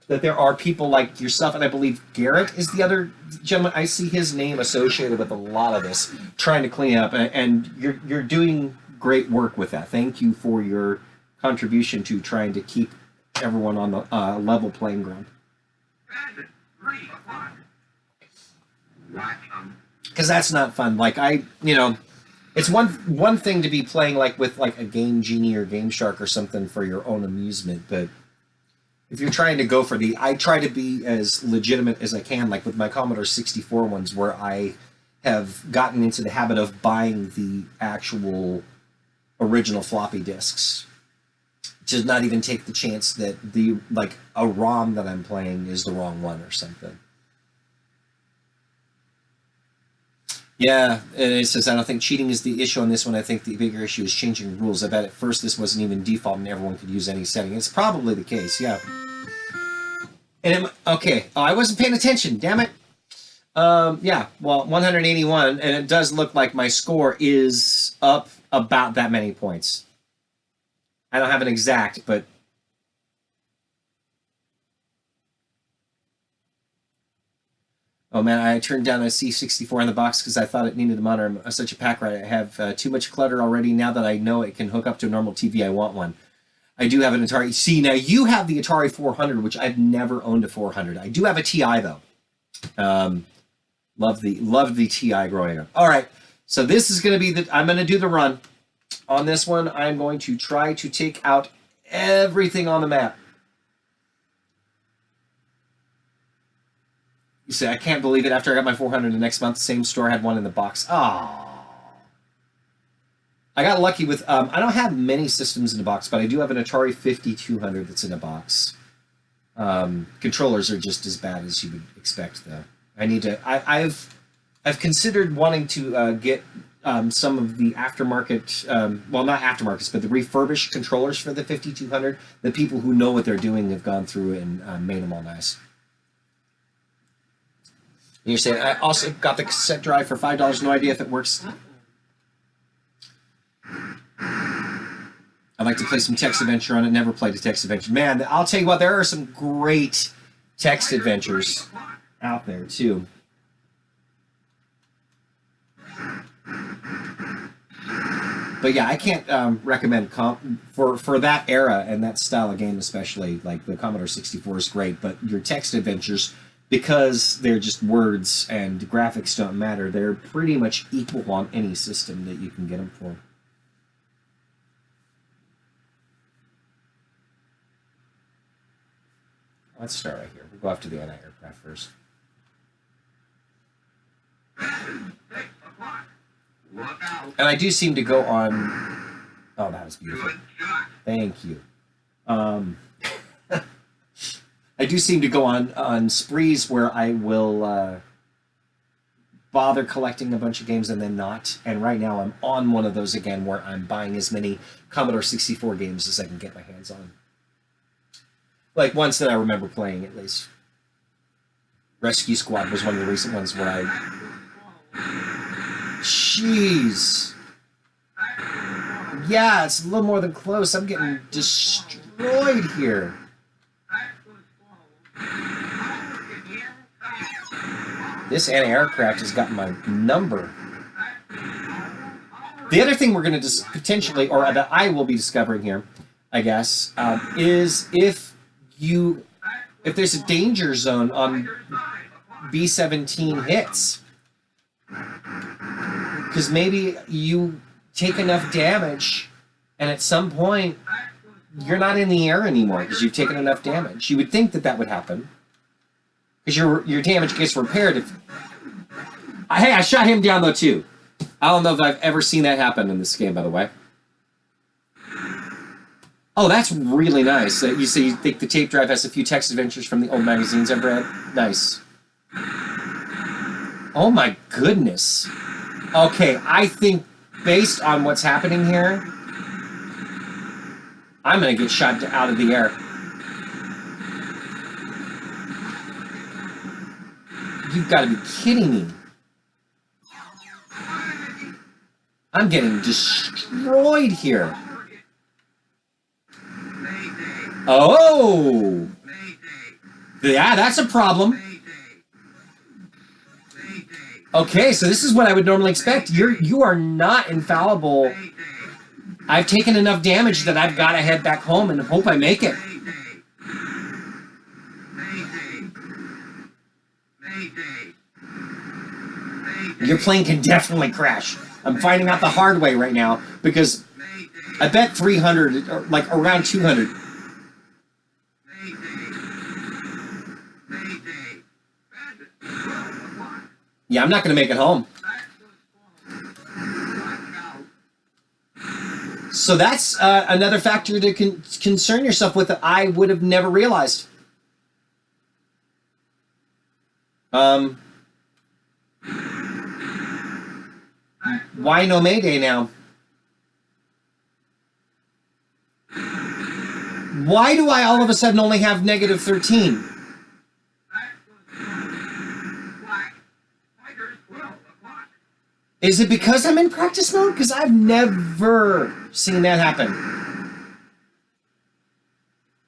that there are people like yourself, and I believe Garrett is the other gentleman. I see his name associated with a lot of this, trying to clean up, and you're doing great work with that. Thank you for your contribution to trying to keep everyone on the level playing ground. Because that's not fun. Like it's one thing to be playing like with like a Game Genie or Game Shark or something for your own amusement, but if you're trying to go for I try to be as legitimate as I can, like with my Commodore 64 ones, where I have gotten into the habit of buying the actual original floppy disks. To not even take the chance that a ROM that I'm playing is the wrong one or something. Yeah, it says, I don't think cheating is the issue on this one. I think the bigger issue is changing rules. I bet at first this wasn't even default and everyone could use any setting. It's probably the case, yeah. And okay, I wasn't paying attention, damn it. Yeah, well, 181, and it does look like my score is up about that many points. I don't have an exact, but... Oh man, I turned down a C64 in the box because I thought it needed a monitor. I'm such a pack rat. I have too much clutter already. Now that I know it can hook up to a normal TV, I want one. I do have an Atari. See, now you have the Atari 400, which I've never owned a 400. I do have a TI, though. Loved the TI growing up. All right, so this is going to be I'm going to do the run. On this one, I'm going to try to take out everything on the map. You say, I can't believe it. After I got my 400 the next month, the same store had one in the box. Oh. I got lucky with... I don't have many systems in the box, but I do have an Atari 5200 that's in a box. Controllers are just as bad as you would expect, though. I need to... I've considered wanting to get... some of the aftermarket, well, not aftermarkets, but the refurbished controllers for the 5200. The people who know what they're doing have gone through and made them all nice. And you're saying, I also got the cassette drive for $5. No idea if it works. I'd like to play some text adventure on it. Never played a text adventure. Man, I'll tell you what, there are some great text adventures out there, too. But yeah, I can't recommend for that era and that style of game, especially. Like the Commodore 64 is great, but your text adventures, because they're just words and graphics don't matter, they're pretty much equal on any system that you can get them for. Let's start right here. We'll go after the anti-aircraft first. 6 o'clock. Look out. And I do seem to go on... Oh, that was beautiful. Good shot. Thank you. I do seem to go on sprees where I will bother collecting a bunch of games and then not. And right now I'm on one of those again where I'm buying as many Commodore 64 games as I can get my hands on. Like ones that I remember playing, at least. Rescue Squad was one of the recent ones where I... Jeez. Yeah, it's a little more than close. I'm getting destroyed here. This anti-aircraft has gotten my number. The other thing we're going to potentially, or that I will be discovering here, I guess, is if there's a danger zone on B-17 hits. Because maybe you take enough damage, and at some point, you're not in the air anymore because you've taken enough damage. You would think that that would happen. Because your damage gets repaired if... Hey, I shot him down, though, too. I don't know if I've ever seen that happen in this game, by the way. Oh, that's really nice. You say you think the tape drive has a few text adventures from the old magazines I've read? Nice. Oh, my goodness. Okay, I think based on what's happening here, I'm going to get shot out of the air. You've got to be kidding me. I'm getting destroyed here. Oh! Yeah, that's a problem. Okay, so this is what I would normally expect. You are not infallible. I've taken enough damage that I've got to head back home and hope I make it. Your plane can definitely crash. I'm finding out the hard way right now because I bet 300, or like around 200. Yeah, I'm not going to make it home. So that's another factor to concern yourself with that I would have never realized. Why no Mayday now? Why do I all of a sudden only have negative 13? Is it because I'm in practice mode? Because I've never seen that happen.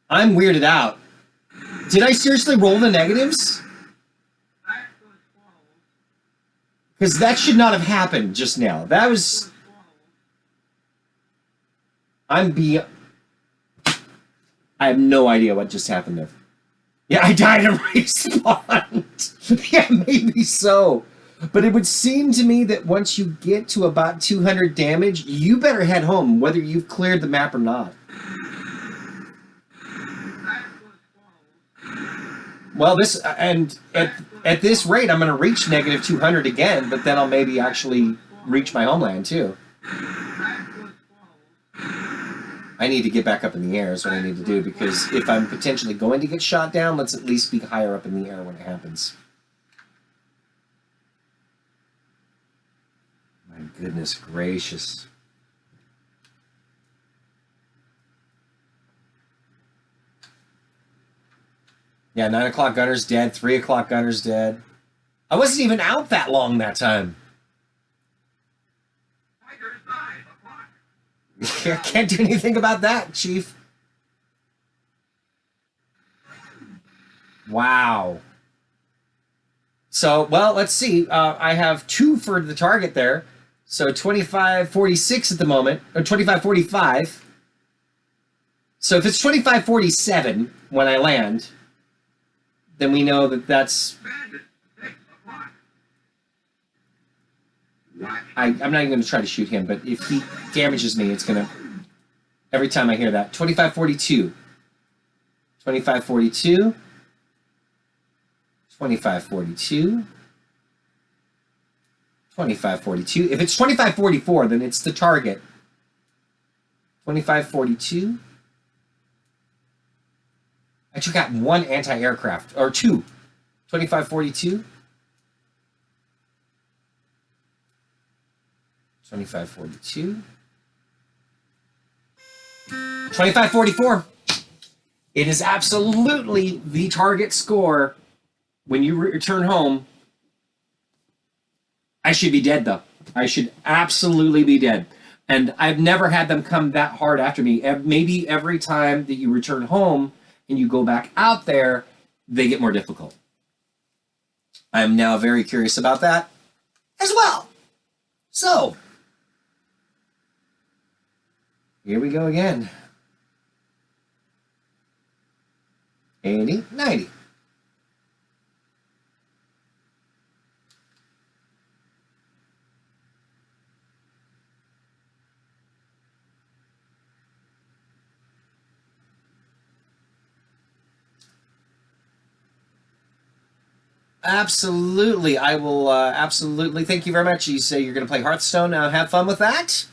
I'm weirded out. Did I seriously roll the negatives? Because that should not have happened just now. That was... I have no idea what just happened there. Yeah, I died and respawned. Yeah, maybe so. But it would seem to me that once you get to about 200 damage, you better head home, whether you've cleared the map or not. Well, at this rate, I'm going to reach negative 200 again, but then I'll maybe actually reach my homeland, too. I need to get back up in the air is what I need to do, because if I'm potentially going to get shot down, let's at least be higher up in the air when it happens. My goodness gracious. Yeah, 9 o'clock gunner's dead, 3 o'clock gunner's dead. I wasn't even out that long that time. Can't do anything about that, Chief. Wow. So, well, let's see. I have 2 for the target there. So 2546 at the moment, or 2545. So if it's 2547 when I land, then we know that that's... I'm not even going to try to shoot him, but if he damages me, it's going to... Every time I hear that. 2542. 2542. 2542. 2542. If it's 2544, then it's the target. 2542. I took out one anti-aircraft, or two. 2542. 2542. 2544. It is absolutely the target score when you return home. I should be dead, though. I should absolutely be dead. And I've never had them come that hard after me. Maybe every time that you return home and you go back out there, they get more difficult. I'm now very curious about that as well. So, here we go again. 80, 90. Absolutely. I will absolutely. Thank you very much. You say you're going to play Hearthstone. Have fun with that.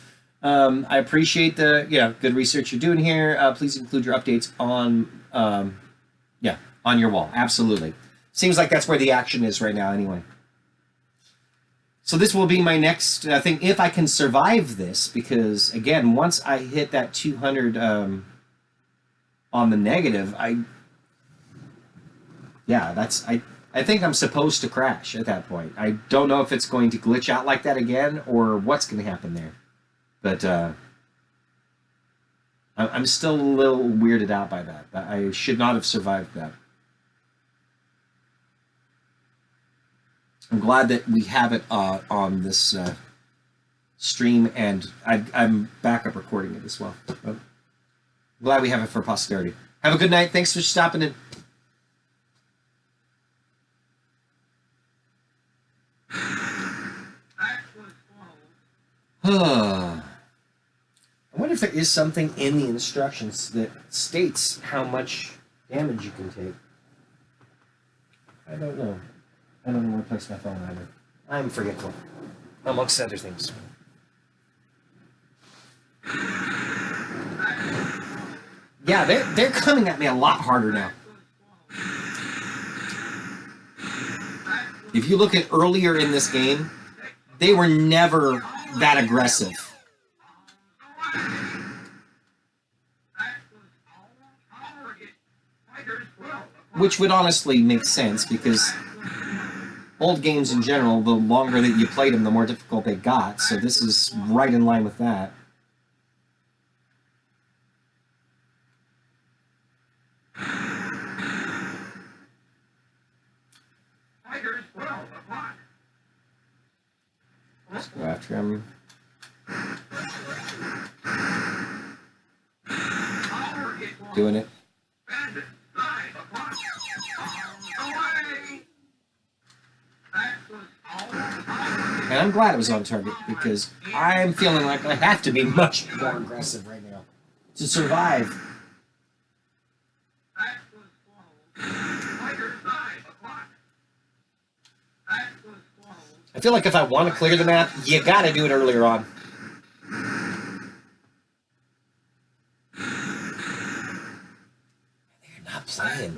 I appreciate the good research you're doing here. Please include your updates on on your wall. Absolutely. Seems like that's where the action is right now anyway. So this will be my next thing if I can survive this, because again, once I hit that 200 on the negative, I think I'm supposed to crash at that point. I don't know if it's going to glitch out like that again or what's going to happen there. But I'm still a little weirded out by that. I should not have survived that. I'm glad that we have it on this stream, and I'm backup recording it as well. I'm glad we have it for posterity. Have a good night. Thanks for stopping in. I wonder if there is something in the instructions that states how much damage you can take. I don't know. I don't know where to place my phone either. I'm forgetful, amongst other things. Yeah, they're coming at me a lot harder now. If you look at earlier in this game, they were never that aggressive. Which would honestly make sense, because old games in general, the longer that you played them, the more difficult they got. So this is right in line with that. Let's go after him. Doing it. And I'm glad it was on target, because I'm feeling like I have to be much more aggressive right now to survive. I feel like if I want to clear the map, you gotta do it earlier on. They're not playing.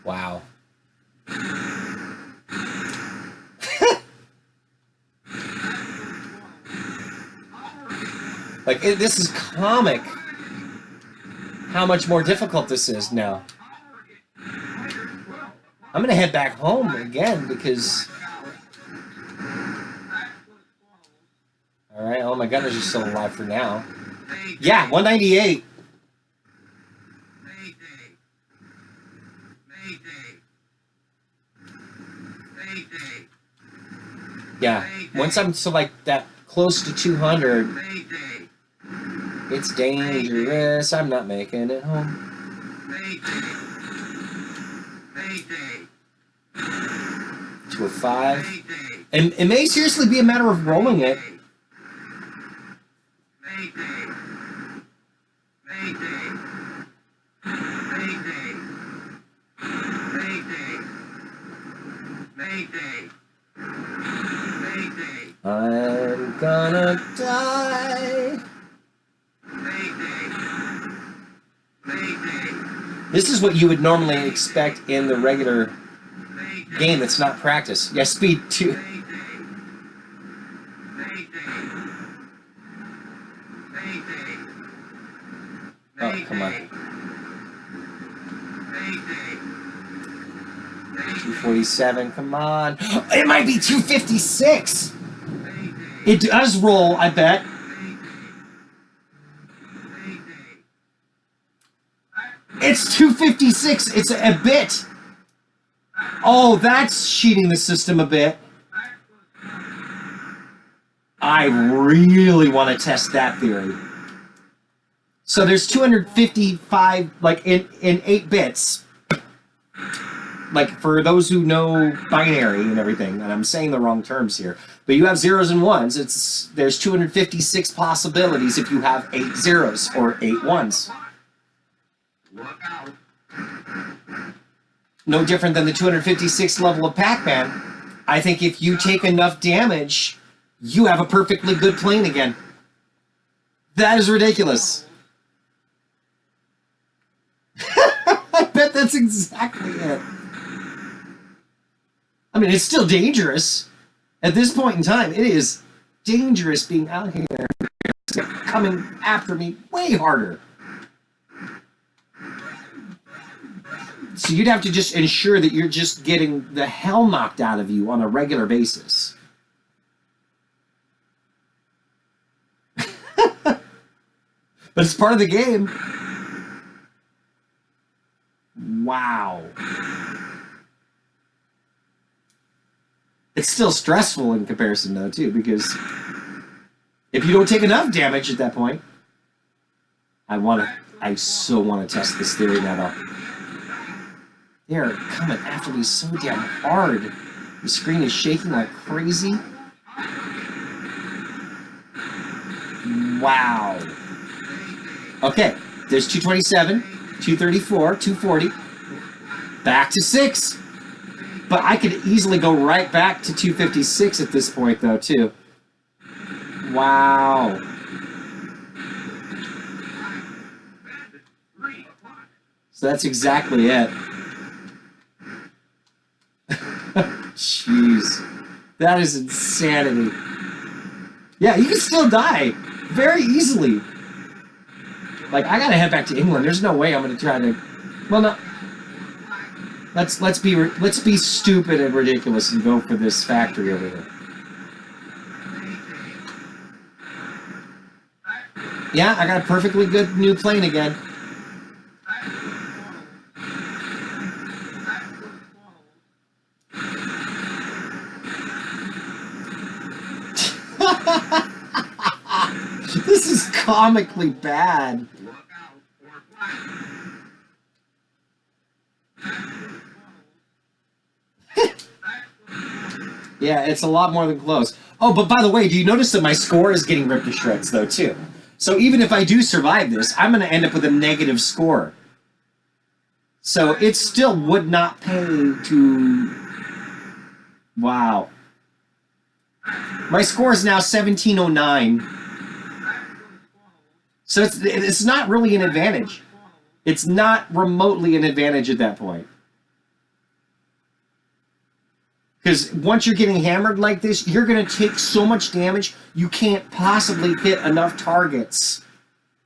Wow. Like, this is comic how much more difficult this is now. I'm going to head back home again because... Alright, all my gunners are still alive for now. Yeah, 198. Yeah, once I'm to like that close to 200, it's dangerous. I'm not making it home. to a 5. And it may seriously be a matter of rolling it. I'm gonna die. This is what you would normally expect in the regular game that's not practice. Yeah, speed 2. Oh, come on. 247, come on. It might be 256! It does roll, I bet. It's 256. It's a bit. Oh, that's cheating the system a bit. I really want to test that theory. So there's 255, like, in 8 bits. Like, for those who know binary and everything, and I'm saying the wrong terms here, but you have zeros and ones. There's 256 possibilities if you have 8 zeros or 8 ones. No different than the 256 level of Pac-Man. I think if you take enough damage, you have a perfectly good plane again. That is ridiculous. I bet that's exactly it. I mean, it's still dangerous. At this point in time, it is dangerous being out here. It's coming after me way harder. So you'd have to just ensure that you're just getting the hell knocked out of you on a regular basis. But it's part of the game. Wow. It's still stressful in comparison, though, too, because if you don't take enough damage at that point, I so want to test this theory now, though. They're coming after me so damn hard. The screen is shaking like crazy. Wow. Okay, there's 227, 234, 240. Back to 6. But I could easily go right back to 256 at this point, though, too. Wow. So that's exactly it. Jeez. That is insanity. Yeah, you can still die very easily. Like, I gotta head back to England. There's no way I'm gonna try to... Well, no. Let's be stupid and ridiculous and go for this factory over here. Yeah, I got a perfectly good new plane again. This is comically bad. Yeah, it's a lot more than close. Oh, but by the way, do you notice that my score is getting ripped to shreds, though, too? So even if I do survive this, I'm going to end up with a negative score. So it still would not pay to... Wow. My score is now 1709. So it's not really an advantage. It's not remotely an advantage at that point. Because once you're getting hammered like this, you're going to take so much damage, you can't possibly hit enough targets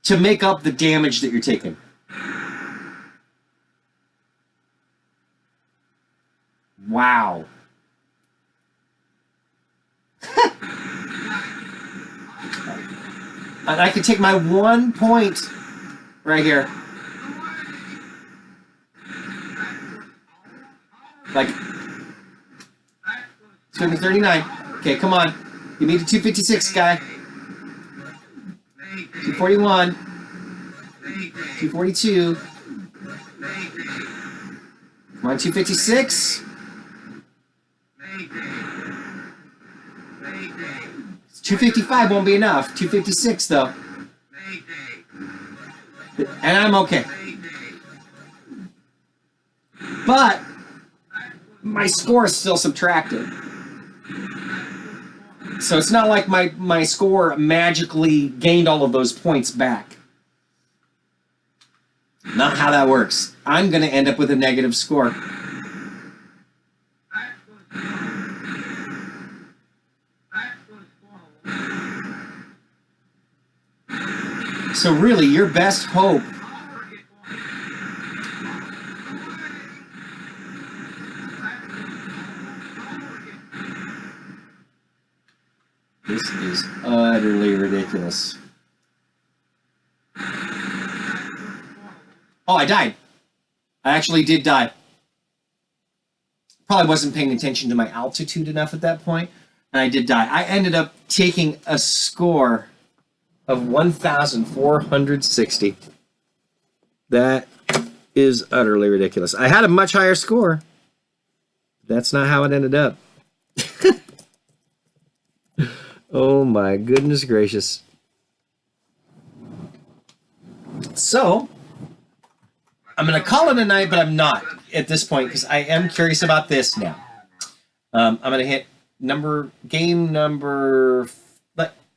to make up the damage that you're taking. Wow. And I can take my 1 point right here. Like, it's going to be 39. Okay, come on. Give me the 256, guy. 241. 242. Come on, 256. 255 won't be enough. 256 though. And I'm okay. But my score is still subtracted. So it's not like my score magically gained all of those points back. Not how that works. I'm going to end up with a negative score. So really, your best hope this is utterly ridiculous. Oh, I died. I actually did die. Probably wasn't paying attention to my altitude enough at that point, and I did die. I ended up taking a score of 1,460. That is utterly ridiculous. I had a much higher score. That's not how it ended up. Oh my goodness gracious. So, I'm going to call it a night, but I'm not at this point because I am curious about this now. I'm going to hit game number,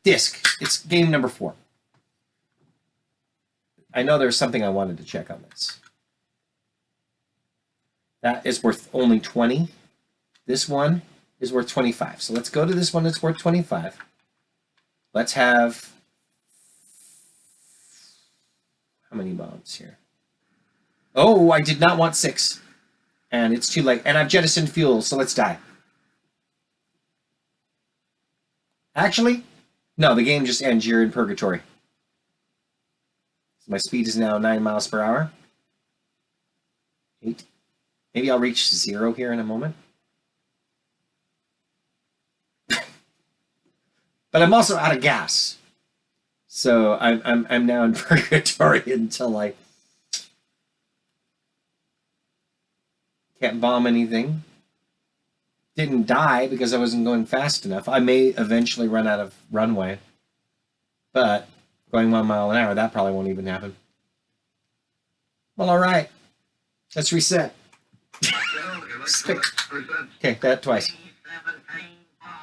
disc. It's game number 4. I know there's something I wanted to check on this. That is worth only 20. This one is worth 25. So let's go to this one that's worth 25. Let's have, how many bombs here? Oh, I did not want 6. And it's too late. And I've jettisoned fuel, so let's die. Actually, no, the game just ends. You're in purgatory. So my speed is now 9 miles per hour. 8. Maybe I'll reach 0 here in a moment. But I'm also out of gas. So I'm now in purgatory until I can't bomb anything. Didn't die because I wasn't going fast enough. I may eventually run out of runway. But going 1 mile an hour, that probably won't even happen. Well, all right. Let's reset. Okay, that twice.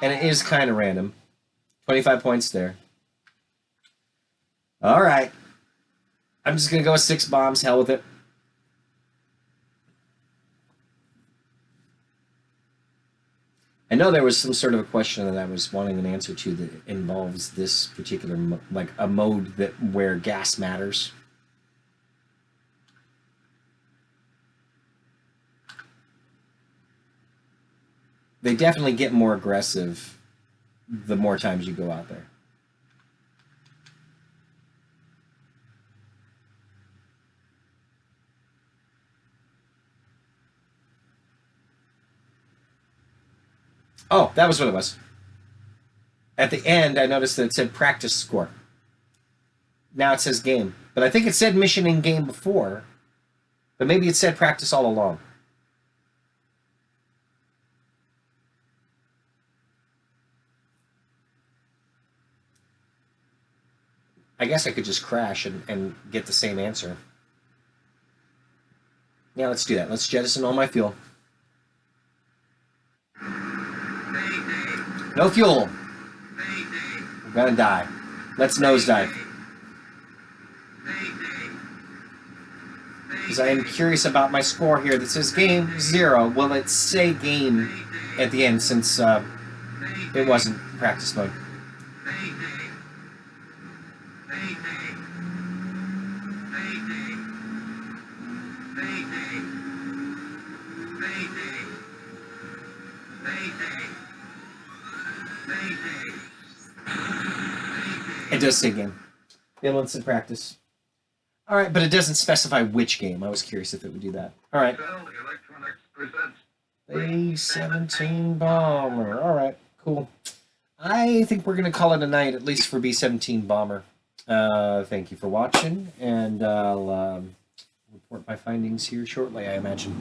And it is kind of random. 25 points there. All right. I'm just going to go with 6 bombs. Hell with it. I know there was some sort of a question that I was wanting an answer to that involves this particular, like a mode that where gas matters. They definitely get more aggressive the more times you go out there. Oh, that was what it was. At the end, I noticed that it said practice score. Now it says game. But I think it said mission in game before. But maybe it said practice all along. I guess I could just crash and get the same answer. Yeah, let's do that. Let's jettison all my fuel. No fuel. I'm gonna die. Let's nosedive. Because I am curious about my score here that says game 0. Will it say game at the end since it wasn't practice mode? It does say game. The other one said practice. All right, but it doesn't specify which game. I was curious if it would do that. All right. B-17 Bomber. All right, cool. I think we're going to call it a night, at least for B-17 Bomber. Thank you for watching, and I'll report my findings here shortly, I imagine.